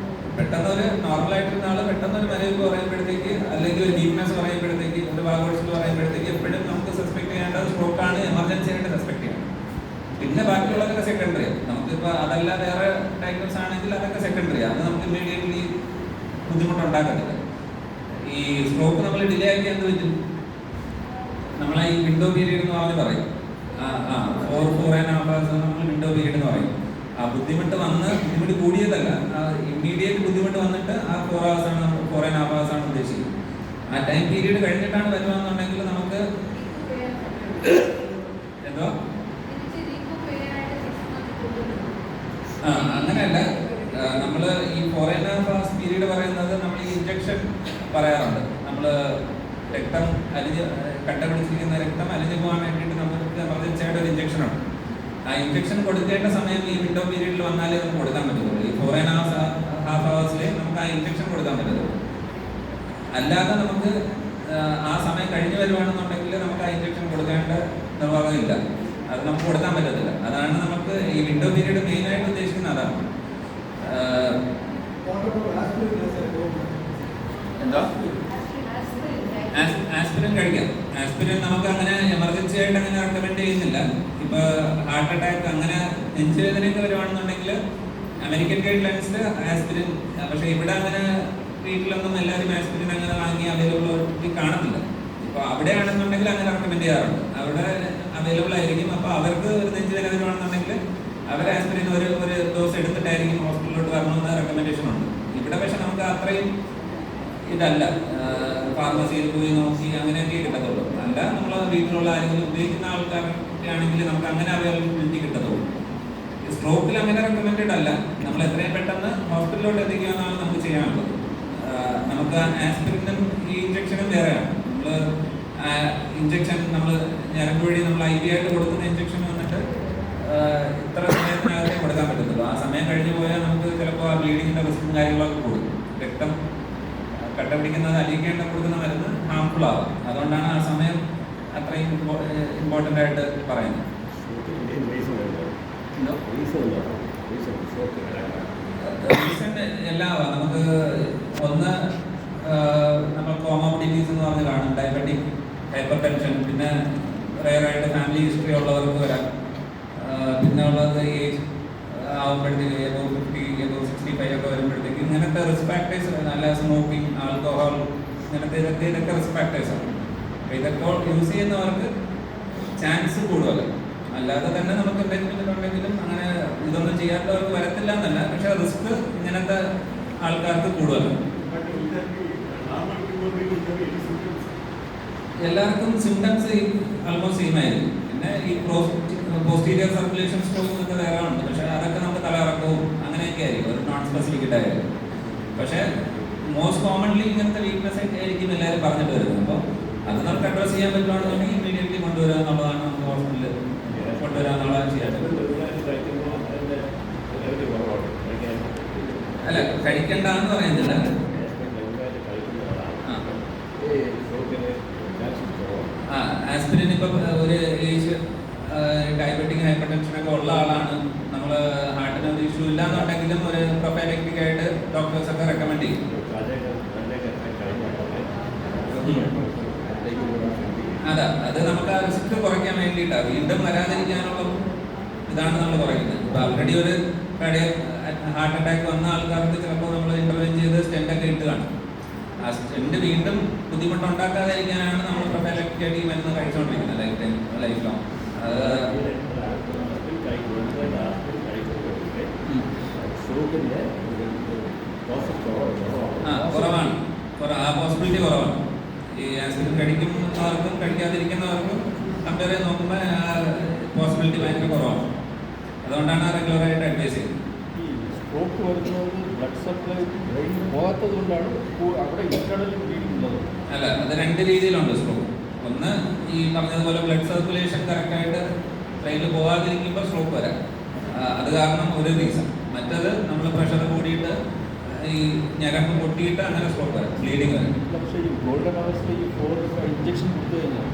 പെട്ടെന്നൊരു നോർമലായിട്ടിരുന്ന ആൾ പെട്ടെന്നൊരു മരവിപ്പ് പറയുമ്പോഴത്തേക്ക്, അല്ലെങ്കിൽ ഒരു വീക്ക്നെസ് പറയുമ്പോഴത്തേക്ക്, ഒരു വാഗോഴ്സിൽ പറയുമ്പോഴത്തേക്ക് എപ്പോഴും നമുക്ക് സസ്പെക്ട് ചെയ്യേണ്ടത് സ്ട്രോക്കാണ്, എമർജൻസി ആയിട്ട് സസ്പെക്ട് ചെയ്യണം. പിന്നെ ബാക്കിയുള്ളതൊക്കെ സെക്കൻഡറി. നമുക്കിപ്പോൾ അതല്ല വേറെ ഡയഗ്നോസ് ആണെങ്കിൽ അതൊക്കെ സെക്കൻഡറി, അത് നമുക്ക് ഇമ്മീഡിയറ്റ്ലി ബുദ്ധിമുട്ടുണ്ടാക്കത്തില്ല. ഈ സ്ട്രോക്ക് നമ്മൾ ഡിലേ ആക്കി എന്ത് പറ്റും? നമ്മളെ ഈ വിൻഡോ പീരീഡ് എന്ന് പറഞ്ഞ് പറയും, 4.5 hours നമ്മൾ വിൻഡോ പീരീഡ് എന്ന് പറയും. ആ ബുദ്ധിമുട്ട് കൂടിയതല്ല, ഇമ്മീഡിയറ്റ് ബുദ്ധിമുട്ട് വന്നിട്ട് ആ 4.5 hours ആണ് ഉദ്ദേശിക്കുന്നത്. ആ ടൈം പീരീഡ് കഴിഞ്ഞിട്ടാണ് വരുവാന്നുണ്ടെങ്കിൽ നമുക്ക് എന്തോ അങ്ങനെയല്ല. നമ്മൾ ഈ 4.5 hours പീരീഡ് പറയുന്നത് നമ്മൾ ഈ ഇഞ്ചക്ഷൻ പറയാറുണ്ട്. നമ്മൾ രക്തം കട്ട പിടിച്ചിരിക്കുന്ന രക്തം അലിഞ്ഞു പോകാൻ വേണ്ടിയിട്ട് നമുക്ക് എമർജൻസി ആയിട്ട് ഒരു ഇഞ്ചക്ഷനാണ്. ആ ഇഞ്ചക്ഷൻ കൊടുക്കേണ്ട സമയം ഈ വിൻഡോ പീരീഡിൽ വന്നാലേ നമുക്ക് കൊടുക്കാൻ പറ്റുള്ളൂ. ഈ 4.5 hours നമുക്ക് ആ ഇഞ്ചക്ഷൻ കൊടുക്കാൻ പറ്റുള്ളൂ. അല്ലാതെ നമുക്ക് ആ സമയം കഴിഞ്ഞ് വരുവാണെന്നുണ്ടെങ്കിൽ നമുക്ക് ആ ഇഞ്ചക്ഷൻ കൊടുക്കേണ്ട നിർവാഹമില്ല, അത് നമുക്ക് കൊടുക്കാൻ പറ്റത്തില്ല. അതാണ് നമുക്ക് ഈ വിൻഡോ പീരീഡ് മെയിനായിട്ട് ഉദ്ദേശിക്കുന്നത്. അതാണ് എന്തോ ആസ്പിരിൻ കഴിക്കാം. ആസ്പിരിൻ നമുക്ക് അങ്ങനെ എമർജൻസി ആയിട്ട് അങ്ങനെ റെക്കമെൻഡ് ചെയ്യുന്നില്ല. ഇപ്പൊ ഹാർട്ട് അറ്റാക്ക് അങ്ങനെ നെഞ്ചുവേദനയൊക്കെ വരുവാണെന്നുണ്ടെങ്കിൽ അമേരിക്കൻ ഗൈഡ് ലൈൻസിൽ ആസ്പിരിൻ, പക്ഷെ ഇവിടെ അങ്ങനെ വീട്ടിലൊന്നും എല്ലാവരും ആസ്പിരിൻ അങ്ങനെ വാങ്ങി അവൈലബിൾ കാണത്തില്ല. ഇപ്പോൾ അവിടെയാണെന്നുണ്ടെങ്കിൽ അങ്ങനെ റെക്കമെൻഡ് ചെയ്യാറുണ്ട്, അവിടെ അവൈലബിൾ ആയിരിക്കും. അപ്പോൾ അവർക്ക് ഒരു നെഞ്ചുവേദന വരുവാണെന്നുണ്ടെങ്കിൽ അവർ ആസ്പിരിൻ ഒരു ഡോസ് എടുത്തിട്ടായിരിക്കും ഹോസ്പിറ്റലിലോട്ട് വരണമെന്ന് റെക്കമെൻഡേഷൻ ഉണ്ട്. ഇവിടെ പക്ഷെ നമുക്ക് അത്രയും ഇതല്ല, ഫാർമസിയിൽ പോയി നോക്കി അങ്ങനെയൊക്കെ കിട്ടത്തുള്ളൂ. അല്ല നമ്മൾ വീട്ടിലുള്ള ആരെങ്കിലും ഉപയോഗിക്കുന്ന ആൾക്കാരൊക്കെ ആണെങ്കിൽ നമുക്ക് അങ്ങനെ അവൈലബിലിറ്റി കിട്ടത്തുള്ളൂ. സ്ട്രോക്കിൽ അങ്ങനെ റെക്കമെൻഡഡ് അല്ല. നമ്മൾ എത്രയും പെട്ടെന്ന് ഹോസ്പിറ്റലിലോട്ട് എത്തിക്കുക എന്നാണ് നമുക്ക് ചെയ്യാനുള്ളത്. നമുക്ക് ആസ്പിരിനും ഈ ഇഞ്ചക്ഷനും വേറെയാണ്. നമ്മൾ ഇഞ്ചക്ഷൻ നമ്മൾ ഞരമ്പ് വഴി നമ്മൾ IV ആയിട്ട് കൊടുക്കുന്ന ഇഞ്ചക്ഷൻ വന്നിട്ട് ഇത്ര സമയത്തിനകത്തേ കൊടുക്കാൻ പറ്റത്തുള്ളൂ. ആ സമയം കഴിഞ്ഞു പോയാൽ നമുക്ക് ചിലപ്പോൾ ആ ബ്ലീഡിങ്ങിൻ്റെ റിസ്ക്കും കാര്യങ്ങളൊക്കെ കൂടും. രക്തം കട്ട പിടിക്കുന്നത് അലിയിക്കേണ്ട കൊടുക്കുന്ന മരുന്ന് ഹാംഫുൾ ആവും. അതുകൊണ്ടാണ് ആ സമയം അത്രയും ഇമ്പോർട്ടൻ്റ് ആയിട്ട് പറയുന്നത്. റീസൺ എല്ലാം നമുക്ക് ഒന്ന് നമ്മൾ കോമോബിഡിറ്റീസ് എന്ന് പറഞ്ഞ് കാണും. ഡയബറ്റിക്, ഹൈപ്പർ ടെൻഷൻ, പിന്നെ റയറായിട്ട് ഫാമിലി ഹിസ്റ്ററി ഉള്ളവർക്ക് വരാം. പിന്നെ ഉള്ളത് ഏജ് ആവുമ്പോഴത്തേക്ക് എബോവ് 50, എബോവ് 65 ഒക്കെ വരുമ്പോഴത്തേക്ക് ഇങ്ങനത്തെ റിസ്ക് ഫാക്ടേഴ്സ്, നല്ല സ്മോക്കിംഗ്, ആൽക്കഹോൾ, ഇങ്ങനത്തെ ഇതൊക്കെ റിസ്ക് ഫാക്ടേഴ്സാണ്. അപ്പോൾ ഇതൊക്കെ യൂസ് ചെയ്യുന്നവർക്ക് ചാൻസ് കൂടുതൽ. അല്ലാതെ തന്നെ നമുക്ക് എന്തെങ്കിലും ഉണ്ടെങ്കിലും അങ്ങനെ ഇതൊന്നും ചെയ്യാത്തവർക്ക് വരത്തില്ല എന്നല്ല, പക്ഷെ റിസ്ക് ഇങ്ങനത്തെ ആൾക്കാർക്ക് കൂടുതലാണ്. എല്ലാവർക്കും സിംറ്റംസ് ആൾമോസ്റ്റ് സെയിം ആയിരിക്കും. പിന്നെ ഈ പോസ്റ്റീരിയർ സർക്കുലേഷൻ സ്ട്രോക്ക് എന്നൊക്കെ വേറെ ഉണ്ട്, പക്ഷെ അതൊക്കെ നമുക്ക് തലകറക്കവും അങ്ങനെയൊക്കെ ആയിരിക്കും, ഒരു നോൺ സ്പെസിഫിക് ആയിരിക്കും. പക്ഷെ മോസ്റ്റ് കോമൺലി ഇങ്ങനത്തെ വീക്ക്നെസ് ഒക്കെ ആയിരിക്കും എല്ലാവരും പറഞ്ഞിട്ട് വരുന്നത്. അപ്പോൾ അത് നമുക്ക് അഡ്രസ് ചെയ്യാൻ പറ്റുവാണെന്നുണ്ടെങ്കിൽ ഇമ്മീഡിയറ്റ്ലി കൊണ്ടുവരിക എന്നുള്ളതാണ് നമുക്ക് ഹോസ്പിറ്റലിൽ കൊണ്ടുവരാന്നുള്ളതാണ് ചെയ്യാൻ. അല്ല, കഴിക്കണ്ടെന്ന് പറയുന്നില്ല. ആസ്പിരിൻ ഇപ്പം ഒരു ഏജ് ഡയബറ്റിക്, ഹൈപ്പർ ടെൻഷനൊക്കെ ഉള്ള ആളാണ്, നമ്മൾ ഹാർട്ടിന് ഒരു ഇഷ്യൂ ഇല്ലാന്നുണ്ടെങ്കിലും ഒരു പ്രൊഫൈലക്റ്റിക് ആയിട്ട് ഡോക്ടേഴ്സൊക്കെ റെക്കമെൻഡ് ചെയ്യും. അതാ, അത് നമുക്ക് ആ റിസ്ക് കുറയ്ക്കാൻ വേണ്ടിയിട്ടാണ്, വീണ്ടും വരാതിരിക്കാനുള്ള ഇതാണ് നമ്മൾ കുറയ്ക്കുന്നത്. ഇപ്പോൾ ആൾറെഡി ഒരു ഹാർട്ട് അറ്റാക്ക് വന്ന ആൾക്കാർക്ക് ചിലപ്പോൾ നമ്മൾ ഇൻ്റർവെൻ ചെയ്ത് സ്റ്റെൻ്റൊക്കെ ഇട്ട് കാണും. ആ സ്റ്റെൻ്റ് വീണ്ടും ബുദ്ധിമുട്ടുണ്ടാക്കാതിരിക്കാനാണ് നമ്മൾ പ്രൊഫൈലക്റ്റിക് ആയിട്ട് ഈ മരുന്ന് കഴിച്ചുകൊണ്ടിരിക്കുന്നത് ലൈഫ് ലോങ്. കുറവാണ്, ആ പോസിബിലിറ്റി കുറവാണ്. ഈ ആസ്പിരിൻ കഴിക്കുന്നവർക്കും കഴിക്കാതിരിക്കുന്നവർക്കും കമ്പയർ ചെയ്ത് നോക്കുമ്പോൾ പോസിബിലിറ്റി ഭയങ്കര കുറവാണ്. അതുകൊണ്ടാണ് റെഗുലറായിട്ട് അഡ്വൈസ് ചെയ്യുന്നത്. സ്ട്രോക്ക് വരുന്നത് ബ്ലഡ് സപ്ലൈ ബ്രെയിനിൽ പോകാത്തത് കൊണ്ടാണ് അവിടെ ഇന്റേണൽ ബ്ലീഡിംഗ് ഉള്ളത്. അല്ല, അത് രണ്ട് രീതിയിലുണ്ട് സ്ട്രോക്ക്. ഒന്ന് ഈ പറഞ്ഞതുപോലെ ബ്ലഡ് സർക്കുലേഷൻ കറക്റ്റായിട്ട് ബ്രെയിനിൽ പോകാതിരിക്കുമ്പോൾ സ്ട്രോക്ക് വരാം, അത് കാരണം ഒരു റീസൺ. മറ്റത് നമ്മൾ പ്രഷർ കൂടിയിട്ട് ഈ ഞരമ്പ് പൊട്ടിയിട്ട് അങ്ങനെ സ്ട്രോക്ക് വരാം, ബ്ലീഡിങ് വരാം. പക്ഷേ ഈ ഗോൾഡൻ അവസ്ഥ ഈ 4 ഇഞ്ചക്ഷൻ കൊടുത്തു കഴിഞ്ഞാൽ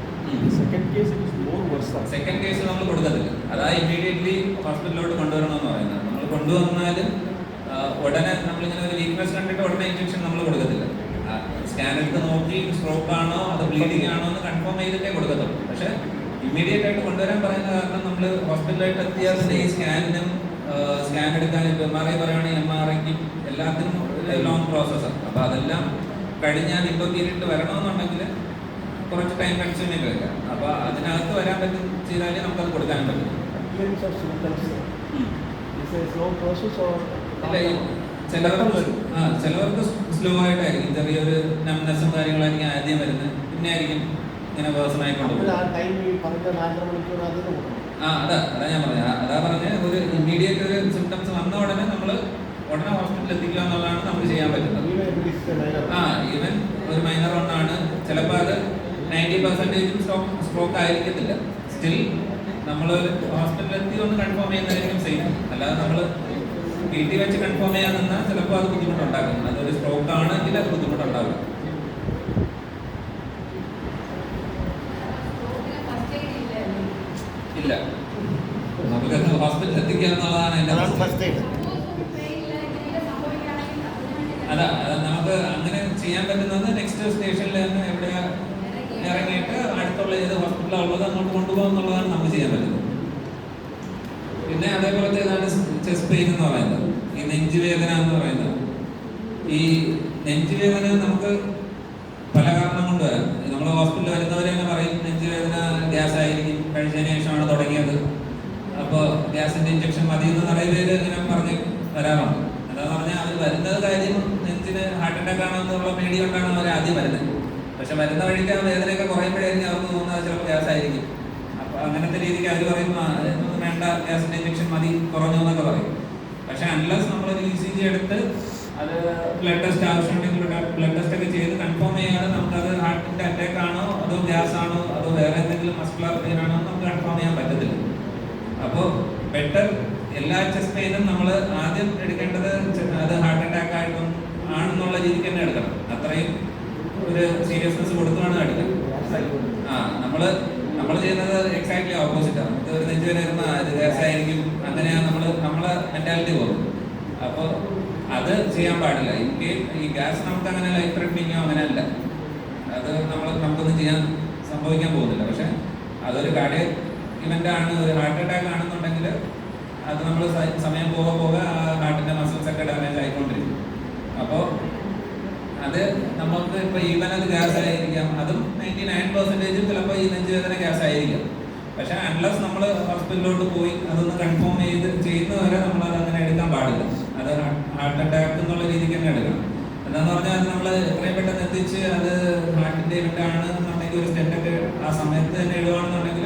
second case it more worse. Second case നമ്മൾ കൊടുക്കത്തില്ല, അതായത് ഇമ്മീഡിയറ്റ്ലി ഹോസ്പിറ്റലിലോട്ട് കൊണ്ടുവരണമെന്ന് പറയുന്നത്. നമ്മൾ കൊണ്ടുവന്നാലും ഉടനെ നമ്മളിങ്ങനെ ഒരു വീക്ക്നെസ് കണ്ടിട്ട് ഉടനെ ഇഞ്ചക്ഷൻ നമ്മൾ കൊടുക്കത്തില്ല. സ്കാൻ എടുത്ത് നോക്കി സ്ട്രോക്ക് ആണോ അത് ബ്ലീഡിങ് ആണോ എന്ന് കൺഫേം ചെയ്തിട്ടേ കൊടുക്കത്തുള്ളൂ. പക്ഷേ ഇമ്മീഡിയറ്റ് ആയിട്ട് കൊണ്ടുവരാൻ പറയുന്ന കാരണം നമ്മൾ ഹോസ്പിറ്റലായിട്ട് എത്തിയാൽ തന്നെ ഈ സ്കാൻ എടുക്കാൻ ഇപ്പോൾ MRI പറയുകയാണെങ്കിൽ MRIക്കും എല്ലാത്തിനും ലോങ് പ്രോസസ്സാണ്. അപ്പോൾ അതെല്ലാം കഴിഞ്ഞാൽ ഇപ്പോൾ തീരിട്ട് വരണമെന്നുണ്ടെങ്കിൽ കുറച്ച് ടൈം കൺസ്യൂമിങ് വരിക. അപ്പോൾ അതിനകത്ത് വരാൻ പറ്റും ചെയ്താലേ നമുക്കത് കൊടുക്കാനും പറ്റും. ചിലവർക്ക് സ്ലോ ആയിട്ടായിരിക്കും, ചെറിയൊരു നംനെസ്സും കാര്യങ്ങളായിരിക്കും ആദ്യം വരുന്നത്, പിന്നെ ആയിരിക്കും ഇങ്ങനെ വേഴ്സൺ ആയിക്കൊണ്ട്. അതാ ഞാൻ പറഞ്ഞത് ഒരു ഇമ്മീഡിയറ്റ് ഒരു സിംറ്റംസ് വന്ന ഉടനെ നമ്മൾ ഉടനെ ഹോസ്പിറ്റലിൽ എത്തിക്കുക എന്നുള്ളതാണ് നമുക്ക് ചെയ്യാൻ പറ്റുന്നത്. ഈവൻ ഒരു മൈനർ ഒന്നാണ്, ചിലപ്പോൾ അത് 90% സ്ട്രോക്ക് ആയിരിക്കത്തില്ല. സ്റ്റിൽ നമ്മൾ ഹോസ്പിറ്റലിൽ എത്തി ഒന്ന് കൺഫേം ചെയ്യുന്നതായിരിക്കും സേഫ്. അല്ലാതെ നമ്മൾ വീട്ടിൽ വെച്ച് കൺഫേം ചെയ്യാൻ നിന്നാൽ ചിലപ്പോൾ അത് ബുദ്ധിമുട്ടുണ്ടാക്കും. അതൊരു സ്ട്രോക്ക് ആണെങ്കിൽ അത് ബുദ്ധിമുട്ടുണ്ടാകും. ഇല്ല, നമുക്ക് ഹോസ്പിറ്റലിൽ എത്തിക്കുക എന്നുള്ളതാണ് എൻ്റെ അതാ. നമുക്ക് അങ്ങനെ ചെയ്യാൻ പറ്റുന്നത് നെക്സ്റ്റ് സ്റ്റേഷനിൽ തന്നെ എവിടെയാ ഇറങ്ങിയിട്ട് അടുത്തുള്ള ഏത് ഹോസ്പിറ്റലാണ് ഉള്ളത് അങ്ങോട്ട് കൊണ്ടുപോകുക എന്നുള്ളതാണ് നമുക്ക് ചെയ്യാൻ പറ്റുന്നത്. പിന്നെ അതേപോലത്തെ ഏതാണ് ചെസ്റ്റ് പെയിൻ എന്ന് പറയുന്നത്, ഈ നെഞ്ചുവേദന എന്ന് പറയുന്നത്. ഈ നെഞ്ചുവേദന നമുക്ക് പല കാരണം കൊണ്ട് വരാം. നമ്മൾ ഹോസ്പിറ്റലിൽ വരുന്നവരെ തന്നെ പറയും നെഞ്ചുവേദന ഗ്യാസ് ആയിരിക്കും, കഴിച്ചതിന് ശേഷമാണ് തുടങ്ങിയത്, അപ്പോൾ ഗ്യാസിന്റെ ഇഞ്ചക്ഷൻ മതി എന്ന് നിറയെ പേര് ഇങ്ങനെ പറഞ്ഞ് വരാറുണ്ട്. എന്താന്ന് പറഞ്ഞാൽ അവർ വരുന്നത് കാര്യം നെഞ്ചിന് ഹാർട്ട് അറ്റാക്ക് ആണോ എന്നുള്ള പേടി കൊണ്ടാണ് അവർ ആദ്യം വരുന്നത്. പക്ഷെ വരുന്ന വഴിക്ക് ആ വേദനയൊക്കെ കുറയുമ്പോഴായിരിക്കും അവർക്ക് തോന്നുന്നത് ചിലപ്പോൾ ഗ്യാസ് ആയിരിക്കും. അപ്പോൾ അങ്ങനത്തെ രീതിക്ക് അവർ പറയും ഒന്നും വേണ്ട, ഗ്യാസിന്റെ ഇഞ്ചക്ഷൻ മതി, കുറഞ്ഞു എന്നൊക്കെ പറയും. പക്ഷെ അൺലെസ് നമ്മളൊരു ECG എടുത്ത് അത് ബ്ലഡ് ടെസ്റ്റ് ആവശ്യമുണ്ടെങ്കിൽ ബ്ലഡ് ടെസ്റ്റ് ഒക്കെ ചെയ്ത് കൺഫേം ചെയ്യാതെ നമുക്കത് ഹാർട്ടിന്റെ അറ്റാക്ക് ആണോ അതോ ഗ്യാസ് ആണോ അതോ വേറെ എന്തെങ്കിലും മസ്കുലർ പെയിൻ ആണോ നമുക്ക് കൺഫേം ചെയ്യാൻ പറ്റത്തില്ല. അപ്പോൾ ബെറ്റർ എല്ലാ ചെസ്റ്റ് പെയിനും നമ്മൾ ആദ്യം എടുക്കേണ്ടത് അത് ഹാർട്ട് അറ്റാക്ക് ആയിട്ടും ആണെന്നുള്ള രീതിക്ക് തന്നെ എടുക്കണം. അത്രയും ഒരു സീരിയസ്നെസ് കൊടുത്താണ് എടുക്കുന്നത്. നമ്മൾ ചെയ്യുന്നത് എക്സാക്ട്ലി ഓപ്പോസിറ്റാണ്. നമുക്ക് ഒരു നെഞ്ചുവേദന വരുമ്പോൾ അത് ഗ്യാസ് ആയിരിക്കും, അങ്ങനെയാണ് നമ്മളെ മെന്റാലിറ്റി പോകുന്നത്. അപ്പോൾ അത് ചെയ്യാൻ പാടില്ല. ഈ ഗ്യാസ് നമുക്ക് അങ്ങനെ ലൈഫ് ത്രെറ്റനിങ്ങോ അങ്ങനെയല്ല, അത് നമുക്കൊന്നും ചെയ്യാൻ സംഭവിക്കാൻ പോകുന്നില്ല. പക്ഷെ അതൊരു കാർഡിയക് ഇവന്റ് ആണ്, ഒരു ഹാർട്ട് അറ്റാക്ക് ആണെന്നുണ്ടെങ്കിൽ അത് നമ്മൾ സമയം പോകെ ആ ഹാർട്ടിന്റെ മസിൽസ് ഒക്കെ ഡാമേജ് ആയിക്കൊണ്ടിരിക്കും. അപ്പോൾ അത് നമുക്ക് ഇപ്പൊ ഈവൻ അത് ഗ്യാസ് ആയിരിക്കാം, അതും 99% ചിലപ്പോൾ ഈ നെഞ്ചുവേദന ഗ്യാസ് ആയിരിക്കാം. പക്ഷെ അൺലെസ് നമ്മൾ ഹോസ്പിറ്റലിലോട്ട് പോയി അതൊന്ന് കൺഫേം ചെയ്യുന്നവരെ നമ്മൾ അത് അങ്ങനെ എടുക്കാൻ പാടില്ല. അത് ഹാർട്ട് അറ്റാക്ക് എന്നുള്ള രീതിക്ക് തന്നെ എടുക്കണം. എന്താന്ന് പറഞ്ഞാൽ അത് നമ്മൾ എത്രയും പെട്ടെന്ന് എത്തിച്ച് അത് ഹാർട്ടിന്റെ ഇവന്റ് ആണെന്നുണ്ടെങ്കിൽ ഒരു സ്റ്റെൻറ്റൊക്കെ ആ സമയത്ത് തന്നെ ഇടുകയാണെന്നുണ്ടെങ്കിൽ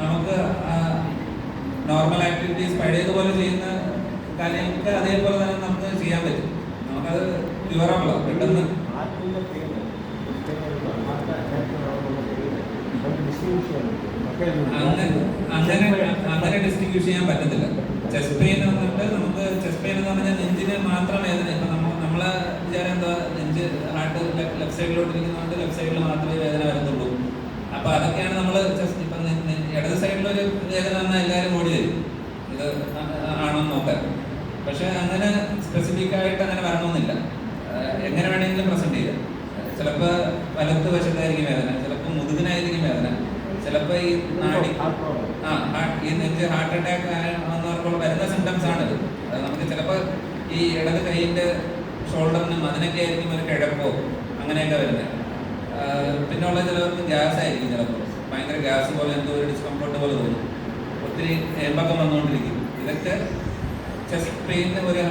നമുക്ക് നോർമൽ ആക്ടിവിറ്റീസ് പഴയതുപോലെ ചെയ്യുന്ന കാര്യങ്ങൾക്ക് അതേപോലെ തന്നെ നമുക്ക് ചെയ്യാൻ പറ്റും. നമുക്കത് ക്യൂറബിളാണ് പെട്ടെന്ന്. അങ്ങനെ ഡിസ്റ്റിങ്വിഷ് ചെയ്യാൻ പറ്റത്തില്ല. ചെസ്റ്റ് പെയിൻ വന്നിട്ട് നമുക്ക് ചെസ്റ്റ് പെയിൻ എന്ന് പറഞ്ഞാൽ നെഞ്ചിന് മാത്രം വേദന. ഇപ്പൊ നമ്മളെ വിചാരം എന്താ, നെഞ്ച് ഹാർട്ട് ലെഫ്റ്റ് സൈഡിലോട്ട് ഇരിക്കുന്നതുകൊണ്ട് ലെഫ്റ്റ് സൈഡിൽ മാത്രമേ വേദന വരുന്നുള്ളൂ. അപ്പൊ അതൊക്കെയാണ് നമ്മൾ ഇപ്പൊ ഇടത് സൈഡിലൊരു വേദന വന്നാൽ എല്ലാവരും ഓടി വരും ഇത് ആണെന്ന് നോക്കാൻ. പക്ഷെ അങ്ങനെ സ്പെസിഫിക് ആയിട്ട് അങ്ങനെ വരണമെന്നില്ല, എങ്ങനെ വേണമെങ്കിലും പ്രസന്റ് ചെയ്യാം. ചിലപ്പോൾ വലത്ത് വശത്തായിരിക്കും വേദന, ചിലപ്പോൾ മുതുകിനായിരിക്കും വേദന, ചിലപ്പോൾ ഈ നാടി ഈ നെഞ്ച് ഹാർട്ട് അറ്റാക്ക് എന്നവർക്കുള്ള വരുന്ന സിംറ്റംസ് ആണിത്. അത് നമുക്ക് ചിലപ്പോൾ ഈ ഇടത് കൈയിൻ്റെ ഷോൾഡറിനും അതിനൊക്കെ ആയിരിക്കും ഒരു കിഴപ്പോ അങ്ങനെയൊക്കെ വരുന്നത്. പിന്നെ ഉള്ള ചിലവർക്ക് ഗ്യാസ് ആയിരിക്കും, ചിലപ്പോൾ ഭയങ്കര ഗ്യാസ് പോലെ എന്തോ ഒരു ഡിസ്കംഫർട്ട് പോലെ തോന്നും, ഒത്തിരി ഏമ്പക്കം വന്നുകൊണ്ടിരിക്കും. ഇതൊക്കെ ചെസ്റ്റ് പെയിൻ ഒരു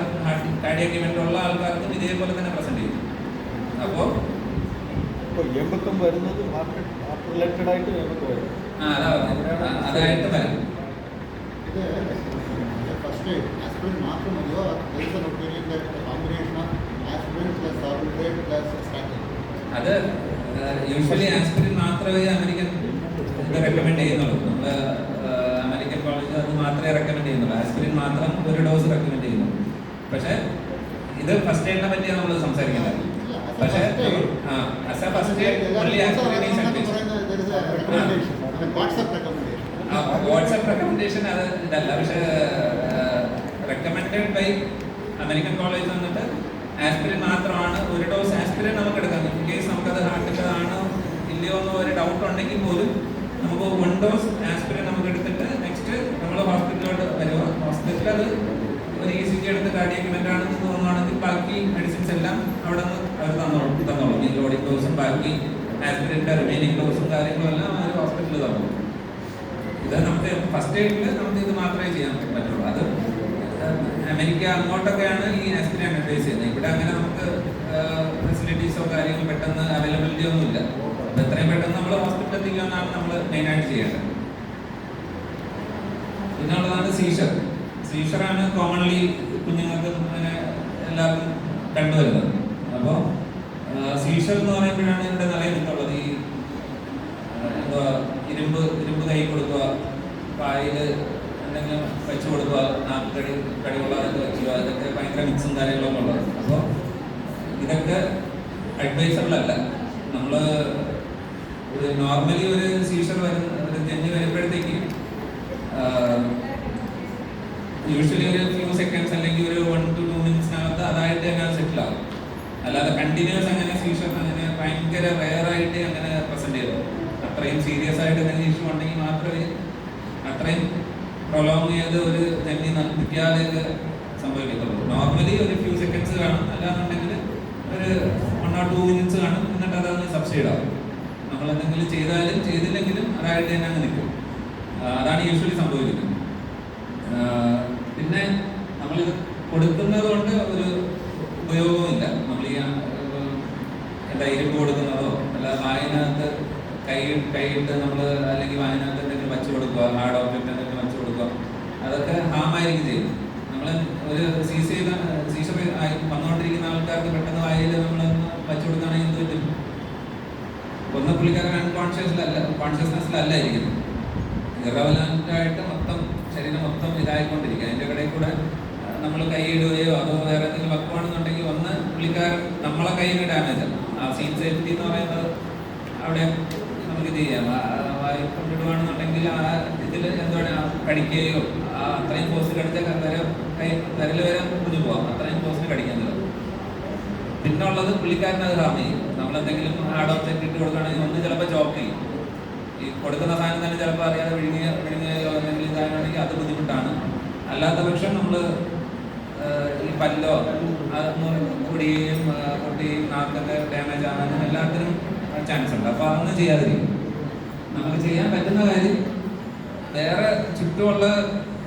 കാർഡിയക് ഇവന്റ് ഉള്ള ആൾക്കാർക്കും ഇതേപോലെ തന്നെ പ്രസന്റ് ചെയ്യും. അപ്പോൾ ഏമ്പക്കം വരുന്നത് ഹാർട്ട് റിലേറ്റഡ് ആയിട്ട് ഏമ്പക്കം വരും. അതായിട്ട് വരാം. ഫസ്റ്റ് ആസ്പിരിൻ മാത്രം മതിയോ? Combination of aspirin plus sorbitrate plus statin. അത് യൂഷ്വലി ആസ്പിരിൻ മാത്രമേ അമേരിക്കൻ റെക്കമെൻഡ് ചെയ്യുന്നുള്ളൂ. നമ്മൾ അമേരിക്കൻ കോളേജ് അത് മാത്രമേ റെക്കമെൻഡ് ചെയ്യുന്നുള്ളൂ. ആസ്പിരിൻ മാത്രം ഒരു ഡോസ് റെക്കമെൻഡ് ചെയ്യുന്നു. പക്ഷേ ഇത് ഫസ്റ്റ് എയ്ഡിനെ പറ്റിയാണ് നമ്മൾ സംസാരിക്കുന്നത്. പക്ഷേ വാട്സ്ആപ്പ് റെക്കമെൻഡേഷൻ അത് ഇതല്ല. പക്ഷേ റെക്കമെൻഡഡ് ബൈ അമേരിക്കൻ കോളേജ് വന്നിട്ട് ആസ്പിരിൻ മാത്രമാണ്. ഒരു ഡോസ് ആസ്പിരിൻ നമുക്ക് എടുക്കാം. ഇൻ കേസ് നമുക്കത് ഹാർട്ടിൻ്റെ ആണോ ഇല്ലയോ എന്ന് ഒരു ഡൗട്ട് ഉണ്ടെങ്കിൽ പോലും നമുക്ക് 1 ഡോസ് ആസ്പിരിൻ നമുക്ക് എടുത്തിട്ട് നെക്സ്റ്റ് നമ്മൾ ഹോസ്പിറ്റലിലോട്ട് വരിക. ഹോസ്പിറ്റലിൽ അത് ഒരു ECG എടുത്ത് കാർഡിയക് ഇവന്റ് ആണെന്ന് തോന്നുകയാണെങ്കിൽ ബാക്കി മെഡിസിൻസ് എല്ലാം അവിടെ നിന്ന് അവർ തന്നോളും. ഈ ലോഡിംഗ് ഡോസും ബാക്കി ആസ്പിരിൻ്റെ റിമൈനിങ് ഡോസും കാര്യങ്ങളും എല്ലാം അവർ ഹോസ്പിറ്റലിൽ തന്നോളും. ഇത് നമുക്ക് ഫസ്റ്റ് എയ്ഡിൽ നമുക്ക് ഇത് മാത്രമേ ചെയ്യാൻ പറ്റുള്ളൂ. അത് അമേരിക്ക അങ്ങോട്ടൊക്കെയാണ് ഈ ആസ്പിരിൻ അഡ്വൈസ് ചെയ്യുന്നത്. ഇവിടെ അങ്ങനെ നമുക്ക് ഫെസിലിറ്റീസോ കാര്യങ്ങളോ പെട്ടെന്ന് അവൈലബിലിറ്റി ഒന്നുമില്ല. അപ്പോൾ എത്രയും പെട്ടെന്ന് നമ്മൾ ഹോസ്പിറ്റലിൽ എത്തിക്കുമെന്നാണ് നമ്മൾ മെയിനായിട്ട് ചെയ്യേണ്ടത്. പിന്നുള്ളതാണ് സീഷറാണ് കോമൺലി കുഞ്ഞുങ്ങൾക്ക് അങ്ങനെ എല്ലാവർക്കും കണ്ടുവരുന്നത്. അപ്പോൾ സീഷർ എന്ന് പറയുമ്പോഴാണ് ഇവിടെ നിറയെ നിന്നുള്ളത്. ഈ എന്തുവാ ഇരുമ്പ് കൈ കൊടുക്കുക, പായിൽ എന്തെങ്കിലും വെച്ച് കൊടുക്കുക, കടി കൊള്ളാതൊക്കെ വെക്കുക, ഇതൊക്കെ ഭയങ്കര മിക്സും കാര്യങ്ങളൊക്കെ ഉള്ളത്. അപ്പോൾ ഇതൊക്കെ അഡ്വൈസബിളല്ല. നമ്മൾ ഒരു നോർമലി ഒരു സീഷർ ഒരു തെഞ്ഞ് വരുമ്പോഴത്തേക്ക് യൂഷ്വലി ഒരു ഫ്യൂ സെക്കൻഡ്സ് അല്ലെങ്കിൽ ഒരു 1 to 2 മിനിറ്റ്സിനകത്ത് അതായിട്ട് തന്നെ സെറ്റിൽ ആകും. അല്ലാതെ കണ്ടിന്യൂസ് അങ്ങനെ സീഷർ അങ്ങനെ ഭയങ്കര റെയറായിട്ട് അങ്ങനെ പ്രസന്റ് ചെയ്തു. അത്രയും സീരിയസ് ആയിട്ട് എന്തെങ്കിലും ഇഷ്യൂ ഉണ്ടെങ്കിൽ മാത്രമേ അത്രയും പ്രൊലോങ് ചെയ്ത് ഒരു ജന്മി നിൽക്കാതെ സംഭവിക്കത്തുള്ളൂ. നോർമലി ഒരു ഫ്യൂ സെക്കൻഡ്സ് കാണും, അല്ലാന്നുണ്ടെങ്കിൽ ഒരു 1 or 2 minutes കാണും, എന്നിട്ട് അതങ്ങ് സബ്സൈഡ് ആവും. നമ്മൾ എന്തെങ്കിലും ചെയ്താലും ചെയ്തില്ലെങ്കിലും അതായിട്ട് തന്നെ അങ്ങ് നിൽക്കും. അതാണ് യൂഷ്വലി സംഭവിക്കുന്നത്. പിന്നെ നമ്മളിത് കൊടുക്കുന്നത് കൊണ്ട് ഒരു ഉപയോഗവുമില്ല. നമ്മൾ ഈ എന്താ ഇരുമ്പ് കൊടുക്കുന്നതോ അല്ല വായനകത്ത് കൈയിട്ട് നമ്മൾ അല്ലെങ്കിൽ വായനകത്ത് എന്തെങ്കിലും വച്ചു കൊടുക്കുക, ഹാർഡ് ഓബ്ജക്റ്റ് എന്തെങ്കിലും വച്ചു കൊടുക്കുക, അതൊക്കെ ഹാമായിരിക്കും ചെയ്യുന്നത്. നമ്മൾ ഒരു സീസർ വന്നുകൊണ്ടിരിക്കുന്ന ആൾക്കാർക്ക് പെട്ടെന്ന് വായിൽ നമ്മൾ വച്ചു കൊടുക്കുകയാണെങ്കിൽ എന്ത് പറ്റും? ഒന്ന് പുള്ളിക്കാരൻ കോൺഷ്യസ്നെസ്സിലല്ല ഇരിക്കുന്നത്, ഇറവലൻ്റായിട്ട് മൊത്തം ശരീരം മൊത്തം ഇതായിക്കൊണ്ടിരിക്കുക. അതിൻ്റെ ഇടയിൽ കൂടെ നമ്മൾ കൈയിടുകയോ അതോ വേറെ എന്തെങ്കിലും വെക്കുവാണെന്നുണ്ടെങ്കിൽ ഒന്ന് പുള്ളിക്കാരൻ നമ്മളെ കയ്യിന് ഡാമേജ് ആണ്. ആ സീൻ സേഫ്റ്റി എന്ന് പറയുന്നത് അവിടെ നമുക്ക് ഇത് ചെയ്യാം. വായിക്കൊണ്ടിടുകയാണെന്നുണ്ടെങ്കിൽ ആ ഇതിൽ എന്താണ് കടിക്കുകയോ അത്രയും ഫോഴ്സ് കടിച്ചാൽ വിരൽ വരെ മുറിഞ്ഞു പോകാം, അത്രയും ഫോഴ്സിന് കടിക്കാൻ ചിലത്. പിന്നെ ഉള്ളത് പുള്ളിക്കാരൻ അത് ഹാം ചെയ്യും. നമ്മളെന്തെങ്കിലും ഹാർഡ് ഓബ്ജക്റ്റ് ഇട്ട് കൊടുക്കുകയാണെങ്കിൽ ഒന്ന് ചിലപ്പോൾ ചോക്ക് ചെയ്യും. ഈ കൊടുക്കുന്ന സാധനം തന്നെ ചിലപ്പോൾ അറിയാതെ വിഴുങ്ങിയോ എന്തെങ്കിലും ഇതാണെങ്കിൽ അത് ബുദ്ധിമുട്ടാണ്. അല്ലാത്ത പക്ഷം നമ്മൾ ഈ പല്ലോ പൊടിയും പൊട്ടിയും നാക്കൊക്കെ ഡാമേജ് ആകാനും എല്ലാത്തിനും ചാൻസ് ഉണ്ട്. അപ്പോൾ അതൊന്നും ചെയ്യാതിരിക്കും. നമുക്ക് ചെയ്യാൻ പറ്റുന്ന കാര്യം വേറെ ചുറ്റുമുള്ള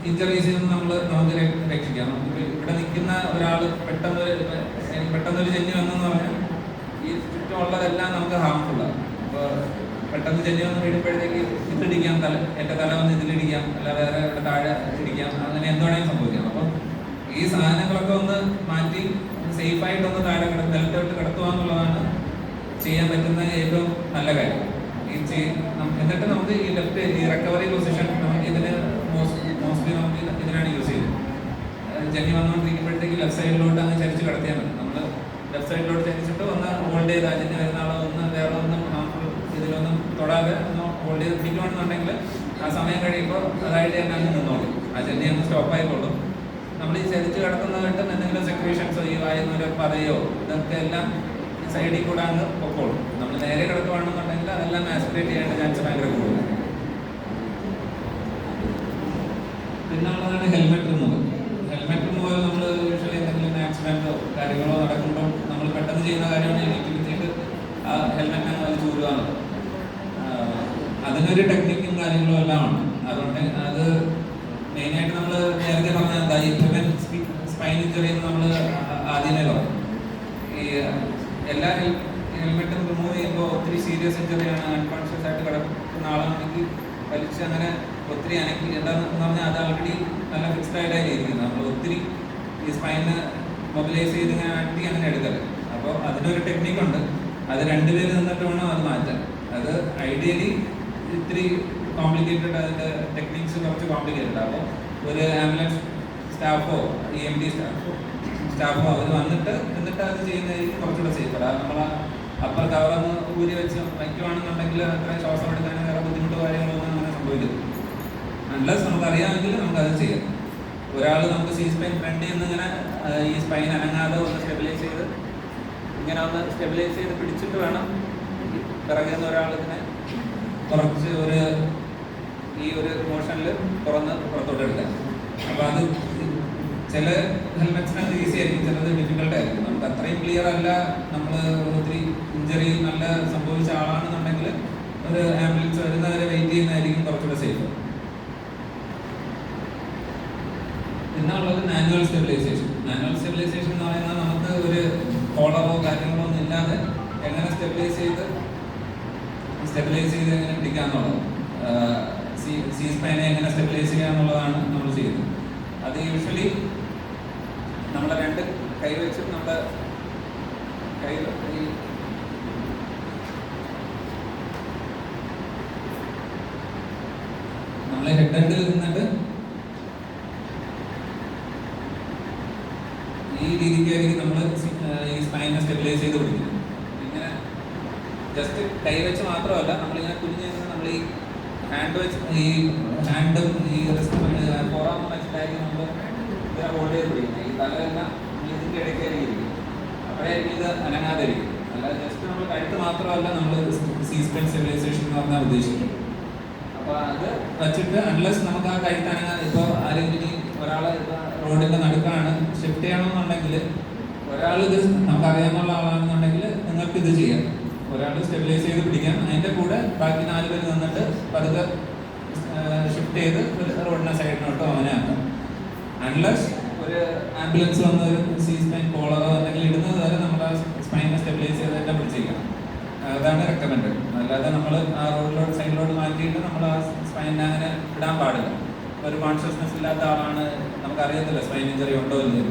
ഇഞ്ചറീസിൽ നിന്ന് നമുക്ക് രക്ഷിക്കാം. നമുക്ക് ഇവിടെ നിൽക്കുന്ന ഒരാൾ പെട്ടെന്നൊരു ജന്യ വന്നെന്ന് പറഞ്ഞാൽ ഈ ചുറ്റുമുള്ളതെല്ലാം നമുക്ക് ഹാംഫുള്ളാണ്. അപ്പോൾ പെട്ടെന്ന് ജന്യ വന്ന് വീഴുമ്പോഴത്തേക്ക് ഇതിടിക്കാം, എൻ്റെ തല വന്ന് ഇതിലിടിക്കാം, അല്ല വേറെ ഇവിടെ താഴെ ഇടിക്കാം, അങ്ങനെ എന്തുവേണമെങ്കിലും സംഭവിക്കാം. അപ്പോൾ ഈ സാധനങ്ങളൊക്കെ ഒന്ന് മാറ്റി സേഫായിട്ടൊന്ന് താഴെ നിലത്തോട്ട് കിടത്തുക എന്നുള്ളതാണ് ചെയ്യാൻ പറ്റുന്ന ഏറ്റവും നല്ല കാര്യം. എന്നിട്ട് നമുക്ക് ഈ ലെഫ്റ്റ് ഈ റിക്കവറി പൊസിഷൻ നമുക്ക് ഇതിന് മോസ്റ്റ്ലി നമുക്ക് ഇതിനാണ് യൂസ് ചെയ്യുന്നത്. ജന്നി വന്നുകൊണ്ടിരിക്കുമ്പോഴത്തേക്ക് ലെഫ്റ്റ് സൈഡിലോട്ട് അങ്ങ് ചരിച്ച് കിടത്തിയാൽ മതി. നമ്മൾ ലെഫ്റ്റ് സൈഡിലോട്ട് ചരിച്ചിട്ട് ഒന്ന് ഹോൾഡ് ചെയ്ത് ജന്നി വരുന്ന ആളെ ഒന്ന് വേറെ ഒന്നും ഇതിലൊന്നും തൊടാതെ ഒന്ന് ഹോൾഡ് ചെയ്ത് പിടിക്കുകയാണെന്നുണ്ടെങ്കിൽ ആ സമയം കഴിയുമ്പോൾ അതായിട്ട് തന്നെ അങ്ങ് നിന്നോളും. ആ ജന്നി അങ്ങ് സ്റ്റോപ്പായിക്കോളും. നമ്മൾ ഈ ചരിച്ച് കിടക്കുന്നതായിട്ട് എന്തെങ്കിലും സെക്രീഷൻസോ ഈ വായുന്നൊരു പതയോ ഇതൊക്കെ എല്ലാം സൈഡിൽ കൂടെ അങ്ങ് പൊക്കോളും. നമ്മൾ നേരെ കിടക്കുകയാണെന്നുണ്ടെങ്കിൽ അതെല്ലാം ആസ്പിറേറ്റ് ചെയ്യേണ്ട ചാൻസ് ഭയങ്കര കൂടുതൽ. പിന്നെ ഉള്ളതാണ് ഹെൽമെറ്റ് റിമൂവൽ. ഹെൽമെറ്റ് റിമൂവൽ നമ്മൾ യൂഷ്വലി എന്തെങ്കിലും ആക്സിഡൻറ്റോ കാര്യങ്ങളോ നടക്കുമ്പോൾ നമ്മൾ പെട്ടെന്ന് ചെയ്യുന്ന കാര്യമാണ് എണീറ്റിട്ട് ആ ഹെൽമെറ്റ് അങ്ങ് വലിച്ചു ഊരുകയാണ്. അതിനൊരു ടെക്നിക്കും കാര്യങ്ങളും എല്ലാം ഉണ്ട്. അതുകൊണ്ട് അത് മെയിനായിട്ട് നമ്മൾ നേരത്തെ പറഞ്ഞ എന്താ ഈ പ്രിവെന്റ് സ്പൈൻ ഇഞ്ചറി എന്ന് നമ്മൾ ആദ്യമേ പറഞ്ഞു. ഈ എല്ലാ ഹെൽമെറ്റും റിമൂവ് ചെയ്യുമ്പോൾ ഒത്തിരി സീരിയസ് ഇഞ്ചറിയാണ്, അൺകോൺഷ്യസ് ആയിട്ട് കിടക്കുന്ന ആളാണെങ്കിൽ വലിച്ച് അങ്ങനെ ഒത്തിരി അനക്കി എന്താണെന്ന് പറഞ്ഞാൽ അത് ഓൾറെഡി നല്ല ഫിക്സ്ഡ് ആയിട്ടാണ് ഇരിക്കുന്നത്. നമ്മൾ ഒത്തിരി ഈ സ്പൈന് മൊബിലൈസ് ചെയ്ത് ഇങ്ങനെ ആട്ടി അങ്ങനെ എടുക്കരുത്. അപ്പോൾ അതിനൊരു ടെക്നിക്കുണ്ട്. അത് 2 പേര് നിന്നിട്ട് വേണം അത് മാറ്റാൻ. അത് ഐഡിയലി ഇത്തിരി കോംപ്ലിക്കേറ്റഡ്, അതിൻ്റെ ടെക്നിക്സ് കുറച്ച് കോംപ്ലിക്കേറ്റഡ്. അപ്പോൾ ഒരു ആംബുലൻസ് സ്റ്റാഫോ EMT സ്റ്റാഫോ അവർ വന്നിട്ട് എന്നിട്ട് അത് ചെയ്യുന്നതായിരിക്കും കുറച്ചുകൂടെ സേഫ്. അതായത് നമ്മൾ അപ്പർ കവറൊന്ന് ഊരി വെച്ച് വയ്ക്കുവാണെന്നുണ്ടെങ്കിൽ അത്രയും ശ്വാസം എടുക്കാൻ വേറെ ബുദ്ധിമുട്ടോ കാര്യങ്ങളൊന്നും അങ്ങനെ സംഭവിക്കരുത്. അൺലെസ് നമുക്കറിയാമെങ്കിൽ നമുക്കത് ചെയ്യാം. ഒരാൾ നമുക്ക് സി സ്പൈൻ ഫ്രണ്ടിൽ നിന്ന് ഇങ്ങനെ ഈ സ്പൈൻ അനങ്ങാതെ ഒന്ന് സ്റ്റെബിലൈസ് ചെയ്ത് ഇങ്ങനെ ഒന്ന് സ്റ്റെബിലൈസ് ചെയ്ത് പിടിച്ചിട്ട് വേണം പിറകിൽ നിന്ന് ഒരാൾ ഇതിനെ കുറച്ച് ഈ ഒരു മോഷനിൽ പുറത്തോട്ട് എടുക്കാൻ. അപ്പോൾ അത് ചില ഹെൽമെറ്റ്സിനത് ഈസി ആയിരിക്കും, ചിലത് ഡിഫിക്കൽട്ടായിരിക്കും. നമുക്ക് അത്രയും ക്ലിയർ അല്ല, നമ്മൾ ഒത്തിരി ഇഞ്ചറി നല്ല സംഭവിച്ച ആളാണെന്നുണ്ടെങ്കിൽ ഒരു ആംബുലൻസ് വരുന്നവരെ വെയിറ്റ് ചെയ്യുന്നതായിരിക്കും കുറച്ചുകൂടെ സേഫ്. പിന്നെ ഉള്ളത് മാനുവൽ സ്റ്റെബിലൈസേഷൻ. മാനുവൽ സ്റ്റെബിലൈസേഷൻ എന്ന് പറയുന്നത് നമുക്ക് ഒരു കോളറോ കാര്യങ്ങളോ ഒന്നും ഇല്ലാതെ എങ്ങനെ സ്റ്റെബിലൈസ് ചെയ്ത് എങ്ങനെ പിടിക്കാന്നുള്ളത്, സി സ്പൈനെ എങ്ങനെ സ്റ്റെബിലൈസ് ചെയ്യുക എന്നുള്ളതാണ് നമ്മൾ ചെയ്യുന്നത്. അത് യൂഷ്വലി നമ്മുടെ 2 കൈ വെച്ച് നമ്മുടെ നമ്മളെ ഹെഡ് എൻഡിൽ നിന്നിട്ട് ഈ രീതിക്കായിരിക്കും നമ്മൾ ഈ സ്പൈനെ സ്റ്റെബിലൈസ് ചെയ്ത് പിടിക്കുന്നത്. ഇങ്ങനെ ജസ്റ്റ് കൈ വെച്ച് മാത്രമല്ല, നമ്മളിങ്ങനെ കുഞ്ഞ് നമ്മൾ ഈ ഹാൻഡ് വെച്ച് ഈ ഹാൻഡും ഈ ഫോറാമും വെച്ചിട്ടായിരിക്കും നമ്മൾ ഹോൾഡ് ചെയ്ത് പിടിക്കുന്നത്. ഈ തലയെല്ലാം ഇതിൻ്റെ ഇടയ്ക്കായിരിക്കും, അപ്പോഴായിരിക്കും ഇത് അനങ്ങാതിരിക്കും. അല്ല അല്ലാതെ ജസ്റ്റ് നമ്മൾ കഴുത്ത് മാത്രമല്ല നമ്മൾ സീസ്പെൻ സ്റ്റെബിലൈസേഷൻ എന്ന് പറഞ്ഞാൽ ഉദ്ദേശിക്കുന്നത്. അപ്പോൾ അത് വെച്ചിട്ട് അൺലെസ് നമുക്ക് ആ കഴുത്ത് അനങ്ങാൻ, ഇപ്പോൾ ആരെങ്കിലും ഒരാൾ റോഡിൻ്റെ നടുക്കാണ് ഷിഫ്റ്റ് ചെയ്യണമെന്നുണ്ടെങ്കിൽ, ഒരാൾ ഇത് നമുക്കറിയാവുന്ന ആളാണെന്നുണ്ടെങ്കിൽ നിങ്ങൾക്ക് ഇത് ചെയ്യാം. ഒരാൾ സ്റ്റെബിലൈസ് ചെയ്ത് പിടിക്കാം, അതിൻ്റെ കൂടെ ബാക്കി 4 പേര് നിന്നിട്ട് പതുക്കെ ഷിഫ്റ്റ് ചെയ്ത് ഒരു റോഡിൻ്റെ സൈഡിനോട്ടോ അങ്ങനെ ആക്കാം. അൺലെസ് ഒരു ആംബുലൻസ് വന്ന ഒരു സ്പൈൻ കോളറോ എന്തെങ്കിലും ഇടുന്നത് വരെ നമ്മൾ ആ സ്പൈനെ സ്റ്റെബിലൈസ് ചെയ്ത് തന്നെ പിടിച്ചിരിക്കണം. അതാണ് റെക്കമെൻഡ്. അല്ലാതെ നമ്മൾ ആ റോഡിലോട്ട് സൈഡിലോട്ട് മാറ്റിയിട്ട് നമ്മൾ ആ സ്പൈനെ അങ്ങനെ ഇടാൻ പാടില്ല. ഒരു കോൺഷ്യസ്നെസ് ഇല്ലാത്ത ആളാണ്, നമുക്കറിയത്തില്ല സ്പൈൻ ഇഞ്ചറി ഉണ്ടോ ഇല്ലയോ,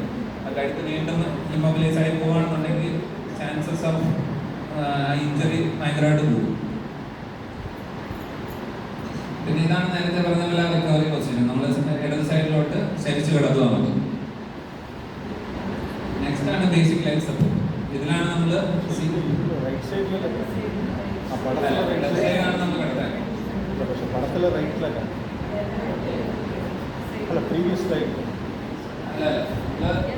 ആ കഴുത്ത് വീണ്ടും ഇമ്മൊബിലൈസ് ആയി പോവുകയാണെന്നുണ്ടെങ്കിൽ ചാൻസസ് ഓഫ് ഇഞ്ചറി ഭയങ്കരമായിട്ട് പോകും. പിന്നെ ഇതാണ് നേരത്തെ പറഞ്ഞ പോലെ റിക്കവറി പൊസിഷൻ. നമ്മൾ ഇടത് സൈഡിലോട്ട് ചരിച്ച് കിടത്തുക നമുക്ക്. നെക്സ്റ്റ് ആണ് ബേസിക് ലൈഫ് സപ്പോർട്ട്. ഇതിലാണ് നമ്മൾ റൈറ്റ് സൈഡിലല്ല, ഇടത് സൈഡിലാണ് നമ്മൾ കിടത്താൻ. പക്ഷെ പടത്തിലെ റൈറ്റിലല്ല, അല്ല പ്രീവിയസ് റൈറ്റ് അല്ല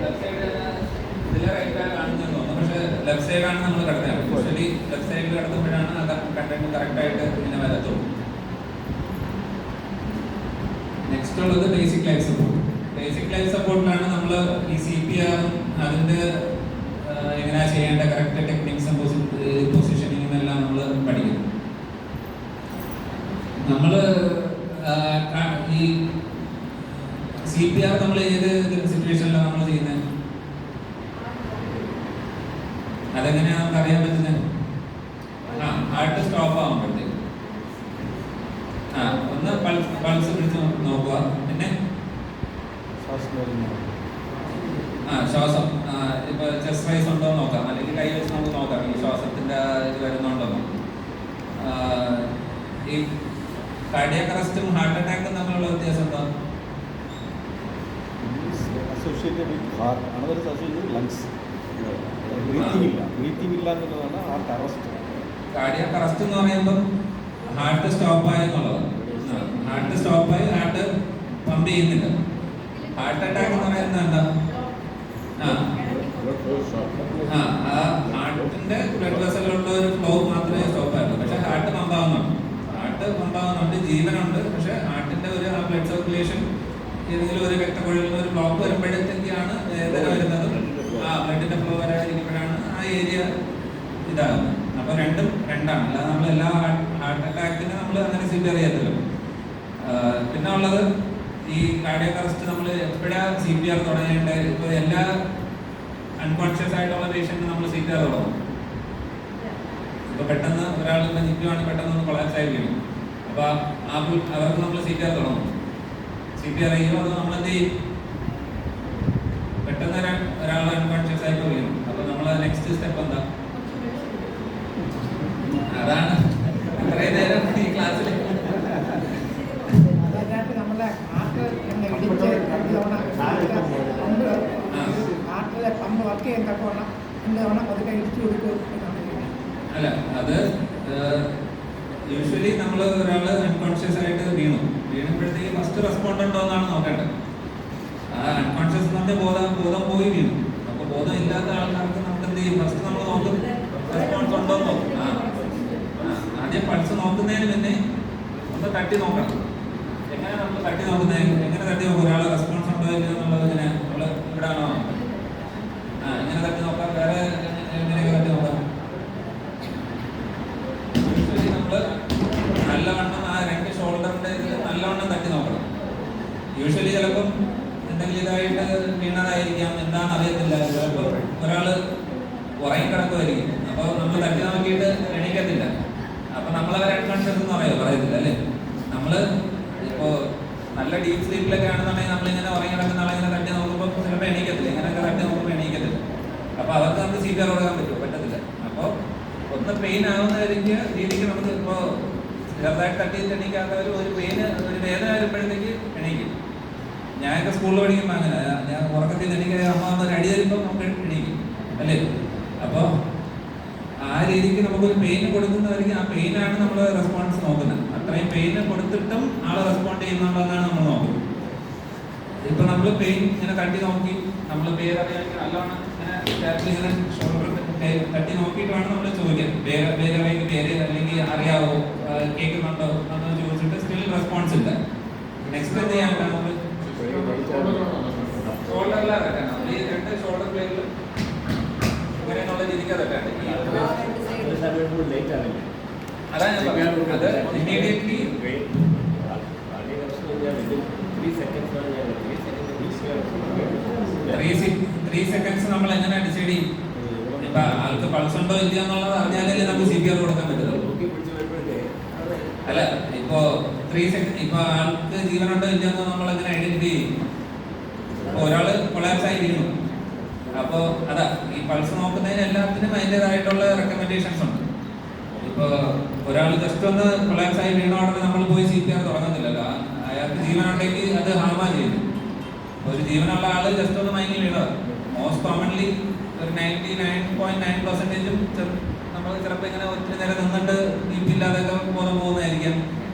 ലെഫ്റ്റ് സൈഡ് ഇതിലെ റൈറ്റാണ് കാണുന്നതെന്ന് തോന്നുന്നു. പക്ഷേ ലെഫ്റ്റ് സൈഡാണ് നമ്മൾ കിടത്താൻ. ആക്ച്വലി ലെഫ്റ്റ് സൈഡിൽ കിടത്തുമ്പോഴാണ് അത് കണ്ടന്റ് കറക്റ്റായിട്ട് ഇങ്ങനെ വരത്തുള്ളൂ. നെക്സ്റ്റ് ഉള്ളത് basic life support. Basic life സപ്പോർട്ടിലാണ് നമ്മൾ ഈ CPR അതിൻ്റെ എങ്ങനെയാണ് ചെയ്യേണ്ട കറക്റ്റ് ടെക്നിക്സും പൊസിഷനിങ്ങും എല്ലാം നമ്മൾ പഠിക്കും. നമ്മൾ ഈ CPR നമ്മൾ ഏത് സിറ്റുവേഷനിലാണ് നമ്മൾ ചെയ്യുന്നത്? അതെങ്ങനെയാണ് നമുക്ക് അറിയാൻ പറ്റുന്നത്? ഹാർട്ട് സ്റ്റോപ്പ് ആകുമ്പോഴത്തേക്ക് ഒന്ന് പൾസ് പിടിച്ച് നോക്കുക. പിന്നെ ശ്വാസം ഇപ്പൊ ചെസ്റ്റ് റൈസ് ഉണ്ടോ എന്ന് നോക്കാം, അല്ലെങ്കിൽ കൈ വെച്ച് നമുക്ക് നോക്കാം ഈ ശ്വാസത്തിന്റെ ഇത് വരുന്നുണ്ടോ. ഈ കാർഡിയാക് അറസ്റ്റും ഹാർട്ട് അറ്റാക്കും തമ്മിലുള്ള വ്യത്യാസം എന്താ? Associated with heart, another associated with lungs. Breathing ഇല്ല എന്നുള്ളതാണ് ഹാർട്ട് അറസ്റ്റ്. കാർഡിയാക് അറസ്റ്റ് എന്ന് പറയുമ്പോൾ ഹാർട്ട് സ്റ്റോപ്പായി എന്നുള്ളതാണ്. ഹാർട്ട് സ്റ്റോപ്പായി, ഹാർട്ട് പമ്പ് ചെയ്യുന്നില്ല. ഹാർട്ട് അറ്റാക്ക് എന്ന് പറയുന്നത് എന്താ? ഹാർട്ടിന്റെ ബ്ലഡ് വെസലിലുള്ള ഒരു ഫ്ലോ മാത്രമേ സ്റ്റോപ്പ് ആയിട്ടുള്ളൂ. പക്ഷെ ഹാർട്ട് പമ്പാവുന്നുണ്ട്, ജീവനുണ്ട്. പക്ഷെ ഹാർട്ടിന്റെ ഒരു ബ്ലഡ് സർക്കുലേഷൻ ഏതെങ്കിലും ഒരു രക്തക്കുഴലിൽ ഒരു ബ്ലോക്ക് വരുമ്പോഴത്തേക്കാണ് വേദന വരുന്നത്. ബ്ലഡിന്റെ ഫ്ലോ വരാതിരിക്കുമ്പോഴാണ് ആ ഏരിയ ഇതാകുന്നത്. അപ്പൊ രണ്ടാണ്. അല്ലാതെ നമ്മൾ എല്ലാ ഹാർട്ട് അറ്റാക്കിന് നമ്മൾ അങ്ങനെ സിവിയർ ചെയ്യത്തില്ല. പിന്നെ ഉള്ളത് ഈ കാർഡിയാക് അറസ്റ്റ് നമ്മൾ എപ്പോഴാണ് CPR തുടങ്ങേണ്ടത്? ഇപ്പോൾ എല്ലാ അൺകോൺഷ്യസ് ആയിട്ടുള്ള പേഷ്യന്റ് നമ്മൾ CPR തുടങ്ങും. ഇപ്പൊ പെട്ടെന്ന് ഒരാൾ ഇപ്പൊ നിൽക്കുവാണെങ്കിൽ പെട്ടെന്ന് കൊളാപ്സ് ആയി വീഴും. അപ്പൊ അവർക്ക് നമ്മൾ CPR തുടങ്ങും. CPR ചെയ്യുമ്പോൾ അത് നമ്മൾ എന്ത് ചെയ്യും? പെട്ടെന്ന് ഒരാൾ അൺകോൺഷ്യസ് ആയിട്ട് വീഴും. അപ്പൊ നമ്മൾ നെക്സ്റ്റ് സ്റ്റെപ്പ് എന്താ? അതാണ് ഇത്രയും നേരം ഈ ക്ലാസ്സിൽ നമ്മളെ ഹാർട്ടിലെ പമ്പ് വർക്ക് ചെയ്യാൻ തക്കവണ്ണം 2 തവണ പതുക്കെ ഇടിച്ചു കൊടുക്കും. അല്ല, അത് യൂഷ്വലി നമ്മൾ ഒരാൾ അൺകോൺഷ്യസ് ആയിട്ട് വീണുമ്പോഴത്തേക്ക് ഫസ്റ്റ് റെസ്പോണ്ട് ഉണ്ടോ എന്നാണ് നോക്കേണ്ടത്. ആ അൺകോൺഷ്യസ് എന്ന് പറഞ്ഞാൽ ബോധം പോയി വീണു. അപ്പൊ ബോധം ഇല്ലാത്ത ആൾക്കാർക്ക് നമുക്ക് എന്ത് ചെയ്യും? ഫസ്റ്റ് നമ്മൾ നോക്കും റെസ്പോൺസ് ഉണ്ടോ എന്ന് നോക്കും. ആദ്യം പൾസ് നോക്കുന്നതിന് മുന്നേ ഒന്ന് തട്ടി നോക്കണം. എങ്ങനെ നമ്മൾ തട്ടി നോക്കുന്നത്? എങ്ങനെ തട്ടി നോക്കും? ഒരാൾ റെസ്പോൺസ് ഉണ്ടോ ഇല്ലയോ എന്നുള്ളത് എങ്ങനെ? നമ്മൾ ഇവിടെ ആണോ? ഇങ്ങനെ തട്ടി നോക്കാം. വേറെ എങ്ങനെയൊക്കെ തട്ടി നോക്കാം? നമ്മൾ നല്ലവണ്ണം ആ 2 ഷോൾഡറിന്റെ ഇതിൽ നല്ലവണ്ണം തട്ടി നോക്കണം. യൂഷ്വലി ചിലപ്പം എന്തെങ്കിലും ഇതായിട്ട് വീണതായിരിക്കാം, എന്താണെന്ന് അറിയത്തില്ല. ചിലപ്പോൾ ഒരാൾ ഉറങ്ങി കിടക്കുമായിരിക്കും. അപ്പോൾ നമ്മൾ തട്ടി നോക്കിയിട്ട് എണീക്കത്തില്ല. അപ്പൊ നമ്മളവരെ അൺകോൺഷ്യസ് എന്ന് പറയത്തില്ല അല്ലേ? നമ്മൾ ഇപ്പോൾ നല്ല ഡീപ് സ്ലീപ്പിലൊക്കെ ആണെന്നുണ്ടെങ്കിൽ നമ്മളിങ്ങനെ ഉറങ്ങി കിടക്കുന്ന ആളിങ്ങനെ തട്ടി നോക്കുമ്പോൾ ചിലപ്പോൾ എണീക്കത്തില്ല. ഇങ്ങനെയൊക്കെ തട്ടി നോക്കുമ്പോൾ എണീക്കത്തില്ല. അപ്പൊ അവർക്ക് നമുക്ക് CPR കൊടുക്കാൻ പറ്റുമോ? പറ്റത്തില്ല. അപ്പോൾ ഒന്ന് പെയിൻ ആവുന്ന രീതിക്ക് നമുക്ക് ഇപ്പോൾ ചെറുതായിട്ട് തട്ടി എണീക്കാത്തവർ ഒരു വേദന വരുമ്പോഴത്തേക്ക് എണീക്കും. ഞാനൊക്കെ സ്കൂളിൽ പഠിക്കുമ്പോൾ അങ്ങനെ ഞാൻ ഉറക്കത്തിൽ എണീക്കാൻ അമ്മ ഒരു അടി തരുമ്പോൾ നമുക്ക് എണീക്കും അല്ലേ? അപ്പോൾ ആ രീതിക്ക് നമുക്കൊരു പെയിൻ കൊടുക്കുന്നവർക്ക് ആ പെയിനാണ് നമ്മൾ റെസ്പോൺസ് നോക്കുന്നത്. അത്രയും പെയിൻ കൊടുത്തിട്ടും ആളെ റെസ്പോണ്ട് ചെയ്യുന്നുണ്ടെന്നാണ് നമ്മൾ നോക്കുന്നത്. ഇപ്പൊ നമ്മൾ പെയിൻ ഇങ്ങനെ തട്ടി നോക്കി നമ്മൾ പേരറിയാമെങ്കിൽ നല്ലോണം ഇങ്ങനെ ഷോൾഡർ തട്ടി നോക്കിയിട്ട് വേണം നമ്മൾ നെക്സ്റ്റ് എന്ത് ചെയ്യാൻ നമുക്ക് ഷോൾഡറിലെ തട്ടാണ്. ഈ രണ്ട് ഷോൾഡർ പ്ലേറ്റിലും ഇങ്ങനെയുള്ള രീതിക്ക് തട്ടാണ്. അതാ ഞാൻ പറഞ്ഞത്. അത് ഇമ്മീഡിയറ്റ്ലി 3 seconds നമ്മൾ എങ്ങനെ ഡിസൈഡ് ചെയ്യും? ഇപ്പൊ ആൾക്ക് പൾസ് ഉണ്ടോ ഇല്ല എന്നുള്ളത് അറിഞ്ഞാലല്ലേ നമുക്ക് CPR കൊടുക്കാൻ പറ്റുള്ളൂ. അല്ല ഇപ്പോ 3 seconds ഇപ്പൊ ആൾക്ക് ജീവനുണ്ടോ ഇല്ലെന്ന് നമ്മൾ എങ്ങനെ ഐഡന്റിഫൈ ചെയ്യും? ഇപ്പൊ ഒരാള് കൊളാപ്സ് ആയി വീണു, അപ്പോ അതാ ഈ പൾസ് നോക്കുന്നതിന് എല്ലാത്തിനും അതിൻ്റെതായിട്ടുള്ള റെക്കമെൻഡേഷൻസ് ഉണ്ട്. ഇപ്പൊ ഒരാൾ ജസ്റ്റ് ഒന്ന് കൊളാപ്സ് ആയി വീണോടെ നമ്മൾ പോയി CPR തുടങ്ങുന്നില്ലല്ലോ. അയാൾക്ക് ജീവനുണ്ടെങ്കിൽ അത് ഹാർമാ ചെയ്യുന്നു. ഒരു ജീവനുള്ള ആള് ജസ്റ്റ് ഒന്ന് മയങ്ങി വീണത് മോസ്റ്റ് കോമൺലി ഒരു 99.9% നമ്മൾ ചിലപ്പോൾ ഇങ്ങനെ ഒത്തിരി നേരം നിന്നിട്ട് BP ഇല്ലാതൊക്കെ പോകുന്നതായിരിക്കാം.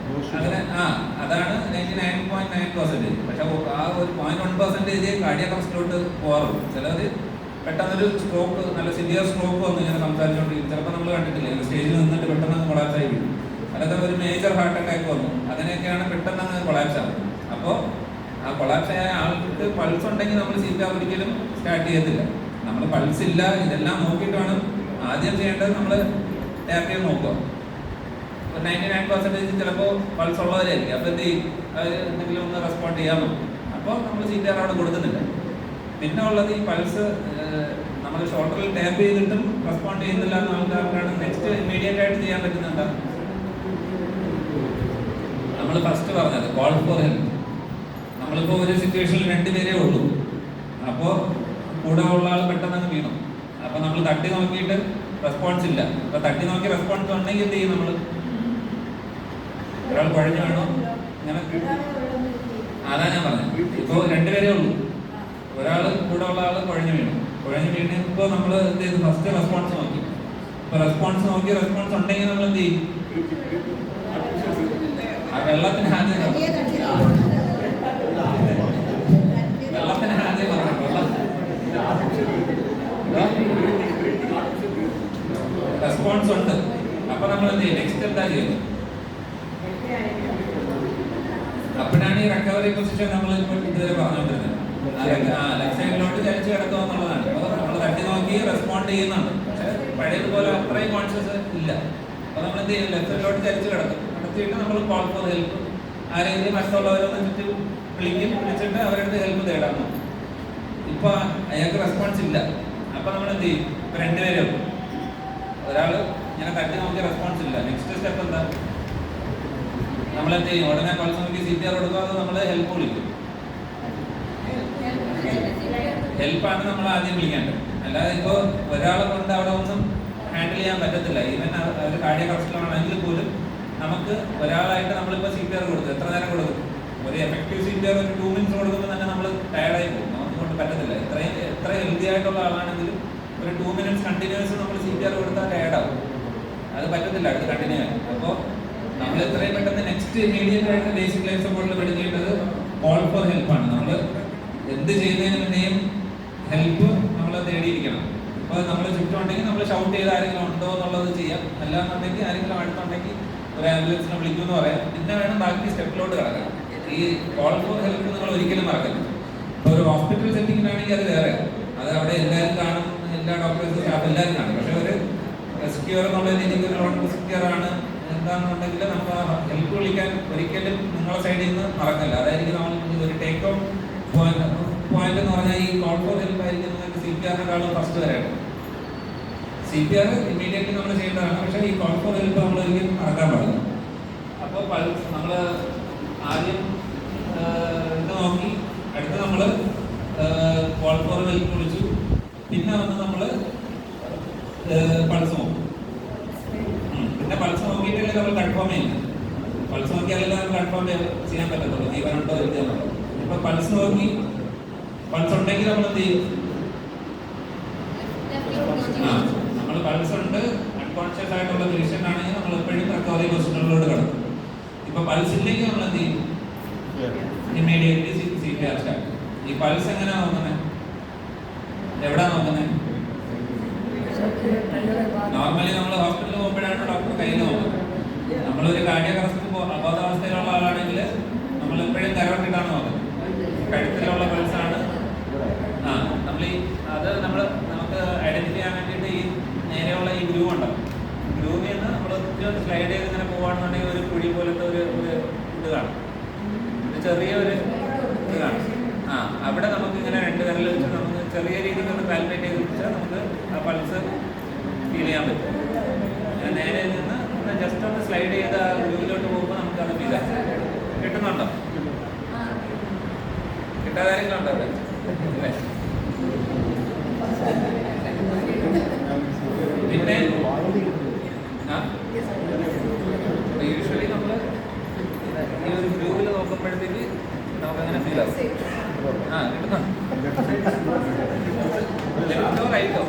അങ്ങനെ അതാണ് 99.9%. പക്ഷെ ആ ഒരു 0.1% കാർഡിയാക് അറസ്റ്റിലോട്ട് പോകാറുള്ളൂ. ചിലത് പെട്ടെന്നൊരു സ്ട്രോക്ക്, നല്ല സിവിയർ സ്ട്രോക്ക് വന്ന് ഇങ്ങനെ സംസാരിച്ചുകൊണ്ടിരിക്കും. ചിലപ്പോൾ നമ്മൾ കണ്ടിട്ടില്ലേ സ്റ്റേജിൽ നിന്നിട്ട് പെട്ടെന്ന് കൊളാപ്സ് ആയി വീഴും. അതൊക്കെ ഒരു മേജർ ഹാർട്ട് അറ്റാക്ക് വന്നു, അങ്ങനെയൊക്കെയാണ് പെട്ടെന്ന് കൊളാപ്സ് ആകും. അപ്പോൾ ആ കൊളാപ്സ് ആയ ആൾക്ക് പൾസ് ഉണ്ടെങ്കിൽ നമ്മൾ CPR ഒരിക്കലും സ്റ്റാർട്ട് ചെയ്യത്തില്ല. നമ്മൾ പൾസ് ഇല്ല ഇതെല്ലാം നോക്കിയിട്ട് വേണം ആദ്യം ചെയ്യേണ്ടത്. നമ്മൾ ടാപ്പ് ചെയ്ത് നോക്കുക. 99% ചിലപ്പോൾ പൾസ് ഉള്ളവരായിരിക്കും. അപ്പോൾ എന്ത് ചെയ്യും? അത് എന്തെങ്കിലും ഒന്ന് റെസ്പോണ്ട് ചെയ്യാൻ നോക്കും. അപ്പോൾ നമ്മൾ CPR അവിടെ കൊടുക്കുന്നില്ല. പിന്നെ ഉള്ളത് ഈ പൾസ് നമ്മൾ ഷോൾഡറിൽ ടാപ്പ് ചെയ്തിട്ടും റെസ്പോണ്ട് ചെയ്യുന്നില്ല എന്ന ആൾക്കാർക്കാണ് നെക്സ്റ്റ് ഇമ്മീഡിയറ്റ് ആയിട്ട് ചെയ്യാൻ പറ്റുന്നുണ്ട്. നമ്മൾ ഫസ്റ്റ് പറഞ്ഞത് കോൾ ഫോർ ഹെൽപ്പ്. നമ്മളിപ്പോൾ ഒരു സിറ്റുവേഷനിൽ 2 പേരേ ഉള്ളൂ. അപ്പോൾ കൂടെ ഉള്ള ആൾ പെട്ടെന്ന് അങ്ങ് വീണു. അപ്പോൾ നമ്മൾ തട്ടി നോക്കിയിട്ട് റെസ്പോൺസ് ഇല്ല. അപ്പോൾ തട്ടി നോക്കി റെസ്പോൺസ് ഉണ്ടെങ്കിൽ എന്ത് ചെയ്യും? നമ്മൾ ഒരാൾ കുഴഞ്ഞു വേണോ ഇങ്ങനെ അതാ ഞാൻ പറഞ്ഞത്. ഇപ്പോൾ 2 പേരേ ഉള്ളൂ. ഒരാൾ കൂടെ ഉള്ള ആൾ കുഴഞ്ഞു വീണപ്പോൾ നമ്മൾ എന്ത് ചെയ്തു? ഫസ്റ്റ് റെസ്പോൺസ് നോക്കി. അപ്പോൾ റെസ്പോൺസ് ഉണ്ടെങ്കിൽ നമ്മൾ എന്ത് ചെയ്യും? ആ വെള്ളത്തിന് ആദ്യം റെസ്പോൺസ് ഉണ്ട്. അപ്പൊ നമ്മൾ എന്ത് ചെയ്യും? നെക്സ്റ്റ് എന്താ ചെയ്യുന്നത്? അപ്പോഴാണ് ഈ റിക്കവറി പൊസിഷൻ നമ്മൾ ഇതുവരെ പറഞ്ഞുകൊണ്ടിരുന്നത്. ലെഫ്റ്റ് സൈഡിലോട്ട് ചരിച്ച് കിടക്കുക എന്നുള്ളതാണ്. അപ്പോൾ നമ്മൾ തട്ടി നോക്കി റെസ്പോണ്ട് ചെയ്യുന്നുണ്ട്. പക്ഷെ പഴയതുപോലെ അത്രയും കോൺഷ്യസ് ഇല്ല. അപ്പോൾ നമ്മൾ എന്ത് ചെയ്യും? ലെഫ്റ്റ് സൈഡിലോട്ട് ചരിച്ച് കിടത്തിയിട്ട് നമ്മൾ കോൾ ഫോർ ഹെൽപ്പ്. ആരെങ്കിലും മറ്റുള്ളവരൊന്ന് ചുറ്റും വിളിച്ചിട്ട് അവരുടെ ഹെൽപ്പ് തേടാൻ നോക്കും. ഇപ്പൊ അയാൾക്ക് റെസ്പോൺസ് ഇല്ല. അപ്പൊ നമ്മൾ എന്ത് ചെയ്യും? ഇപ്പൊ 2 പേരേ ഉള്ളൂ. ഒരാള് ഇങ്ങനെ തട്ടി നോക്കി റെസ്പോൺസ് ഇല്ല. നെക്സ്റ്റ് സ്റ്റെപ്പ് എന്താ? നമ്മൾ എന്ത് ചെയ്യും? ഉടനെ പൾസ് നോക്കി CPR കൊടുക്കാതെ നമ്മൾ ഹെൽപ്പ് വിളിക്കും. ഹെൽപ്പാണ് നമ്മൾ ആദ്യം വിളിക്കേണ്ടത്. അല്ലാതെ ഇപ്പോൾ ഒരാളെ കൊണ്ട് അവിടെ ഒന്നും ഹാൻഡിൽ ചെയ്യാൻ പറ്റത്തില്ല. ഈവൻ ഒരു കാർഡിയാക് അറസ്റ്റിലാണെങ്കിൽ പോലും നമുക്ക് ഒരാളായിട്ട് നമ്മളിപ്പോൾ CPR കൊടുത്തു എത്ര നേരം കൊടുക്കും? ഒരു എഫക്റ്റീവ് CPR ഒരു 2 minutes കൊടുക്കുമ്പോൾ തന്നെ നമ്മൾ ടയർഡായി പോകും. നമുക്ക് കൊണ്ട് പറ്റത്തില്ല. എത്ര ഹെൽത്തി ആയിട്ടുള്ള ആളാണെങ്കിലും ഒരു 2 minutes കണ്ടിന്യൂസ് നമ്മൾ CPR കൊടുത്താൽ ടയർഡാവും. അത് പറ്റത്തില്ല അടുത്ത് കണ്ടിന്യൂ ആയി. അപ്പോൾ നമ്മൾ എത്രയും പെട്ടെന്ന് നെക്സ്റ്റ് ഇമ്മീഡിയറ്റ് ആയിട്ട് ബേസിക് ലൈഫ് സപ്പോർട്ടിൽ പഠിക്കേണ്ടത് കോൾ ഫോർ ഹെൽപ്പാണ്. നമ്മൾ എന്ത് ചെയ്യുന്നതിന് മുന്നേയും ഹെൽപ്പ് നമ്മൾ തേടിയിരിക്കണം. അപ്പോൾ നമ്മൾ ചുറ്റുമുണ്ടെങ്കിൽ നമ്മൾ ഷൗട്ട് ചെയ്ത് ആരെങ്കിലും ഉണ്ടോ എന്നുള്ളത് ചെയ്യാം. അല്ലാന്നുണ്ടെങ്കിൽ ആരെങ്കിലും അടുത്തുണ്ടെങ്കിൽ ഒരു ആംബുലൻസിനെ വിളിക്കുമെന്ന് പറയാം. പിന്നെ വേണം ബാക്കി സ്റ്റെപ്പിലോട്ട് കിടക്കാം. ഈ കോൾ ഫോർ ഹെൽപ്പ് നിങ്ങൾ ഒരിക്കലും മറക്കരുത്. ഇപ്പോൾ ഒരു ഹോസ്പിറ്റൽ സെറ്റിങ്ങിനാണെങ്കിൽ അത് വേറെ, അത് അവിടെ എല്ലാവരും കാണും, എല്ലാ ഡോക്ടേഴ്സും സ്റ്റാഫ് എല്ലാവരും കാണും. പക്ഷെ ഒരു സെക്യൂർ എന്നുള്ള രീതിക്ക് സെക്യൂർ ആണ് എന്താണെന്നുണ്ടെങ്കിൽ നമുക്ക് ഹെൽപ്പ് വിളിക്കാൻ ഒരിക്കലും നിങ്ങളുടെ സൈഡിൽ നിന്ന് മറക്കില്ല. അതായിരിക്കും നമ്മൾ ഒരു ടേക്ക് ഓഫ് പോയിന്റ് എന്ന് പറഞ്ഞാൽ ഈ കോൾ ഫോർ ഹെൽപ്പ് ആയിരിക്കും നിങ്ങൾക്ക് CPR-നെക്കാളും ഫസ്റ്റ് വരാണ്. CPR ഇമ്മീഡിയറ്റ്ലി നമ്മൾ ചെയ്യേണ്ടതാണ്. പക്ഷേ ഈ കോൾ ഫോർ ഹെൽപ്പ് നമ്മൾ ഒരിക്കലും മറക്കാൻ പാടില്ല. അപ്പോൾ നമ്മൾ ആദ്യം ഇത് നോക്കി, അടുത്ത് നമ്മൾ കോൾ ഫോർ ഹെൽപ്പ് വിളിച്ചു. പിന്നെ വന്ന് നമ്മൾ പൾസ് നോക്കും. പിന്നെ പൾസ് നോക്കിയിട്ടല്ലേ നമ്മൾ കൺഫേം ചെയ്യുന്നത്. പൾസ് നോക്കിയാലല്ലേ നമുക്ക് കൺഫേം ചെയ്യാൻ പറ്റത്തുള്ളൂ ജീവനുണ്ടോ ഇല്ലെന്നുള്ളത്. ഇപ്പൊ പൾസ് നോക്കി പൾസ് ഉണ്ടെങ്കിൽ നമ്മൾ എന്ത് ചെയ്യും? നമ്മൾ പൾസ് ഉണ്ട്, അൺകോൺഷ്യസ് ആയിട്ടുള്ള പേഷ്യൻ്റ് ആണെങ്കിൽ നമ്മൾ എപ്പോഴും റിക്കവറി പൊസിഷനിലോട്ട് കിടക്കും. ഇപ്പൊ പൾസ് ഇല്ലെങ്കിൽ നമ്മൾ എന്ത് ചെയ്യും? Immediately CPR start. ഈ പൾസ് എങ്ങനെയാ നോക്കുന്നത്? എവിടാ നോക്കുന്നത്? നോർമലി നമ്മൾ ഹോസ്പിറ്റലിൽ പോകുമ്പോഴാണ് ഡോക്ടർ കയ്യിൽ നോക്കുന്നത്. നമ്മളൊരു കാർഡിയാക് അറസ്റ്റ് അബോധാവസ്ഥയിലുള്ള ആളാണെങ്കിൽ നമ്മൾ എപ്പോഴും കരോട്ടിഡ് പൾസാണ് നോക്കുന്നത്. കഴുത്തിലുള്ള പൾസാണ്. ആ നമ്മൾ ഈ അത് നമുക്ക് ഐഡന്റിഫൈ ചെയ്യാൻ വേണ്ടിയിട്ട് ഈ നേരെയുള്ള ഈ ഗ്രൂവ് ഉണ്ടല്ലോ, ഗ്രൂവിൽ നിന്ന് നമ്മൾ സ്ലൈഡ് ചെയ്ത് ഇങ്ങനെ പോകുകയാണെന്നുണ്ടെങ്കിൽ ഒരു കുഴി പോലത്തെ ഒരു ഇത് കാണും, ഒരു ചെറിയൊരു ഇത് കാണും. ആ അവിടെ നമുക്ക് ഇങ്ങനെ 2 വിരൽ വെച്ച് നമുക്ക് ചെറിയ രീതിക്ക് ഒന്ന് കാൽക്കുലേറ്റ് ചെയ്ത് വെച്ചാൽ നമുക്ക് ആ പൾസ് ഫീൽ ചെയ്യാൻ പറ്റും. അങ്ങനെ നേരെ നിന്ന് ജസ്റ്റ് ഒന്ന് സ്ലൈഡ് ചെയ്ത് ആ ഗ്രൂവിലോട്ട് പോകുമ്പോൾ നമുക്ക് അത് ഫീൽ ആക്കാം. കിട്ടുന്നുണ്ടോ? കിട്ടാതെ കാര്യങ്ങളുണ്ടോ അവിടെ? അല്ലേ? പിന്നെ യൂഷ്വലി നമ്മൾ ഈ ഒരു ഗ്രൂവിൽ നോക്കുമ്പോഴത്തേക്ക് നമുക്കങ്ങനെ ഫീൽ ആവും. ആ കിട്ടുന്നുണ്ട്. ലെഫ്റ്റോ റൈറ്റോ?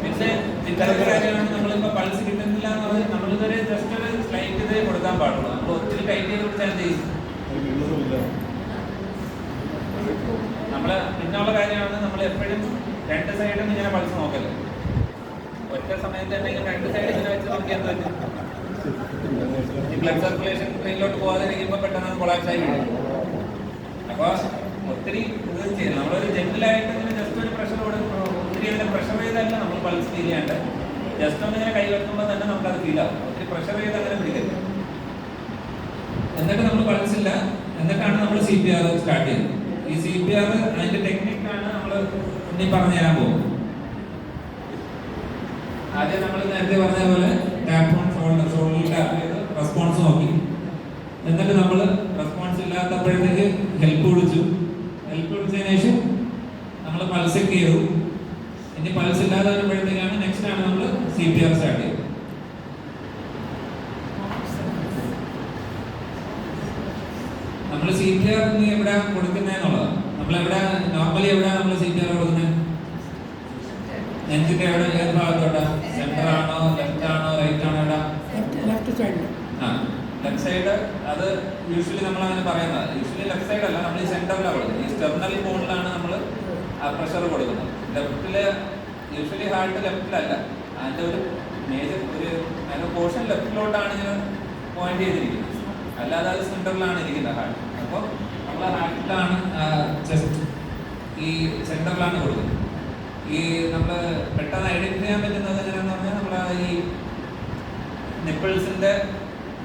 പിന്നെ ചിന്താഗതി കാര്യമാണ് നമ്മളിപ്പോൾ പൾസ് കിട്ടുന്നില്ല എന്ന് പറഞ്ഞാൽ നമ്മളിതൊരു ജസ്റ്റ് ഒരു സ്ലൈറ്റ് ഇതേ കൊടുക്കാൻ പാടുള്ളൂ. നമ്മൾ ഒത്തിരി ടൈറ്റ് ചെയ്ത് കൊടുത്താൽ എന്ത് ചെയ്യും? നമ്മൾ പിന്നുള്ള കാര്യമാണ് നമ്മൾ എപ്പോഴും 2 സൈഡും ഇങ്ങനെ പൾസ് നോക്കല്ലേ. ഒറ്റ സമയത്ത് എന്തെങ്കിലും 2 സൈഡ് ഇങ്ങനെ വെച്ച് നോക്കിയാൽ എന്ത് പറ്റും? ഈ ബ്ലഡ് സർക്കുലേഷൻ ട്രെയിനിലോട്ട് പോകാതെ ഇരിക്കുമ്പോൾ പെട്ടെന്ന് കൊളാപ്സ് ആയി കിട്ടും. അപ്പോൾ ഒത്തിരി ഇത് ചെയ്യും. നമ്മളൊരു ജെന്റിലായിട്ട് ഇങ്ങനെ ജസ്റ്റ് ഒരു പ്രഷർ കൊടുക്കും. ഒത്തിരി അങ്ങനെ പ്രഷർ ചെയ്തല്ല നമ്മൾ പൾസ് ഫീൽ ചെയ്യാണ്ട് ജസ്റ്റ് ഒന്ന് ഇങ്ങനെ കൈ വെക്കുമ്പോൾ തന്നെ നമുക്കത് ഫീൽ ആവും. ഒത്തിരി പ്രഷർ ചെയ്ത് അങ്ങനെ പിടിക്കരുത്. എന്നിട്ട് നമ്മൾ പൾസില്ല, എന്നിട്ടാണ് നമ്മൾ CPR സ്റ്റാർട്ട് ചെയ്യുന്നത്. ഈ CPR അതിന്റെ ടെക്നിക്കാണ് നമ്മൾ ഇനി പറഞ്ഞു തരാൻ പോകുന്നത്. ആദ്യം നമ്മൾ നേരത്തെ പറഞ്ഞ പോലെ ടാപ്പ് ഓൺ ഷോൾഡറിൽ ടാപ്പ് ചെയ്ത് റെസ്പോൺസ് നോക്കി. എന്നിട്ട് നമ്മൾ റെസ്പോൺസ് ഇല്ലാത്തപ്പോഴത്തേക്ക് ഹെൽപ്പ് വിളിച്ചതിന് ശേഷം നമ്മൾ പൾസ് ചെക്ക് ചെയ്തു. ഇനി പൾസ് ഇല്ലാതെ വരുമ്പോഴത്തേക്കാണ് നെക്സ്റ്റ് ആണ് നമ്മൾ CPR സ്റ്റാർട്ട് ചെയ്തത്. നമ്മൾ CPR എവിടെ കൊടുക്കുന്നതെന്നുള്ളത് നമ്മളെവിടെ നോർമലി എവിടെയാണ് നമ്മൾ CPR കൊടുക്കുന്നത്? നെഞ്ചിന്റെ എവിടെ, ഏത് ഭാഗത്തോട്ടാ? സെന്റർ ആണോ, ലെഫ്റ്റ് ആണോ, റൈറ്റ് ആണോ? എവിടെ? ലെഫ്റ്റ് സൈഡിൽ. ആ ലെഫ്റ്റ് സൈഡ്. അത് യൂഷ്വലി നമ്മൾ അങ്ങനെ പറയുന്നത്. യൂഷ്വലി ലെഫ്റ്റ് സൈഡ് അല്ല, നമ്മൾ ഈ സെന്ററിലാണ് കൊടുക്കുന്നത്. ഈ സ്റ്റെർണൽ ബോണിലാണ് നമ്മൾ ആ പ്രഷർ കൊടുക്കുന്നത്. ലെഫ്റ്റില് യൂഷ്വലി ഹാർട്ട് ലെഫ്റ്റിലല്ല, അതിന്റെ ഒരു മേജർ ഒരു പോർഷൻ ലെഫ്റ്റിലോട്ടാണ് ഇങ്ങനെ പോയിന്റ് ചെയ്തിരിക്കുന്നത്. അല്ലാതെ അത് സെന്ററിലാണ് ഇരിക്കുന്നത് ഹാർട്ട്. അപ്പോൾ നമ്മൾ ഹാർട്ടിലാണ് ചെസ്റ്റ് ഈ സെന്ററിലാണ് കൊടുക്കുന്നത്. ഈ നമ്മൾ പെട്ടെന്ന് ഐഡന്റിഫൈ ചെയ്യാൻ പറ്റുന്നത് എങ്ങനെയാണെന്ന് പറഞ്ഞാൽ നമ്മൾ ഈ നിപ്പിൾസിന്റെ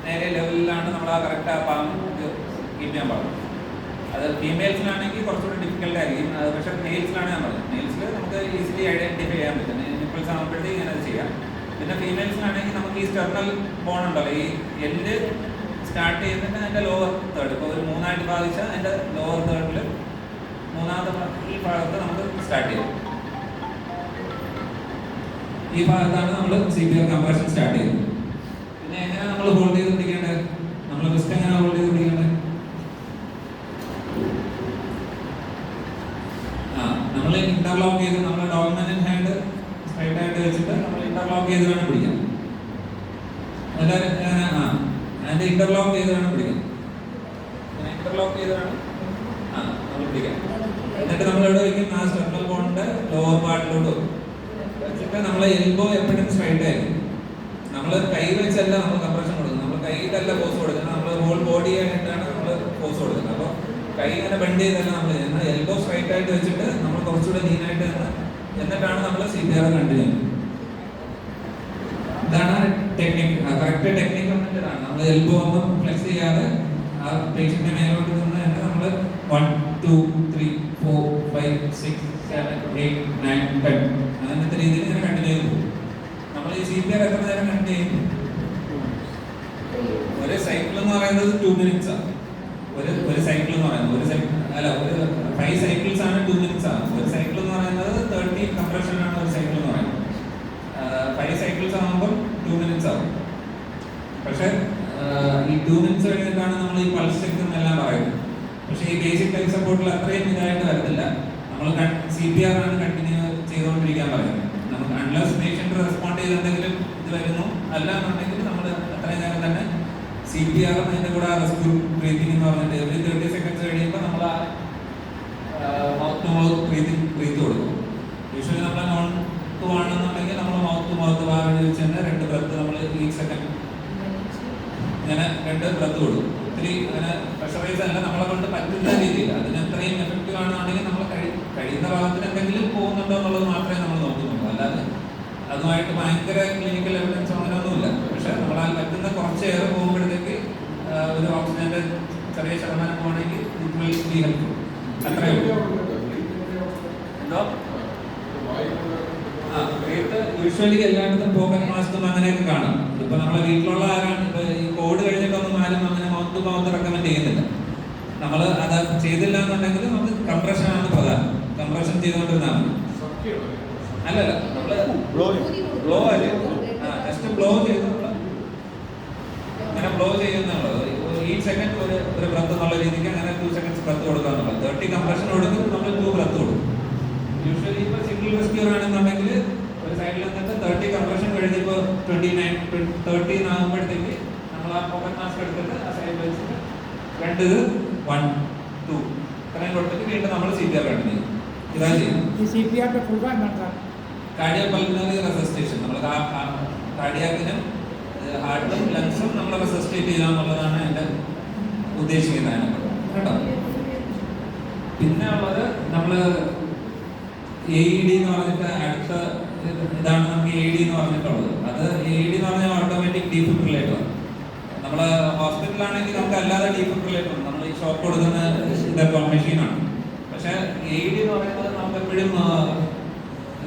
നേരെ ലെവലിലാണ് നമ്മൾ ആ കറക്റ്റ് ആ പാം കീപ്പ് ചെയ്യാൻ പാടുള്ളൂ. അത് ഫീമെയിൽസിനാണെങ്കിൽ കുറച്ചുകൂടി ഡിഫിക്കൽട്ട് ആയിരിക്കും. അത് പക്ഷേ മെയിൽസിലാണ് ഞാൻ പറഞ്ഞത്. മെയിൽസിൽ നമുക്ക് ഈസിലി ഐഡന്റിഫൈ ചെയ്യാൻ പറ്റും. നിപ്പിൾസ് ആകുമ്പോഴത്തേക്ക് ഇങ്ങനെ അത് ചെയ്യാം. പിന്നെ ഫീമെയിൽസിനാണെങ്കിൽ നമുക്ക് ഈ സ്റ്റെർണൽ ബോൺ ഉണ്ടല്ലോ, ഈ എല്ല് സ്റ്റാർട്ട് ചെയ്യുന്നതിന് അതിൻ്റെ ലോവർ തേർഡ്, ഇപ്പോൾ ഒരു 3ആയിട്ട് ഭാഗിച്ചാൽ അതിൻ്റെ ലോവർ തേർഡിൽ 3ാമത്തെ ഈ ഭാഗത്ത് നമുക്ക് സ്റ്റാർട്ട് ചെയ്യാം. ഈ ഭാഗത്താണ് നമ്മൾ CPR കംപ്രഷൻ സ്റ്റാർട്ട് ചെയ്യുന്നത്. പിന്നെ എങ്ങനെ നമ്മൾ ഹോൾഡ് ചെയ്ത് പിടിക്കേണ്ടത്? നമ്മൾ റിസ്റ്റ് എങ്ങനെ ഹോൾഡ് ചെയ്ത് പിടിക്കേണ്ടത്? നമ്മൾ ഇന്റർലോക്ക് ചെയ്ത് നമ്മൾ ഡോമിനന്റ് ഹാൻഡ് സ്ട്രൈറ്റ് ആയിട്ട് വെച്ചിട്ട് നമ്മൾ ഇന്റർലോക്ക് ചെയ്ത് വേണം പിടിക്കാൻ. അതിന്റെ ഇന്റർലോക്ക് ചെയ്ത് വേണം പിടിക്കാൻ. ഇന്റർലോക്ക് ചെയ്ത് വേണം നമ്മൾ പിടിക്കാൻ. എന്നിട്ട് നമ്മൾ എവിടെ വയ്ക്കും? ആ സ്റ്റെർണൽ ബോണിന്റെ ലോവർ പാർട്ടിലോട്ട് വെച്ചിട്ട് നമ്മളെ എൽബോ എപ്പോഴും സ്ട്രൈറ്റ് ആയിരിക്കും. നമ്മൾ കൈ വെച്ചല്ല നമ്മൾ കംപ്രഷൻ കൊടുക്കുന്നത്. നമ്മൾ കൈയിലല്ല ഫോഴ്സ് കൊടുക്കുന്നത്, നമ്മൾ ഹോൾ ബോഡി ആയിട്ടാണ് നമ്മൾ ഫോഴ്സ് കൊടുക്കുന്നത്. അപ്പോൾ കൈ ഇങ്ങനെ ബെൻഡ് ചെയ്തല്ല നമ്മൾ ചെയ്യുന്നത്. എൽബോ സ്ട്രൈറ്റ് ആയിട്ട് വെച്ചിട്ട് നമ്മൾ കുറച്ചുകൂടെ ലീനായിട്ട് നിന്ന് എന്നിട്ടാണ് നമ്മൾ CPR കണ്ടിന്യൂ ചെയ്യുന്നത്. ഇതാണ് ടെക്നിക്. കറക്റ്റ് ടെക്നിക് വന്നിട്ടാണ് നമ്മൾ എൽബോ ഒന്നും ഫ്ലെക്സ് ചെയ്യാതെ ആ പേഷ്യന്റെ മേലോട്ട് നിന്ന് തന്നെ നമ്മൾ 1 2 3 4 5 6 7 8 9 10 അങ്ങനത്തെ രീതിയിൽ ഇങ്ങനെ കണ്ടിന്യൂ ചെയ്തു പോകും. നമ്മൾ ഈ CPR എത്ര നേരം കണ്ടിന്യൂ ചെയ്യും? ഒരു സൈക്കിൾ എന്ന് പറയുന്നത് 2 minutes ആണ്. ഒരു സൈക്കിൾ എന്ന് പറയുന്നത് ഒരു 5 cycles ആണ് 2 minutes ആണ്. ഒരു സൈക്കിൾ എന്ന് പറയുന്നത് 30 കംപ്രഷൻ ആണ് ഒരു സൈക്കിൾ എന്ന് പറയുന്നത്. 5 cycles ആകുമ്പോൾ 2 minutes ആവും. പക്ഷെ ഈ 2 minutes കഴിഞ്ഞിട്ടാണ് നമ്മൾ ഈ പൾസ് ചെക്ക് എന്നെല്ലാം പറയുന്നത്. പക്ഷെ ഈ ബേസിക് ലൈഫ് സപ്പോർട്ടിൽ അത്രയും ഇതായിട്ട് വരത്തില്ല. നമ്മൾ CPR ആണ് കണ്ടിന്യൂ ചെയ്തുകൊണ്ടിരിക്കാൻ പറയുന്നത്. നമുക്ക് അൺലെസ് പേഷ്യന്റ് റെസ്പോണ്ട് ചെയ്ത് എന്തെങ്കിലും ഇത് വരുന്നു, അല്ല എന്നുണ്ടെങ്കിൽ നമ്മൾ അത്രയും നേരം തന്നെ CPR അതിന്റെ കൂടെ റെസ്ക്യൂ ബ്രീത്തിങ് എന്ന് പറഞ്ഞിട്ട് എവറി 30 seconds കഴിയുമ്പോൾ നമ്മൾ മൗത്ത് ടു മൗത്ത് ബ്രീത്ത് കൊടുക്കും. യൂഷ്വലി നമ്മൾ നോൺ ടു ആണെന്നുണ്ടെങ്കിൽ നമ്മൾ മൗത്ത് ടു മൗത്ത് വാങ്ങി വെച്ച് തന്നെ 2 ബ്രത്ത് നമ്മൾ ഈ സെക്കൻഡ് ഇങ്ങനെ 2 ബ്രത്ത് കൊടുക്കും. ഒത്തിരി അങ്ങനെ പ്രഷറൈസ് അല്ല, നമ്മളെ കൊണ്ട് പറ്റുന്ന രീതിയിൽ അതിന് എത്രയും എഫക്റ്റീവ് ആണെന്നുണ്ടെങ്കിൽ നമ്മൾ കഴിയുന്ന ഭാഗത്തിന് എന്തെങ്കിലും പോകുന്നുണ്ടോ എന്നുള്ളത് മാത്രമേ നമ്മൾ നോക്കുന്നുള്ളൂ. അല്ലാതെ അതുമായിട്ട് ഭയങ്കര ക്ലിനിക്കൽ എവിഡൻസ് അങ്ങനെയൊന്നുമില്ല. പക്ഷെ നമ്മളാൽ പറ്റുന്ന കുറച്ചേറെ പോകുമ്പോഴത്തേക്ക് ഒരു ഓക്സിജന്റെ ചെറിയ ശതമാനം പോകണമെങ്കിൽ ഇറ്റ് വിൽ ബി ഹെൽപ്ഫുൾ. അത്രയേ ഉള്ളൂ. എന്തോ യൂഷ്വലി എല്ലായിടത്തും പോക്കറ്റ് മാസ്കും അങ്ങനെയൊക്കെ കാണും. ഇപ്പൊ നമ്മളെ വീട്ടിലുള്ള ആരാണ് ഇപ്പൊ ഈ കോവിഡ് കഴിഞ്ഞിട്ടൊന്നും ആരും അങ്ങനെ മൗത്ത് ടു മൗത്ത് റെക്കമെൻഡ് ചെയ്യുന്നില്ല. നമ്മൾ അത് ചെയ്തില്ല എന്നുണ്ടെങ്കിൽ നമുക്ക് കംപ്രഷൻ ആണ് പ്രധാനം. കംപ്രഷൻ ചെയ്തുകൊണ്ടിരുന്നാൽ മതി. അല്ലല്ല, നമ്മള് ബ്ലോ അല്ലേ, ജസ്റ്റ് ബ്ലോ ചെയ്ത് അങ്ങനെ ബ്ലോ ചെയ്യുന്നുള്ളത്. ഈ സെക്കൻഡ് ഒരു ബ്രത്ത് എന്നുള്ള രീതിക്ക് അങ്ങനെ 2 seconds ബ്രത്ത് കൊടുക്കാന്നുള്ളത്. 30 കംപ്രഷൻ കൊടുക്കും, നമ്മൾ 2 ബ്രത്ത് കൊടുക്കും. യൂഷ്വലി ഇപ്പൊ സിംഗിൾ റെസ്ക്യൂർ ആണെന്നുണ്ടെങ്കിൽ ഒരു സൈഡിൽ നിന്നിട്ട് 30 കംപ്രഷൻ കഴിഞ്ഞപ്പോൾ 30 ആകുമ്പോഴത്തേക്ക് നമ്മൾ ആ പോക്കറ്റ് മാസ്ക് എടുത്തിട്ട് ആ സൈഡ് വെച്ചിട്ട് 2 1 2 ഇത്രയും കൊടുത്തിട്ട് വീണ്ടും നമ്മൾ CPR കണ്ടിന്യൂ ചെയ്യും. ഇതാ ചെയ്യും. ഈ CPR ഫുൾ ഫോം എന്താണ് സാർ? Cardio pulmonary റെസിസ്റ്റേഷൻ. നമ്മൾ കാർഡിയാക്കിനും ഹാർട്ടും ലങ്സും നമ്മൾ റെസിസ്റ്റേറ്റ് ചെയ്യുക എന്നുള്ളതാണ് എൻ്റെ ഉദ്ദേശിക്കുന്നത് കേട്ടോ. പിന്നെ ഉള്ളത് നമ്മൾ AED എന്ന് പറഞ്ഞിട്ട് അടുത്ത ഇതാണ് നമുക്ക് AED എന്ന് പറഞ്ഞിട്ടുള്ളത്. അത് AED എന്ന് പറഞ്ഞാൽ ഓട്ടോമാറ്റിക് ഡീഫിബ്രിലേറ്റർ. നമ്മൾ ഹോസ്പിറ്റലാണെങ്കിൽ നമുക്ക് അല്ലാതെ ഡീഫിബ്രിലേറ്റർ നമ്മൾ ഈ ഷോക്ക് കൊടുക്കുന്ന ഇതൊക്കെ മെഷീനാണ്. പക്ഷേ AED എന്ന് പറയുന്നത് നമുക്ക് എപ്പോഴും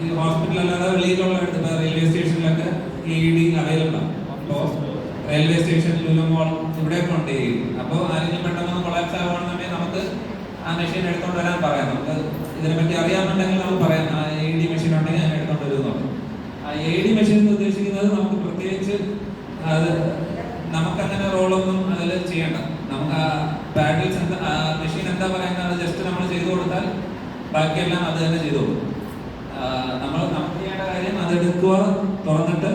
ഈ ഹോസ്പിറ്റൽ അല്ലാതെ വെളിയിലുള്ള അടുത്ത് റെയിൽവേ സ്റ്റേഷനിലൊക്കെ AED അവൈലബിൾ ആണ്. അപ്പോൾ റെയിൽവേ സ്റ്റേഷൻ, ലുലു മോൾ ഇവിടെയൊക്കെ ഉണ്ട് AED. അപ്പോൾ ആരെങ്കിലും പെട്ടെന്ന് കൊളാപ്സ് ആവുകയാണെന്നുണ്ടെങ്കിൽ നമുക്ക് ആ മെഷീൻ എടുത്തോണ്ട് വരാൻ പറയാം. നമുക്ക് ഇതിനെപ്പറ്റി അറിയാമെന്നുണ്ടെങ്കിൽ നമുക്ക് പറയാം ആ AED മെഷീൻ ഉണ്ടെങ്കിൽ ഞാൻ എടുത്തോണ്ട് വരുമെന്നുള്ളത്. ആ AED മെഷീൻ എന്ന് ഉദ്ദേശിക്കുന്നത് നമുക്ക് പ്രത്യേകിച്ച് അത് നമുക്കങ്ങനെ റോളൊന്നും അതിൽ ചെയ്യണ്ട. നമുക്ക് ആ പാഡിൽസ് എന്താ മെഷീൻ എന്താ പറയുന്നത് അത് ജസ്റ്റ് നമ്മൾ ചെയ്തു കൊടുത്താൽ ബാക്കിയെല്ലാം അത് തന്നെ ചെയ്തു കൊടുക്കും. നമുക്ക് ചെയ്യേണ്ട കാര്യം അതെടുക്കുക, തുറന്നിട്ട്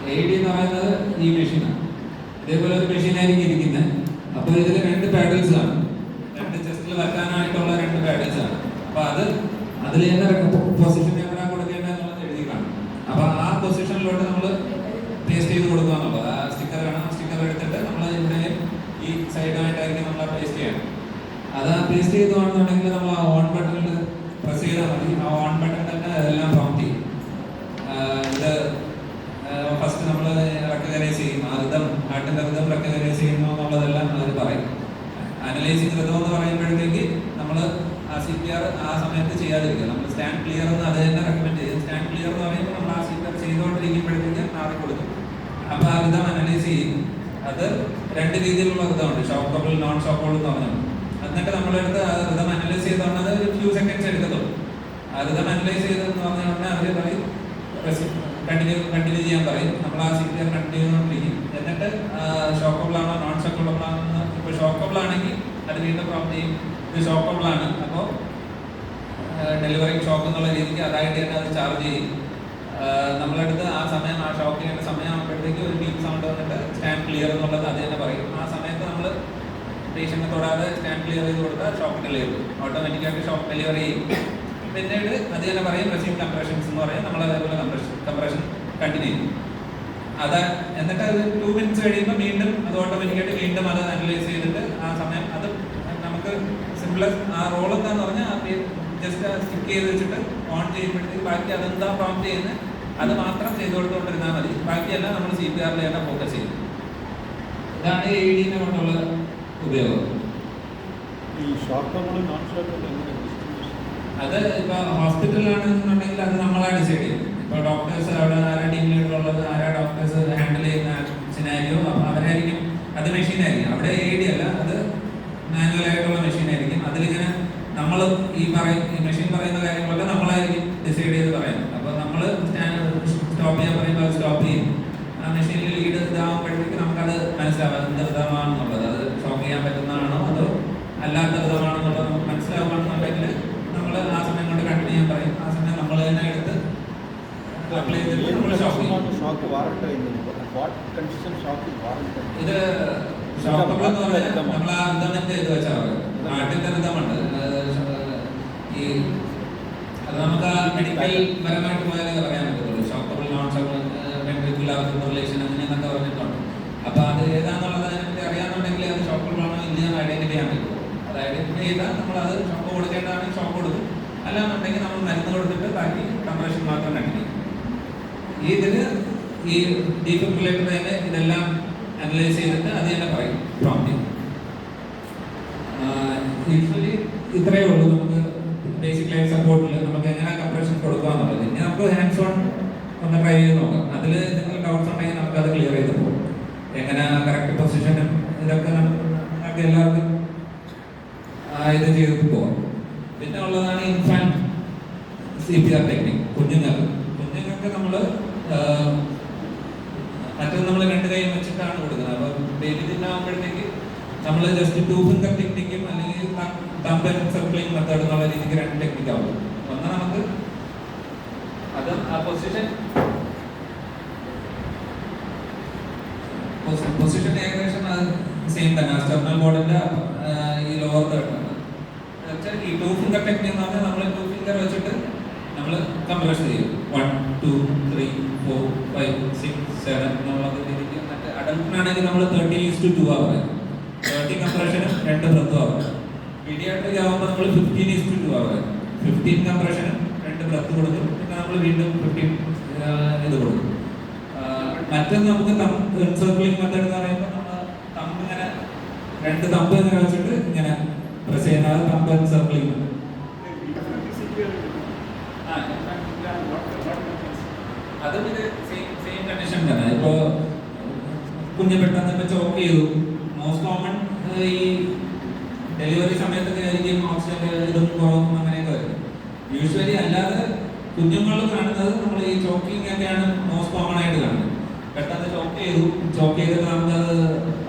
AED എന്ന് പറയുന്നത് ഈ മെഷീനാണ്. ഇതേപോലെ ഒരു മെഷീനായിരിക്കും ഇരിക്കുന്നത്. അപ്പോൾ ഇതിൽ 2 പാഡൽസ് ആണ്, 2 ചെസ്റ്റിൽ വെക്കാനായിട്ടുള്ള 2 പാഡൽസ് ആണ്. അപ്പോൾ അതിൽ പൊസിഷൻ എവിടെ കൊടുക്കേണ്ടത് എന്നുള്ളത് എഴുതി കാണും. അപ്പോൾ ആ പൊസിഷനിലോട്ട് നമ്മൾ പേസ്റ്റ് ചെയ്ത് കൊടുക്കുക എന്നുള്ളത്. ആ സ്റ്റിക്കർ വേണം, സ്റ്റിക്കർ എടുത്തിട്ട് നമ്മൾ ഇവിടെ ഈ സൈഡായിട്ടായിരിക്കും നമ്മൾ പേസ്റ്റ് ചെയ്യണം. അത് പേസ്റ്റ് ചെയ്തുകൊണ്ടെന്നുണ്ടെങ്കിൽ നമ്മൾ ആ ഓൺ ബട്ടണിൽ പ്രസ് ചെയ്താൽ മതി. ആ ഓൺ ബട്ടൺ തന്നെ അതെല്ലാം പ്രോംപ്റ്റ് ചെയ്യും. ഇത് ഫസ്റ്റ് നമ്മൾ റെക്കഗ്നൈസ് ചെയ്യും, ആ റിതം ഹാർട്ടിന്റെ റിതം റെക്കഗ്നൈസ് ചെയ്യുന്നു എന്നുള്ളതെല്ലാം അവർ പറയും. അനലൈസിങ് റിതം എന്ന് പറയുമ്പോഴത്തേക്ക് നമ്മൾ ആ CPR ആ സമയത്ത് ചെയ്യാതിരിക്കുക. നമ്മൾ സ്റ്റാൻഡ് ക്ലിയർ എന്ന് അത് തന്നെ റെക്കമെൻഡ് ചെയ്യും. സ്റ്റാൻഡ് ക്ലിയർ എന്ന് പറയുമ്പോൾ നമ്മൾ ആ CPR ചെയ്തുകൊണ്ടിരിക്കുമ്പോഴത്തേക്ക് മാറി കൊടുക്കും. അപ്പോൾ ആ റിതം അനലൈസ് ചെയ്യും. അത് 2 രീതിയിലുള്ള റിതമുണ്ട്, ഷോക്കബിൾ, നോൺ ഷോക്കബിൾ എന്ന് പറഞ്ഞാൽ. എന്നിട്ട് നമ്മളെടുത്ത് ആ റിതം അനലൈസ് ചെയ്തുകൊണ്ടത് ഒരു ഫ്യൂ സെക്കൻഡ്സ് എടുക്കത്തുള്ളൂ. ആ റിതം അനലൈസ് ചെയ്തെന്ന് പറഞ്ഞാൽ ഉടനെ അവർ പറയും കണ്ടിന്യൂ ചെയ്യാൻ പറയും. നമ്മൾ ആ CPR കണ്ടിന്യൂ ചെയ്തുകൊണ്ടിരിക്കും. എന്നിട്ട് ഷോക്കബിൾ ആണോ നോൺ ഷോക്കബിൾ ആണോ, ഇപ്പോൾ ഷോക്കബിൾ ആണെങ്കിൽ അത് വീണ്ടും പ്രോംപ്റ്റ് ചെയ്യും ഇത് ഷോക്കബിൾ ആണ്, അപ്പോൾ ഡെലിവറി ഷോക്ക് എന്നുള്ള രീതിക്ക് അതായിട്ട് തന്നെ അത് ചാർജ് ചെയ്യും. നമ്മളെടുത്ത് ആ സമയം ആ ഷോക്ക് ചെയ്യേണ്ട സമയം ആകുമ്പോഴത്തേക്ക് ഒരു ബീപ്പ് സൗണ്ട് വന്നിട്ട് സ്റ്റാൻഡ് ക്ലിയർ എന്നുള്ളത് അത് തന്നെ പറയും. ആ സമയത്ത് നമ്മൾ പേഷ്യൻറ്റിനെ തൊടാതെ സ്റ്റാൻഡ് ക്ലിയർ ചെയ്ത് കൊടുത്താൽ ഷോക്ക് ഡെലിവറി ഓട്ടോമാറ്റിക്കായിട്ട് ഷോക്ക് ഡെലിവറി ചെയ്യും. പിന്നീട് അത് തന്നെ പറയും റെസ്യൂം കംപ്രഷൻസ് എന്ന് പറയും. നമ്മൾ അതേപോലെ കംപ്രഷൻ കണ്ടിന്യൂ ചെയ്യും. അത് എന്നിട്ട് അത് 2 minutes കഴിയുമ്പോൾ വീണ്ടും അത് ഓട്ടോമാറ്റിക്കായിട്ട് വീണ്ടും അത് അനലൈസ് ചെയ്തിട്ട് ആ സമയം അത് നമുക്ക് സിംപ്ലസ് ആ റോൾ എന്താന്ന് പറഞ്ഞാൽ ജസ്റ്റ് സ്റ്റിക്ക് ചെയ്ത് വെച്ചിട്ട് ഓൺ ചെയ്യുമ്പോഴത്തേക്ക് ബാക്കി അതെന്താ പ്രോംപ്റ്റ് ചെയ്യുന്നത് അത് മാത്രം ചെയ്ത് കൊടുത്തുകൊണ്ടിരുന്നാൽ മതി. ബാക്കിയെല്ലാം നമ്മൾ CPR തന്നെ ഫോക്കസ് ചെയ്യും. ഇതാണ് AED കൊണ്ടുള്ള ഉപയോഗം. ഈ ഷോക്കബിൾ നോൺ ഷോക്കബിൾ അത് ഇപ്പോൾ ഹോസ്പിറ്റലിലാണെന്നുണ്ടെങ്കിൽ അത് നമ്മളാണ് ഡിസൈഡ് ചെയ്യും. ഇപ്പോൾ ഡോക്ടേഴ്സ് അവിടെ ആരാ ടീം ലീഡറുള്ളത്, ആരാ ഡോക്ടേഴ്സ് ഹാൻഡിൽ ചെയ്യുന്ന സിനാരിയോ അവരായിരിക്കും. അത് മെഷീനായിരിക്കും. അവിടെ AED അല്ല, അത് മാനുവലായിട്ടുള്ള മെഷീനായിരിക്കും. അതിലിങ്ങനെ നമ്മൾ ഈ മെഷീൻ പറയുന്ന കാര്യങ്ങളൊക്കെ നമ്മളായിരിക്കും ഡിസൈഡ് ചെയ്ത് പറയുന്നത്. അപ്പോൾ നമ്മൾ സ്റ്റോപ്പ് ചെയ്യാൻ പറയുമ്പോൾ അത് സ്റ്റോപ്പ് ചെയ്യും. ആ മെഷീനിൽ ലീഡ് ഇതാകുമ്പോഴത്തേക്ക് നമുക്കത് മനസ്സിലാവാം എന്ത് വിധമാണെന്നുള്ളത്. അത് സ്റ്റോപ്പ് ചെയ്യാൻ പറ്റുന്നതാണോ അതോ അല്ലാത്ത വിധമാണെന്നുള്ളത് നമുക്ക് മനസ്സിലാവുകയാണെന്നുണ്ടെങ്കിൽ നമ്മൾ ആ സമയം കൊണ്ട് കണ്ടിന്യൂ ചെയ്യാൻ പറയും. ആ സമയം നമ്മൾ തന്നെ എടുത്ത് അപ്ലൈ ചെയ്തിട്ട് നമ്മൾ ഷോക്ക് ചെയ്യും. Shock warrant condition shock warrant ഇത് ഷോക്കബിൾ എന്ന് പറഞ്ഞാൽ നമ്മൾ ആ റിതമിന്റെ ഇത് വെച്ചാൽ ഹാർട്ടിന്റെ റിതമുണ്ട്. ഈ അത് നമുക്ക് മെഡിക്കൽ പരമായിട്ട് പോയാലേ പറയാൻ പറ്റത്തുള്ളൂ. ഷോക്കബിൾ, നോൺ ഷോക്കബിൾ, വെൻട്രിക്കുലർ ഫിബ്രിലേഷൻ അങ്ങനെയെന്നൊക്കെ പറഞ്ഞിട്ടുണ്ട്. അപ്പോൾ അത് ഏതാണെന്നുള്ളത് അതിനെപ്പറ്റി അറിയാമെന്നുണ്ടെങ്കിൽ അത് ഷോക്കബിൾ ആണോ ഇല്ലയെന്ന് ഐഡന്റിഫൈ ചെയ്യാൻ പറ്റുള്ളൂ. അത് ഐഡന്റിഫൈ ചെയ്താൽ നമ്മളത് ഷോക്ക് കൊടുക്കേണ്ടതാണെങ്കിൽ ഷോക്ക് കൊടുക്കും, അല്ലാന്നുണ്ടെങ്കിൽ നമ്മൾ മരുന്ന് കൊടുത്തിട്ട് ബാക്കി കംപ്രഷൻ മാത്രം കണ്ടിന്യൂ. ഇതിൽ ഈ ഡീഫിബ്രിലേറ്റർ തന്നെ ഇതെല്ലാം അനലൈസ് ചെയ്തിട്ട് അത് തന്നെ പറയും പ്രോംപ്റ്റിംഗ്. യൂഷ്വലി ഇത്രയേ ഉള്ളൂ നമുക്ക് ബേസിക് ലൈഫ് സപ്പോർട്ടിൽ നമുക്ക് എങ്ങനെ കംപ്രഷൻ കൊടുക്കാന്നുള്ളത്. ഇനി നമുക്ക് ഹാൻഡ്സ് ഓൺ ഒന്ന് ട്രൈ ചെയ്ത് നോക്കാം. അതിൽ എന്തെങ്കിലും ഡൗട്ട്സ് ഉണ്ടെങ്കിൽ നമുക്ക് അത് ക്ലിയർ ചെയ്ത് പോകും. എങ്ങനെ കറക്റ്റ് പൊസിഷനും ഇതൊക്കെ നമുക്ക് എല്ലാവർക്കും ഇത് ചെയ്തിട്ട് പോകാം. പിന്നെ ഉള്ളതാണ് ഇൻഫാന്റ് CPR ടെക്നിക്. കുഞ്ഞുങ്ങൾക്ക് നമ്മൾ മറ്റൊന്ന് നമ്മൾ 2 കൈ വെച്ചിട്ടാണ് കൊടുക്കുന്നത്. അപ്പോൾ ബേബി തിന്നാകുമ്പോഴത്തേക്ക് നമ്മൾ ജസ്റ്റ് 2 ഫിംഗർ ടെക്നിക്കും അല്ലെങ്കിൽ തമ്പ് സർക്ലിംഗ് മെത്തേഡ് എന്നുള്ള രീതിക്ക് 2 ടെക്നിക്ക് ആവും. ഒന്ന് നമുക്ക് അത് ആ പൊസിഷൻ ഏകദേശം സെയിം തന്നെ. സ്റ്റെർണൽ ബോർഡിന്റെ ഈ ലോവർ തേർഡ് ഈ 2 ഫിംഗർ ടെക്നിക് എന്ന് പറഞ്ഞാൽ നമ്മൾ 2 ഫിംഗർ വെച്ചിട്ട് നമ്മൾ കംപ്രഷൻ ചെയ്യും. 1 2 3 4 5 6 7 എന്നുള്ളത് രീതിക്ക്. മറ്റേ അഡൽട്ടിനാണെങ്കിൽ നമ്മൾ 30:2 ആ പറയുന്നത്. 30 കംപ്രഷനും 2 ബ്രത്തും ആ പറയുന്നത്. പീഡിയാട്രിക് ആകുമ്പോൾ നമ്മൾ 15:2 ആ പറയുന്നത്. 15 കംപ്രഷനും 2 ബ്രത്ത് കൊടുക്കും. പിന്നെ നമ്മൾ വീണ്ടും 15 ഇത് കൊടുക്കും. മറ്റൊന്ന് നമുക്ക് സർക്ലിംഗ് മെത്തേഡ് എന്ന് പറയുമ്പോൾ നമ്മൾ തമ്പ് ഇങ്ങനെ 2 തമ്പ് ഇങ്ങനെ വെച്ചിട്ട് ഇങ്ങനെ പ്രസ് ചെയ്യുന്നത് തമ്പ് സർക്ലിംഗ് മെത്തേഡ്. അതും ഇത് സെയിം കണ്ടീഷൻ തന്നെ. ഇപ്പോൾ കുഞ്ഞ് പെട്ടെന്ന് ഇപ്പോൾ ചോക്ക് ചെയ്തു. മോസ്റ്റ് കോമൺ ഈ ഡെലിവറി സമയത്തൊക്കെ ആയിരിക്കും ഓക്സിജൻ ഇതും കുറവും അങ്ങനെയൊക്കെ വരും. യൂഷ്വലി അല്ലാതെ കുഞ്ഞുങ്ങൾ കാണുന്നത് നമ്മൾ ഈ ചോക്കിംഗ് ഒക്കെയാണ് മോസ്റ്റ് കോമൺ ആയിട്ട് കാണുന്നത്. പെട്ടെന്ന് ചോക്ക് ചെയ്തിട്ട് നമുക്കത്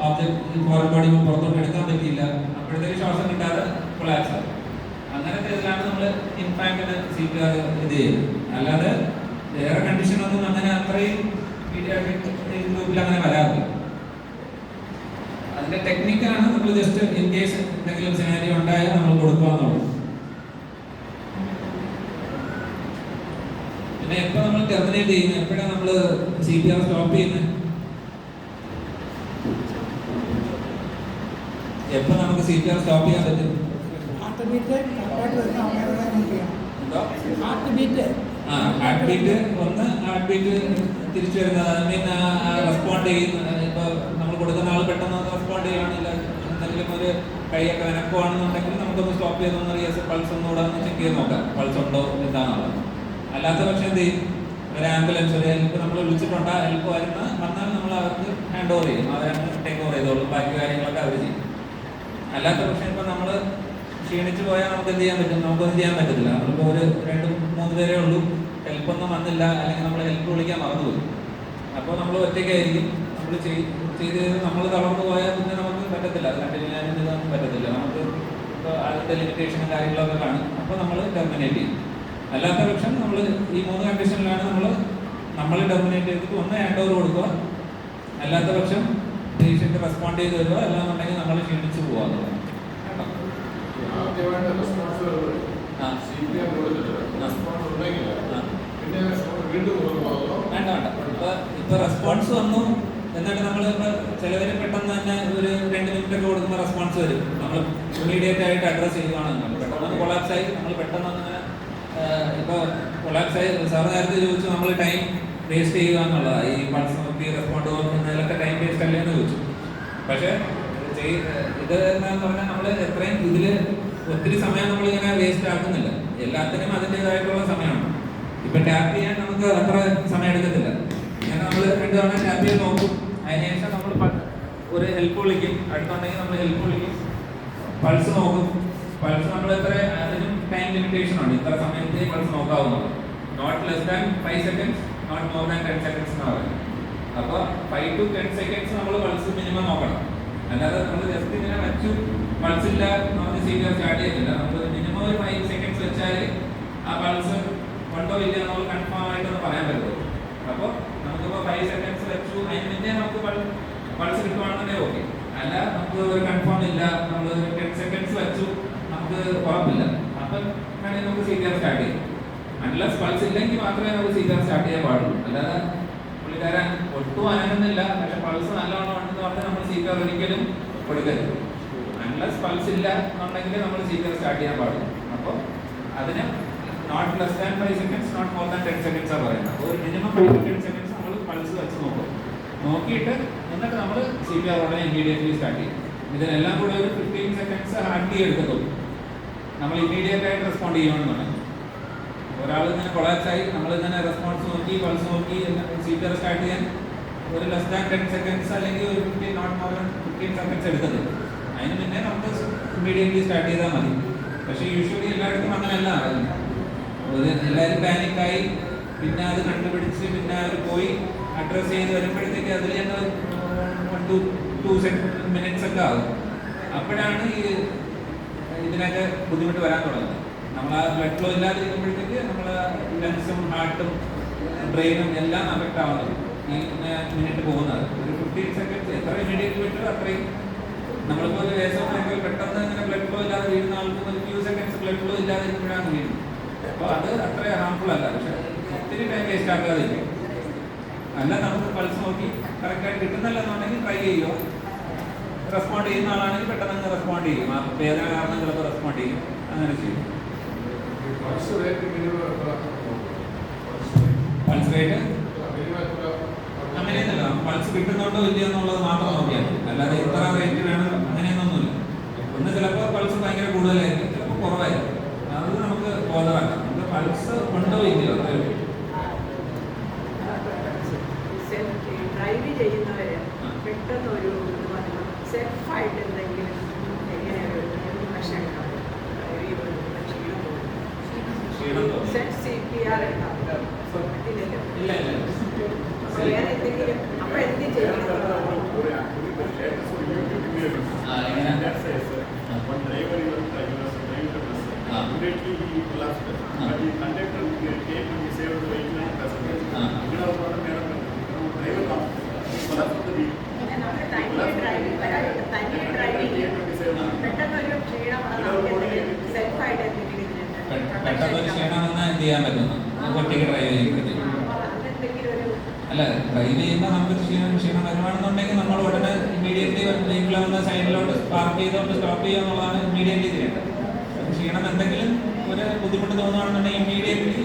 ഓബ്ജക്റ്റ് ഫോറിൻ ബോഡി പുറത്തോട്ട് എടുക്കാൻ പറ്റിയില്ല. അപ്പോഴത്തേക്ക് ശ്വാസം കിട്ടാതെ കൊളാപ്സ് ആകും. അങ്ങനത്തെ ഇതിലാണ് നമ്മൾ ഇൻഫാന്റിന് CPR ഇത് ചെയ്യുന്നത്. അല്ലാതെ വേറെ കണ്ടീഷനൊന്നും അങ്ങനെ അത്രയും പീഡിയാട്രിക് ഗ്രൂപ്പിൽ അങ്ങനെ വരാറില്ല. അതിന്റെ ടെക്നിക്കാണ് നമ്മൾ ജസ്റ്റ് ഇൻ കേസ് എന്തെങ്കിലും സിനാരിയോ ഉണ്ടായാൽ നമ്മൾ കൊടുക്കുക എന്നുള്ളത്. പിന്നെ എപ്പോൾ നമ്മൾ ടെർമിനേറ്റ് ചെയ്യുന്നത്, എപ്പോഴാണ് നമ്മൾ CPR സ്റ്റോപ്പ് ചെയ്യുന്നത്, എപ്പോൾ നമുക്ക് CPR സ്റ്റോപ്പ് ചെയ്യാൻ പറ്റും? ഹാർട്ട് ബീറ്റ് കറക്റ്റായിട്ട് വരുന്ന ആൾക്കാരെ നോക്കിയാണ്. ഹാർട്ട് ബീറ്റ് ഹാർട്ട് ബീറ്റ് തിരിച്ചു വരുന്നത്, ഐ മീൻ റെസ്പോണ്ട് ചെയ്യുന്ന. ഇപ്പോൾ നമ്മൾ കൊടുക്കുന്ന ആൾ പെട്ടെന്ന് റെസ്പോണ്ട് ചെയ്യുകയാണില്ല, എന്തെങ്കിലും ഒരു കൈയൊക്കെ അനക്കുവാണെന്നുണ്ടെങ്കിൽ നമുക്കൊന്ന് സ്റ്റോപ്പ് ചെയ്തൊന്ന് പൾസ് ഒന്നുകൂടെ ഒന്ന് ചെക്ക് ചെയ്ത് നോക്കാം, പൾസ് ഉണ്ടോ എന്താണെന്നുള്ളത്. അല്ലാത്ത പക്ഷം എന്ത് ചെയ്യും, ഒരു ആംബുലൻസ് ഒരു ഹെൽപ്പ് നമ്മൾ വിളിച്ചിട്ടുണ്ട്, ഹെൽപ്പ് വന്നാൽ നമ്മൾ അവർക്ക് ഹാൻഡ് ഓവർ ചെയ്യും, അവരങ്ങ് ടേക്ക് ഓവർ ചെയ്തോളും, ബാക്കി കാര്യങ്ങളൊക്കെ അവർ ചെയ്യും. അല്ലാത്ത പക്ഷം ഇപ്പോൾ നമ്മൾ ക്ഷീണിച്ച് പോയാൽ നമുക്ക് എന്ത് ചെയ്യാൻ പറ്റും? നമുക്കൊന്നും ചെയ്യാൻ പറ്റത്തില്ല. നമ്മളിപ്പോൾ ഒരു 2-3 പേരേ ഉള്ളൂ, ഹെൽപ്പൊന്നും വന്നില്ല, അല്ലെങ്കിൽ നമ്മൾ ഹെൽപ്പ് വിളിക്കാൻ മറന്നുപോയി. അപ്പോൾ നമ്മൾ ഒറ്റയ്ക്കായിരിക്കും. നമ്മൾ ചെയ്ത് നമ്മൾ തളർന്നു പോയാൽ പിന്നെ നമുക്ക് പറ്റത്തില്ല, അത് കണ്ടിന്യൂ ചെയ്യാനൊന്നും പറ്റത്തില്ല. നമുക്ക് ഇപ്പോൾ അതിൻ്റെ ലിമിറ്റേഷനും കാര്യങ്ങളൊക്കെ കാണും. അപ്പോൾ നമ്മൾ ടെർമിനേറ്റ് ചെയ്യും. അല്ലാത്ത പക്ഷം നമ്മൾ ഈ 3 കണ്ടീഷനിലാണ് നമ്മൾ ടെർമിനേറ്റ് ചെയ്തിട്ട് ഒന്ന് ഹാൻഡ് ഓവർ കൊടുക്കുക, അല്ലാത്ത പക്ഷം പേഷ്യൻ്റ് റെസ്പോണ്ട് ചെയ്ത് വരിക, അല്ലാന്നുണ്ടെങ്കിൽ നമ്മൾ ക്ഷീണിച്ച് പോകാന്നുള്ളത്. വേണ്ട ഇപ്പൊ റെസ്പോൺസ് വന്നു എന്നിട്ട് നമ്മൾ ചിലവര് പെട്ടെന്ന് തന്നെ ഒരു 2 മിനിറ്റ് ഒക്കെ കൊടുക്കുമ്പോൾ റെസ്പോൺസ് വരും. നമ്മൾ ഇമ്മീഡിയറ്റ് ആയിട്ട് അഡ്രസ് ചെയ്യുകയാണെന്നുണ്ട്. പെട്ടെന്ന് കൊളാപ്സ് ആയി നമ്മൾ പെട്ടെന്ന് അങ്ങനെ ഇപ്പോൾ കൊളാപ്സ് ആയി സാറ് നേരത്തെ ചോദിച്ചു നമ്മൾ ടൈം വേസ്റ്റ് ചെയ്യുക എന്നുള്ളതാണ്. ഈ പൾസ് നോക്കി റെസ്പോണ്ട് ചെയ്യുന്നതിലൊക്കെ ടൈം വേസ്റ്റ് അല്ലേ എന്ന് ചോദിച്ചു. പക്ഷേ ഇത് എന്താന്ന് പറഞ്ഞാൽ നമ്മൾ എത്രയും ഇതിൽ ഒത്തിരി സമയം നമ്മളിങ്ങനെ വേസ്റ്റ് ആക്കുന്നില്ല. എല്ലാത്തിനും അതിൻ്റെതായിട്ടുള്ള സമയമാണ്. ഇപ്പം ടാപ്പ് ചെയ്യാൻ നമുക്ക് അത്ര സമയം എടുക്കത്തില്ല. ഇങ്ങനെ നമ്മൾ 2 തവണ ടാപ്പ് ചെയ്ത് നോക്കും, അതിനുശേഷം നമ്മൾ ഒരു ഹെൽപ്പ് വിളിക്കും, അടുത്തുണ്ടെങ്കിൽ നമ്മൾ ഹെൽപ്പ് വിളിക്കും, പൾസ് നോക്കും. പൾസ് നമ്മൾ എത്ര, അതിനും ടൈം ലിമിറ്റേഷൻ ആണ്, ഇത്ര സമയത്ത് പൾസ് നോക്കാവുന്നത്. Not less than 5 seconds, not more than 10 seconds എന്ന് പറയുന്നത്. അപ്പോൾ 5 to 10 സെക്കൻഡ്സ് നമ്മൾ പൾസ് മിനിമം നോക്കണം. അല്ലാതെ നമ്മൾ ജസ്റ്റ് ഇങ്ങനെ വെച്ചു പൾസ് ഇല്ല നമുക്ക് CPR സ്റ്റാർട്ട് ചെയ്തില്ല. നമ്മൾ മിനിമം ഒരു 5 സെക്കൻഡ്സ് വെച്ചാൽ ആ പൾസ് ഉണ്ടോ ഇല്ല നമ്മൾ കൺഫേം ആയിട്ടൊന്ന് പറയാൻ പറ്റുള്ളൂ. അപ്പോൾ നമുക്കിപ്പോൾ 5 സെക്കൻഡ്സ് വെച്ചു, അതിന് മുന്നേ നമുക്ക് പൾസ് കിട്ടുവാണെന്നുണ്ടെങ്കിൽ ഓക്കെ. അല്ല നമുക്ക് ഒരു കൺഫേം ഇല്ല, നമ്മൾ 10 സെക്കൻഡ്സ് വെച്ചു നമുക്ക് ഉറപ്പില്ല, അപ്പം വേണമെങ്കിൽ നമുക്ക് CPR സ്റ്റാർട്ട് ചെയ്യും. അൺലെസ് പൾസ് ഇല്ലെങ്കിൽ മാത്രമേ നമുക്ക് CPR സ്റ്റാർട്ട് ചെയ്യാൻ പാടുള്ളൂ. അല്ലാതെ പുള്ളിക്കാരൻ ഒട്ടും അനങ്ങുന്നില്ല, പക്ഷെ പൾസ് നല്ലോണം ഉണ്ടെന്ന് പറഞ്ഞാൽ നമ്മൾ CPR ഒരിക്കലും കൊടുക്കരുത്. അൺലെസ് പൾസ് ഇല്ല എന്നുണ്ടെങ്കിൽ നമ്മൾ CPR സ്റ്റാർട്ട് ചെയ്യാൻ പാടുള്ളൂ. അപ്പോൾ അതിന് not less than 5 seconds, not more than 10 seconds ആണ് പറയുന്നത്. ഒരു മിനിമം 10 seconds നമ്മൾ പൾസ് വെച്ച് നോക്കും. നോക്കിയിട്ട് എന്നിട്ട് നമ്മൾ CPR ഉടനെ ഇമ്മീഡിയറ്റ്ലി സ്റ്റാർട്ട് ചെയ്യും. ഇതിനെല്ലാം കൂടെ ഒരു 15 seconds ഹാർഡ്ലി എടുക്കത്തുള്ളൂ. നമ്മൾ ഇമ്മീഡിയറ്റ് ആയിട്ട് റെസ്പോണ്ട് ചെയ്യണമെന്നുണ്ടെങ്കിൽ ഒരാൾ ഇങ്ങനെ കൊളാപ്സ് ആയി നമ്മളിങ്ങനെ റെസ്പോൺസ് നോക്കി പൾസ് നോക്കി CPR സ്റ്റാർട്ട് ചെയ്യാൻ ഒരു ലെസ് ദാൻ 10 seconds അല്ലെങ്കിൽ ഒരു 15 നോട്ട് മോർ ദാൻ 15 seconds എടുക്കുന്നത്. അതിന് മുന്നേ നമുക്ക് ഇമ്മീഡിയറ്റ്ലി സ്റ്റാർട്ട് ചെയ്താൽ മതി. പക്ഷേ യൂഷ്വലി എല്ലായിടത്തും അങ്ങനെയല്ല എല്ലാവരും പാനിക്കായി പിന്നെ അത് കണ്ടുപിടിച്ച് പിന്നെ അവർ പോയി അഡ്രസ്സ് ചെയ്ത് വരുമ്പോഴത്തേക്ക് അതിൽ തന്നെ 1-2 minutes ഒക്കെ ആകും. അപ്പോഴാണ് ഇതിനൊക്കെ ബുദ്ധിമുട്ട് വരാൻ തുടങ്ങുന്നത്. നമ്മൾ ആ ബ്ലഡ് ഫ്ലോ ഇല്ലാതിരിക്കുമ്പോഴത്തേക്ക് നമ്മൾ ലങ്സും ഹാർട്ടും ബ്രെയിനും എല്ലാം അഫക്റ്റ് ആവുന്നത് ഈ മിനിറ്റ് പോകുന്നത്. ഒരു 15 seconds എത്ര ഇമ്മീഡിയറ്റ് വിട്ടത് അത്രയും. നമ്മളിപ്പോൾ ഒരു കേസൊക്കെ പെട്ടെന്ന് ഇങ്ങനെ ബ്ലഡ് ഫ്ലോ ഇല്ലാതെ വീഴുന്ന ആൾക്ക് ഒരു ഫ്യൂ സെക്കൻഡ്സ് ബ്ലഡ് ഫ്ലോ ഇല്ലാതിരിക്കുമ്പോഴാണ് വീഴുന്നത്. അപ്പോൾ അത് അത്ര ഹാർംഫുൾ അല്ല. പക്ഷെ ഒത്തിരി ടൈം വേസ്റ്റ് ആക്കാതിരിക്കും. അല്ല നമുക്ക് പൾസ് നോക്കി കറക്റ്റായിട്ട് കിട്ടുന്നില്ലെന്നുണ്ടെങ്കിൽ ട്രൈ ചെയ്യുക. റെസ്പോണ്ട് ചെയ്യുന്ന ആളാണെങ്കിൽ പെട്ടെന്ന് റെസ്പോണ്ട് ചെയ്യും. ആ വേദന കാരണം ചിലപ്പോൾ റെസ്പോണ്ട് ചെയ്യും. അങ്ങനെ ചെയ്യും. പൾസ് റേറ്റ് അങ്ങനെയൊന്നുമില്ല. പൾസ് കിട്ടുന്നുണ്ടോ ഇല്ലയോ എന്നുള്ളത് മാത്രം നോക്കിയാൽ മതി. അല്ലാതെ ഇത്ര റേറ്റ് വേണം അങ്ങനെയൊന്നുമില്ല. ഒന്ന് ചിലപ്പോൾ പൾസ് ഭയങ്കര കൂടുതലായിരിക്കും, ചിലപ്പോൾ കുറവായിരിക്കും. അത് നമുക്ക് ബോധമാക്കാം. നമുക്ക് പൾസ് ഉണ്ടോ ഇല്ലയോ അത്രയും. ഡ്രൈവ് ചെയ്യുന്നവര് പെട്ടെന്ന് ഒരു സെൽഫായിട്ട് എന്തെങ്കിലും CPR ഇല്ല വേറെ എന്തെങ്കിലും അപ്പൊ എന്ത് ചെയ്യണം? One driver was driving the bus. Immediately he collapsed. But the conductor came and he saved the vehicle and passengers. It was not a matter of driver collapsed the vehicle. തനിയെ driving പെട്ടെന്നൊരു ക്ഷീണം സെൽഫായിട്ട് എന്തെങ്കിലും പെട്ടെന്നൊരു ക്ഷീണം വന്നാൽ എന്ത് ചെയ്യാൻ പറ്റുന്നു? ഒറ്റയ്ക്ക് ഡ്രൈവ് ചെയ്യുമ്പോഴത്തേക്ക് അല്ല ഡ്രൈവ് ചെയ്യുമ്പോൾ നമുക്ക് ക്ഷീണം വരുവാണെന്നുണ്ടെങ്കിൽ നമ്മൾ ഉടനെ ഇമ്മീഡിയറ്റ്ലി വെഹിക്കിൾ ഒന്ന് സൈഡിലോട്ട് പാർക്ക് ചെയ്തോട്ട് സ്റ്റോപ്പ് ചെയ്യുക എന്നുള്ളതാണ് ഇമ്മീഡിയറ്റ്ലി ചെയ്യേണ്ടത്. ക്ഷീണം എന്തെങ്കിലും ഒരു ബുദ്ധിമുട്ട് തോന്നുകയാണെന്നുണ്ടെങ്കിൽ ഇമ്മീഡിയറ്റ്ലി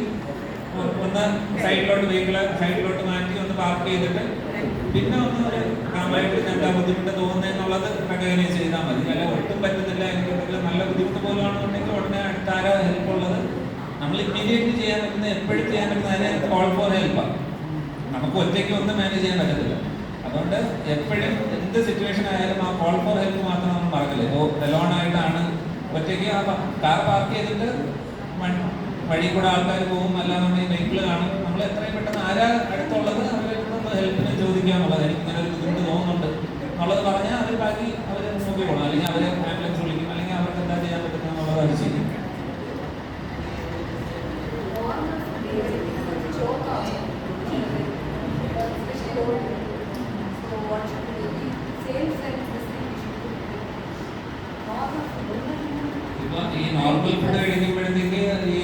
ഒന്ന് സൈഡിലോട്ട് മാറ്റി ഒന്ന് പാർക്ക് ചെയ്തിട്ട് പിന്നെ ഒന്ന് ഒരു കാമായിട്ട് എന്താ ബുദ്ധിമുട്ട് തോന്നുന്നതെന്നുള്ളത് റെക്കഗ്നൈസ് ചെയ്താൽ മതി. അല്ല ഒട്ടും പറ്റുന്നില്ല, എനിക്ക് എന്തെങ്കിലും നല്ല ബുദ്ധിമുട്ട് പോലുമാണെന്നുണ്ടെങ്കിൽ ഉടനെ അടുത്ത ആരോ ഹെൽപ്പ് ഉള്ളത് നമ്മൾ ഇമ്മീഡിയറ്റ്ലി ചെയ്യാൻ പറ്റുന്ന എപ്പോഴും ചെയ്യാൻ പറ്റുന്ന അതിനെ കോൾ ഫോർ ഹെൽപ്പാണ്. നമുക്ക് ഒറ്റയ്ക്ക് ഒന്നും മാനേജ് ചെയ്യാൻ പറ്റത്തില്ല. അതുകൊണ്ട് എപ്പോഴും എന്ത് സിറ്റുവേഷൻ ആയാലും ആ കോൾ ഫോർ ഹെൽപ്പ് മാത്രം നമ്മൾ മറക്കില്ല. ഇപ്പോൾ എലോണായിട്ടാണ് ഒറ്റയ്ക്ക് ആ കാർ പാർക്ക് ചെയ്തിട്ട് വഴി കൂടെ ആൾക്കാർ പോകും, അല്ലാന്നുണ്ടെങ്കിൽ വെഹിക്കിൾ കാണും. നമ്മൾ എത്രയും പെട്ടെന്ന് ആരാ അടുത്തുള്ളത് അവരൊന്ന് ഹെൽപ്പിന് ചോദിക്കുക എന്നുള്ളത്. എനിക്ക് ഇങ്ങനെ ഒരു ബുദ്ധിമുട്ട് തോന്നുന്നുണ്ട് എന്നുള്ളത് പറഞ്ഞാൽ അവർ ബാക്കി അവർ നോക്കിക്കോളും. അല്ലെങ്കിൽ അവർ ആംബുലൻസ് വിളിക്കും, അല്ലെങ്കിൽ അവർക്ക് എന്താ ചെയ്യാൻ പറ്റുന്നത് എന്നുള്ളത് അവർ ചെയ്യും. ഇപ്പോൾ ഈ നോർമൽ ഫുഡ് കഴിക്കുമ്പോഴത്തേക്ക് ഈ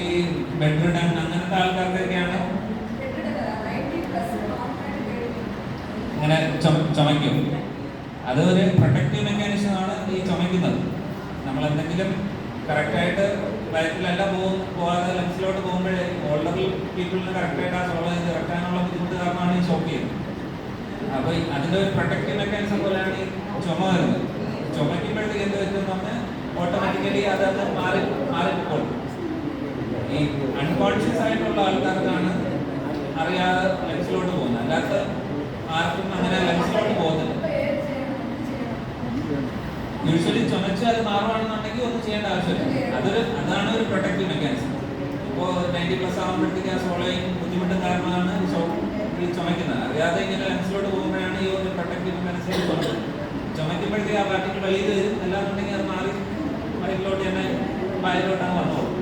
ബെഡ് റിഡൻ അങ്ങനത്തെ ആൾക്കാർക്കൊക്കെയാണ് ഇങ്ങനെ ചുമയ്ക്കും. അത് ഒരു പ്രൊട്ടക്റ്റീവ് മെക്കാനിസമാണ് ഈ ചുമയ്ക്കുന്നത്. നമ്മൾ എന്തെങ്കിലും കറക്റ്റായിട്ട് വയറ്റിലല്ല പോകാതെ ലങ്സിലോട്ട് പോകുമ്പോഴേ ഓൾറെഡി പീപ്പിളിന് കറക്റ്റായിട്ട് ആ സോളോ ചെയ്ത് ഇറക്കാനുള്ള ബുദ്ധിമുട്ട് കാരണമാണ് ഈ ഷോക്ക് ചെയ്യുന്നത്. അപ്പോൾ അതിൻ്റെ ഒരു പ്രൊട്ടക്റ്റീവ് മെക്കാനിസം പോലെയാണ് ഈ ചുമ വരുന്നത്. ചുമയ്ക്കുമ്പോഴത്തേക്ക് എന്ത് പറ്റുമെന്ന് പറഞ്ഞാൽ ഓട്ടോമാറ്റിക്കലി അതത് മാറിപ്പോകും. ഈ അൺകോൺഷ്യസ് ആയിട്ടുള്ള ആൾക്കാർക്കാണ് അറിയാതെ ലങ്സിലോട്ട് പോകുന്നത്. അല്ലാത്ത ആർക്കും അങ്ങനെ ലങ്സിലോട്ട് പോകുന്നില്ല. യൂഷ്വലി ചുമച്ച് അത് മാറുകയാണെന്നുണ്ടെങ്കിൽ ഒന്നും ചെയ്യേണ്ട ആവശ്യമില്ല. അതാണ് ഒരു പ്രൊട്ടക്റ്റീവ് മെക്കാനിസം. ഇപ്പോൾ 90+ ആകുമ്പോഴത്തേക്ക് ആ സോളയും ബുദ്ധിമുട്ടും കാരണമാണ് ഈ ചുമയ്ക്കുന്നത്. അറിയാതെ ഇങ്ങനെ ലങ്സിലോട്ട് പോകുമ്പോഴാണ് ഈ ഒരു പ്രൊട്ടക്റ്റീവ് മെക്കാനിസം പോകുന്നത്. ചുമയ്ക്കുമ്പോഴത്തേക്ക് ആ പാർട്ടിക്ക് വെളിയിൽ വരും, അല്ലാന്നുണ്ടെങ്കിൽ അത് മാറി വയറ്റിലോട്ട് തന്നെ വായിലോട്ടാണ് വന്നോളും.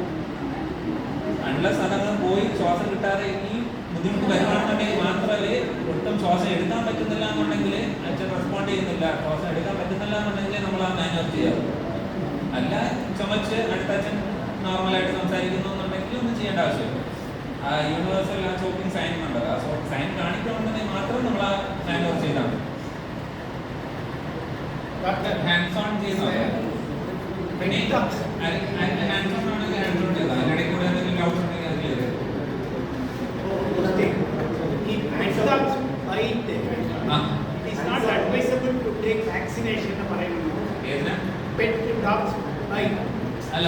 അൺലെസ് അതങ്ങ് പോയി ശ്വാസം കിട്ടാതെ ഈ ബുദ്ധിമുട്ട് വരുവാണെന്നുണ്ടെങ്കിൽ മാത്രമേ ഒട്ടും ശ്വാസം എടുക്കാൻ പറ്റുന്നില്ല എന്നുണ്ടെങ്കിൽ അച്ഛൻ റെസ്പോണ്ട് ചെയ്യുന്നില്ല, ശ്വാസം എടുക്കാൻ പറ്റുന്നില്ല എന്നുണ്ടെങ്കിൽ നമ്മൾ ആ മാനുവർ ചെയ്യാറ്. അല്ല ചുമച്ച് അടുത്ത അച്ഛൻ നോർമലായിട്ട് സംസാരിക്കുന്നു എന്നുണ്ടെങ്കിൽ ഒന്നും ചെയ്യേണ്ട ആവശ്യമില്ല. ആ യൂണിവേഴ്സൽ ആ ചോക്കിംഗ് സൈൻ ഉണ്ടല്ലോ, ആ സൈൻ കാണിക്കണമെന്നുണ്ടെങ്കിൽ മാത്രം നമ്മൾ ആ മാനുവർ ചെയ്താൽ മതി. ഹാൻഡ്സ് ഓൺ ചെയ്യുന്നത് ഹാൻഡ്സ് ഓൺ ആണെങ്കിൽ ഹാൻഡ്സ് ഓൺ ചെയ്താൽ അതിനിടയിൽ കൂടെ എന്തെങ്കിലും ഡൗട്ട് ഉണ്ടെങ്കിൽ അത് ക്ലിയർ ചെയ്തു. It is not advisable to take vaccination എന്ന് പറയുന്നു. ഏതിനാ? Pet dogs bite. അല്ല,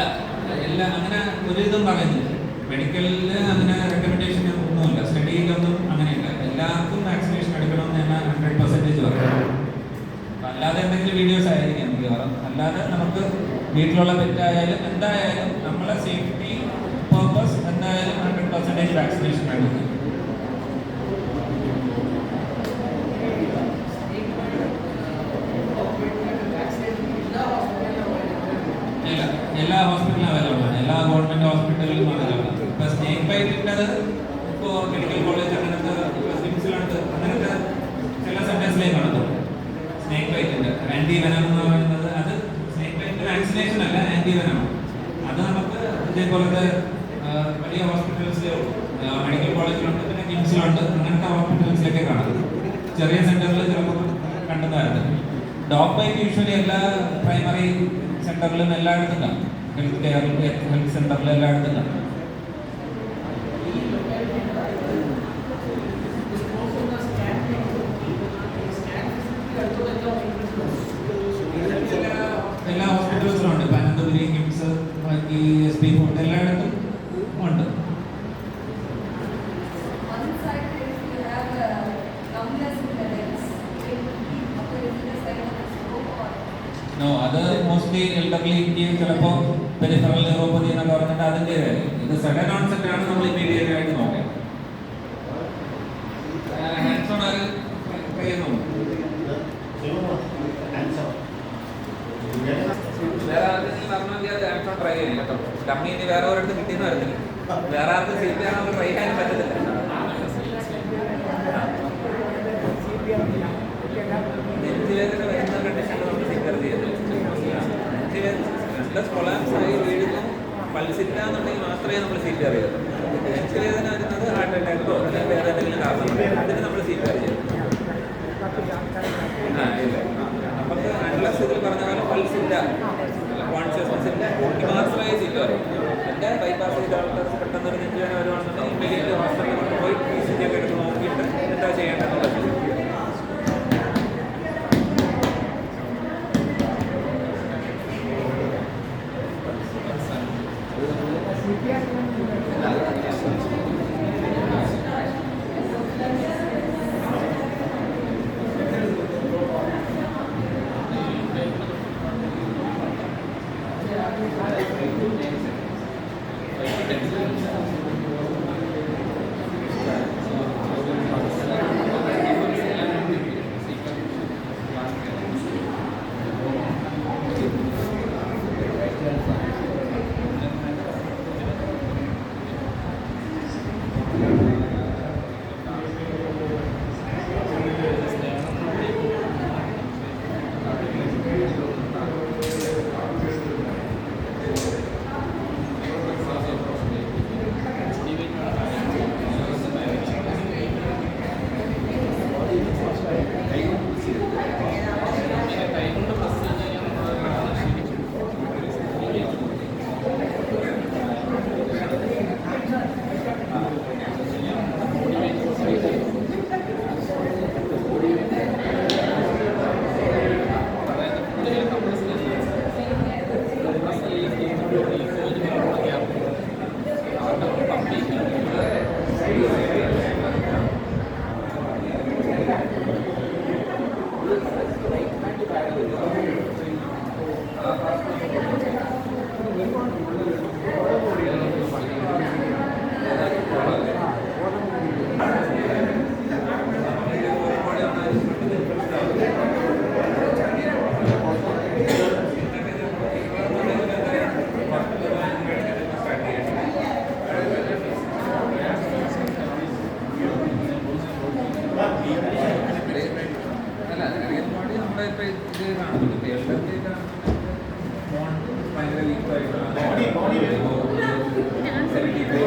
എല്ലാം അങ്ങനെ ഒരു ഇതും പറയുന്നില്ല. മെഡിക്കലിൽ അങ്ങനെ റെക്കമെൻഡേഷൻ ഒന്നുമില്ല, സ്റ്റഡിയിലൊന്നും അങ്ങനെയില്ല. എല്ലാവർക്കും വാക്സിനേഷൻ എടുക്കണമെന്ന് ഞാൻ 100% പറയും. അല്ലാതെ എന്തെങ്കിലും വീഡിയോസ് ആയിരിക്കും മിക്കവാറും. അല്ലാതെ നമുക്ക് വീട്ടിലുള്ള പെറ്റായാലും എന്തായാലും നമ്മളെ സേഫ്റ്റി പർപ്പസ് എന്തായാലും 100% വാക്സിനേഷൻ എടുക്കും. എല്ലാ ഹോസ്പിറ്റലും അവൈലബിൾ ആണ്, എല്ലാ ഗവൺമെന്റ് ഹോസ്പിറ്റലിലും അവൈലബിൾ ആണ്. ഇപ്പൊ സ്നേക്ക് ബൈറ്റിൻ്റെത് ഇപ്പോൾ മെഡിക്കൽ കോളേജ് അങ്ങനത്തെ സിംസിലടുത്ത് അങ്ങനത്തെ ചില സെന്റേഴ്സിലേക്ക് നടത്തും. സ്നേക്ക് ബൈറ്റിന്റെ ആന്റി വെനം എന്ന് പറയുന്നത് അത് സ്നേക്ക് ബൈറ്റിന്റെ വാക്സിനേഷൻ അല്ല, ആന്റി വെനം. അത് നമുക്ക് ഇതേപോലത്തെ വലിയ ഹോസ്പിറ്റൽസിലേ ഉള്ളൂ. മെഡിക്കൽ കോളേജിലുണ്ട്, പിന്നെ കിംസിലുണ്ട്, അങ്ങനത്തെ ഹോസ്പിറ്റൽസിലൊക്കെ കാണും. ചെറിയ സെന്ററിൽ ചിലപ്പോൾ കണ്ടതായിരുന്നു. ഡോഗ് ബൈറ്റ് യൂഷ്വലി എല്ലാ പ്രൈമറി സെന്ററിലും എല്ലായിടത്തും കാണും. ഹെൽത്ത് കെയർ ഹെൽത്ത് സെന്ററിലും എല്ലായിടത്തും കാണും. എല്ലാ ഹോസ്പിറ്റൽസിലും ഉണ്ട്. പനന്തപുരി, കിംസ്, ബാക്കി SP ഫോർട്ട് എല്ലായിടത്തും ഉണ്ട്. നോ, അത് മോസ്റ്റ്ലി എൽഡർലി ചിലപ്പോൾ പെരിഫറൽ ന്യൂറോപ്പതി എന്നൊക്കെ പറഞ്ഞിട്ട് അതിൻ്റെ ഇത് സഡൻ ഓൺസെറ്റ് ആണ് നമ്മൾ ഇമ്മീഡിയറ്റ് ആയിട്ട് നോക്കാം. ഹാൻഡ്സ് ഓൺ അത് ചെയ്യുന്നുണ്ട്. വേറെ ആർക്കെങ്കിലും പറഞ്ഞാൽ അത് ഹാൻഡ്സ് ഓൺ ട്രൈ ചെയ്യും കേട്ടോ. കമ്മി ഇനി വേറെ ഒരിടത്ത് കിട്ടിയെന്ന് വരുന്നില്ല. വേറെ ആർക്കും സീറ്റ് ചെയ്യാൻ ട്രൈ ചെയ്യാൻ പറ്റത്തില്ല. നെഞ്ചുവേദന വരുന്ന കണ്ടീഷനിൽ നമ്മൾ സിക്കർ ചെയ്യത്തില്ല. നെഞ്ചുവേദന കൊളാപ്സ് ആയി വീഴുന്നു, പൾസില്ല എന്നുണ്ടെങ്കിൽ മാത്രമേ നമ്മൾ സീറ്റ് അറിയത്തുള്ളൂ. നെഞ്ചുവേദന വരുന്നത് ഹാർട്ട് അറ്റാക്കോ അല്ലെങ്കിൽ വേറെ എന്തെങ്കിലും കാരണം അതിന് നമ്മൾ സീറ്റ് അറിയാം. ഇല്ല, നമുക്ക് അൺലെസ് ഇതിൽ പറഞ്ഞ പോലെ പൾസില്ല, കോൺഷ്യസ്നസ് ഇല്ല, മാത്രമേ സീറ്റ് അറിയാം. എൻ്റെ ബൈപ്പാസ് ചെയ്ത ആൾക്കാർ പെട്ടെന്നൊരു നെഞ്ചുവേദന വരുവാണെന്നുണ്ടെങ്കിൽ ഇമ്മീഡിയറ്റ് ഹോസ്പിറ്റലിൽ കൊണ്ടുപോയി PCG ഒക്കെ എടുത്ത് നോക്കിയിട്ട് എന്താ ചെയ്യേണ്ടതെന്നുള്ളത്.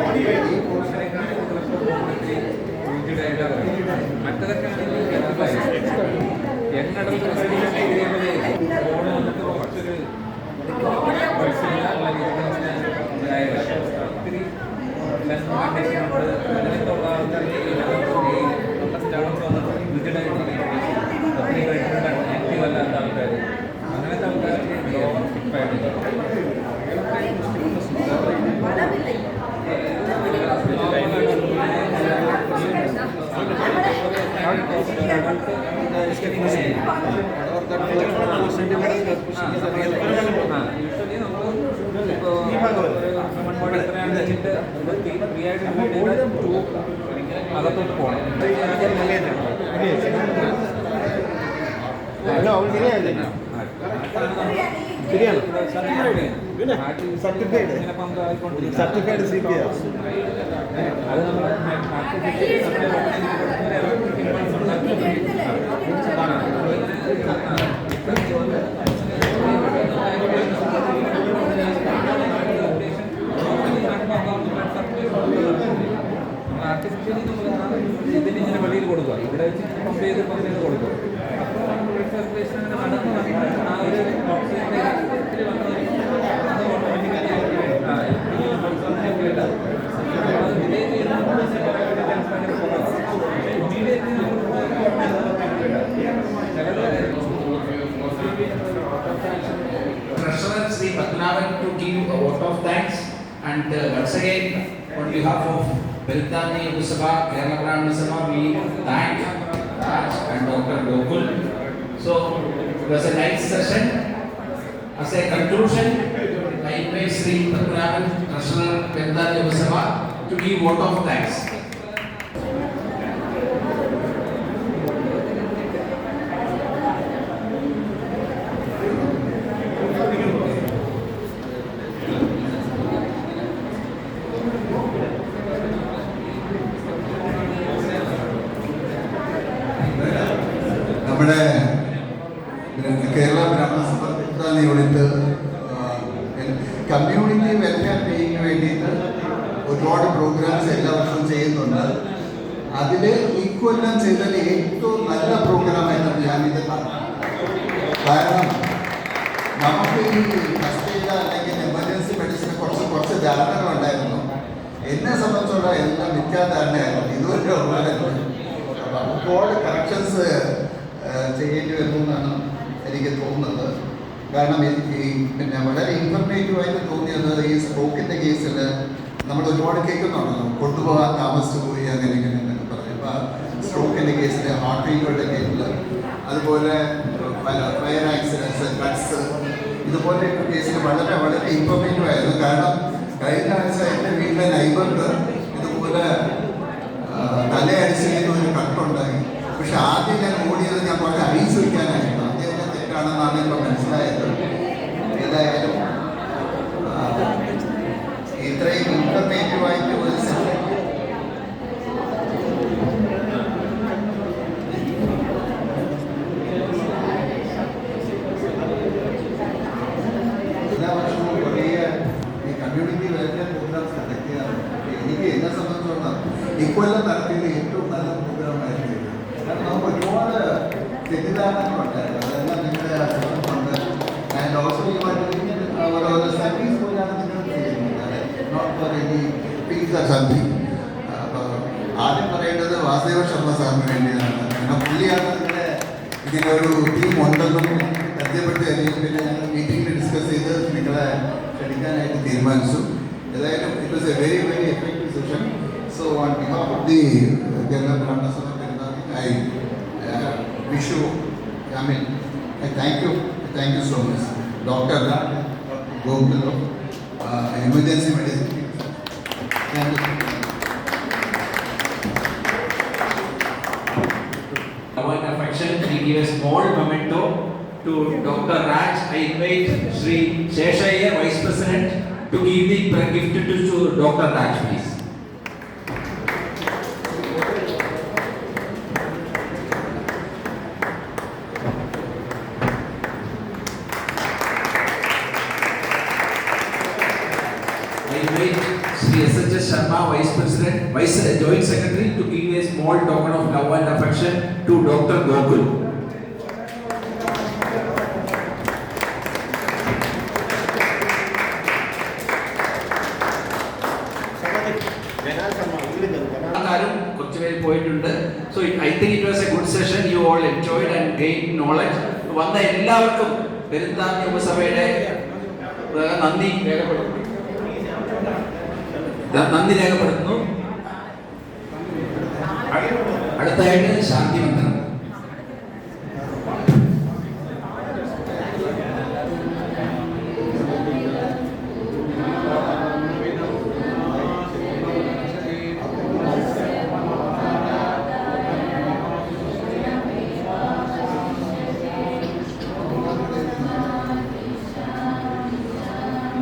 body weight. മറ്റതൊക്കെ എണ്ണടൽ വന്നിട്ട് കുറച്ചൊരു ഒത്തിരി അങ്ങനത്തുള്ള ആൾക്കാർക്ക് സ്റ്റാർസ് വന്നിട്ട് റിജിഡായിട്ടിരിക്കും, ഒത്തിരി ആക്റ്റീവ് അല്ലാത്ത ആൾക്കാർ, അങ്ങനത്തെ ആൾക്കാർക്ക് ലോവർ അകത്തോട്ട് പോകണം. ശരിയാണ്. സർട്ടിഫൈഡ് CPR അത് നമ്മൾ ആർട്ടിഫിഷ്യലി ഇതിനിങ്ങനെ വെളിയിൽ കൊടുക്കുക, ഇവിടെ വെച്ച് പമ്പ് ചെയ്ത് കൊടുക്കുക. അപ്പോൾ നമ്മൾ ബ്ലഡ് സർക്കുലേഷൻ അങ്ങനെ നടന്നു വന്നിട്ട് ആ ഒരു ഓക്സിജൻ്റെ ഇതിൽ വന്നത് അത് automatically Treasurer Sri Padmanabhan to give a vote of thanks, and once again on behalf of Beltani Usaba, Kerala Brahmana Sabha, we thank Raj and Dr. Gokul. So it was a nice session. As a conclusion, I invite Sri Padmanabhan, Treasurer Beltani Usaba, to give vote of thanks. നമ്മുടെ കേരള ബ്രാഹ്മണ സഭ unit community welfare ഡേയിന് വേണ്ടിയിട്ട് ഒരുപാട് programmes എല്ലാ വർഷവും ചെയ്യുന്നുണ്ട്. അതിൽ ഈക്വലം ചെയ്തതിൽ ഏറ്റവും നല്ല പ്രോഗ്രാമായിട്ടാണ് ഞാനിത് കാണുന്നത്. കാരണം നമുക്ക് ഈ ഫസ്റ്റ് എയ്ഡ് അല്ലെങ്കിൽ എമർജൻസി മെഡിസിനെ കുറച്ച് ധാരണ ഉണ്ടായിരുന്നു. എന്നെ സംബന്ധിച്ചുള്ള എല്ലാം മിഥ്യാധാരണയായിരുന്നു. ഇതുവരെ ഒരുപാട് കറക്ഷൻസ് ചെയ്യേണ്ടി വരുന്നു എന്നാണ് എനിക്ക് തോന്നുന്നത്. കാരണം പിന്നെ വളരെ ഇൻഫർമേറ്റീവായിട്ട് തോന്നിയത് ഈ സ്ട്രോക്കിൻ്റെ കേസിൽ നമ്മൾ ഒരുപാട് കേൾക്കുന്നുണ്ടല്ലോ, കൊണ്ടുപോകാൻ താമസിച്ചു പോയി അങ്ങനെ ഇങ്ങനെ എന്നൊക്കെ പറഞ്ഞു. അപ്പോൾ സ്ട്രോക്കിൻ്റെ കേസിൽ, ഹാർട്ട് ഫെയിലിയറുടെ കേസിൽ, അതുപോലെ ഫയർ ആക്സിഡൻസ്, ഡ്രഗ്സ്, ഇതുപോലെയൊക്കെ കേസിൽ വളരെ വളരെ ഇൻഫർമേറ്റീവ് ആയിരുന്നു. കാരണം കഴിഞ്ഞ ആഴ്ച എൻ്റെ വീട്ടിലെ നൈബർക്ക് ഇതുപോലെ തലയടിച്ചിരുന്ന ഒരു കട്ടുണ്ടായി. പക്ഷെ ആദ്യം ഞാൻ ഓടിയത് ഞാൻ കുറച്ച് ഐസ് വയ്ക്കാനായിരുന്നു. അദ്ദേഹത്തെ തെറ്റാണെന്നാണ് ഇപ്പോൾ മനസ്സിലായത്. ഏതായാലും ഇത്രയും ഇൻഫർമേറ്റീവായിട്ട് ഒരു എല്ലാ വർഷവും കുറേ ഈ കമ്മ്യൂണിറ്റി വെൽഫെയർ പ്രോഗ്രാംസ് കണ്ടക്ട് ചെയ്യാറുണ്ട്. എനിക്ക് എന്നെ സംബന്ധിച്ചോളം ഇക്കൊല്ലം നടത്തിയത് ഏറ്റവും നല്ല പ്രോഗ്രാമായിരുന്നു. കാരണം നമുക്ക് ഒരുപാട് തെറ്റിദ്ധാരണകളുണ്ടായിരുന്നു. അതെല്ലാം നിങ്ങളുടെ അസുഖമുണ്ട്. ആൻഡ് ഓൾസോ ഈ ഓരോ സർവീസ് പോലെയാണ് നിങ്ങൾ ചെയ്യുന്നത്, not for any fees or something. അപ്പോൾ ആദ്യം പറയേണ്ടത് വാസുദേവ ശർമ്മ സാറിന് വേണ്ടിയാണ്. കാരണം പുള്ളിയാണ് നിങ്ങളുടെ ഇതിനൊരു ടീം ഉണ്ടെന്നും പരിചയപ്പെട്ട് തരികയും പിന്നെ ഞങ്ങൾ മീറ്റിംഗിൽ ഡിസ്കസ് ചെയ്ത് നിങ്ങളെ ക്ഷണിക്കാനായിട്ട് തീരുമാനിച്ചു. ഏതായാലും it was A very very effective session. So on behalf of the Kerala ബ്രാഹ്മണ സഭ I wish you, I mean, I thank you so much. Dr. Gokul, emergency medicine. Thank you. Our affection, we give a small memento to Dr. Raj. I invite Sri Sheshaya, Vice President, to give the gift to Dr. Raj, please. I invite Sri SHS Sharma, Vice President, Joint Secretary, to give a small token of love and affection to Dr. Gokul. ആൾക്കാരും കുറച്ചുപേര് പോയിട്ടുണ്ട്. So I think it was A good session. You all enjoyed and gain knowledge. വന്ന എല്ലാവർക്കും പെരുന്താന്നി ഉപസഭയുടെ നന്ദി രേഖപ്പെടുത്തുന്നു. അടുത്തായിട്ട് ശാന്തി മന്ത്രം.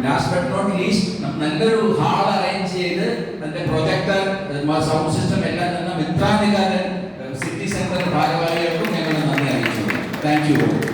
Last but not least, നല്ലൊരു hall arrange ചെയ്ത് അതിന്റെ പ്രൊജക്ടർ, സൗണ്ട് സിസ്റ്റം എല്ലാം തന്നെ മിത്രാധികാരൻ സിറ്റി സെന്റർ ഭാരവാഹികൾക്കും ഞങ്ങൾ നന്ദി അറിയിച്ചു. Thank you.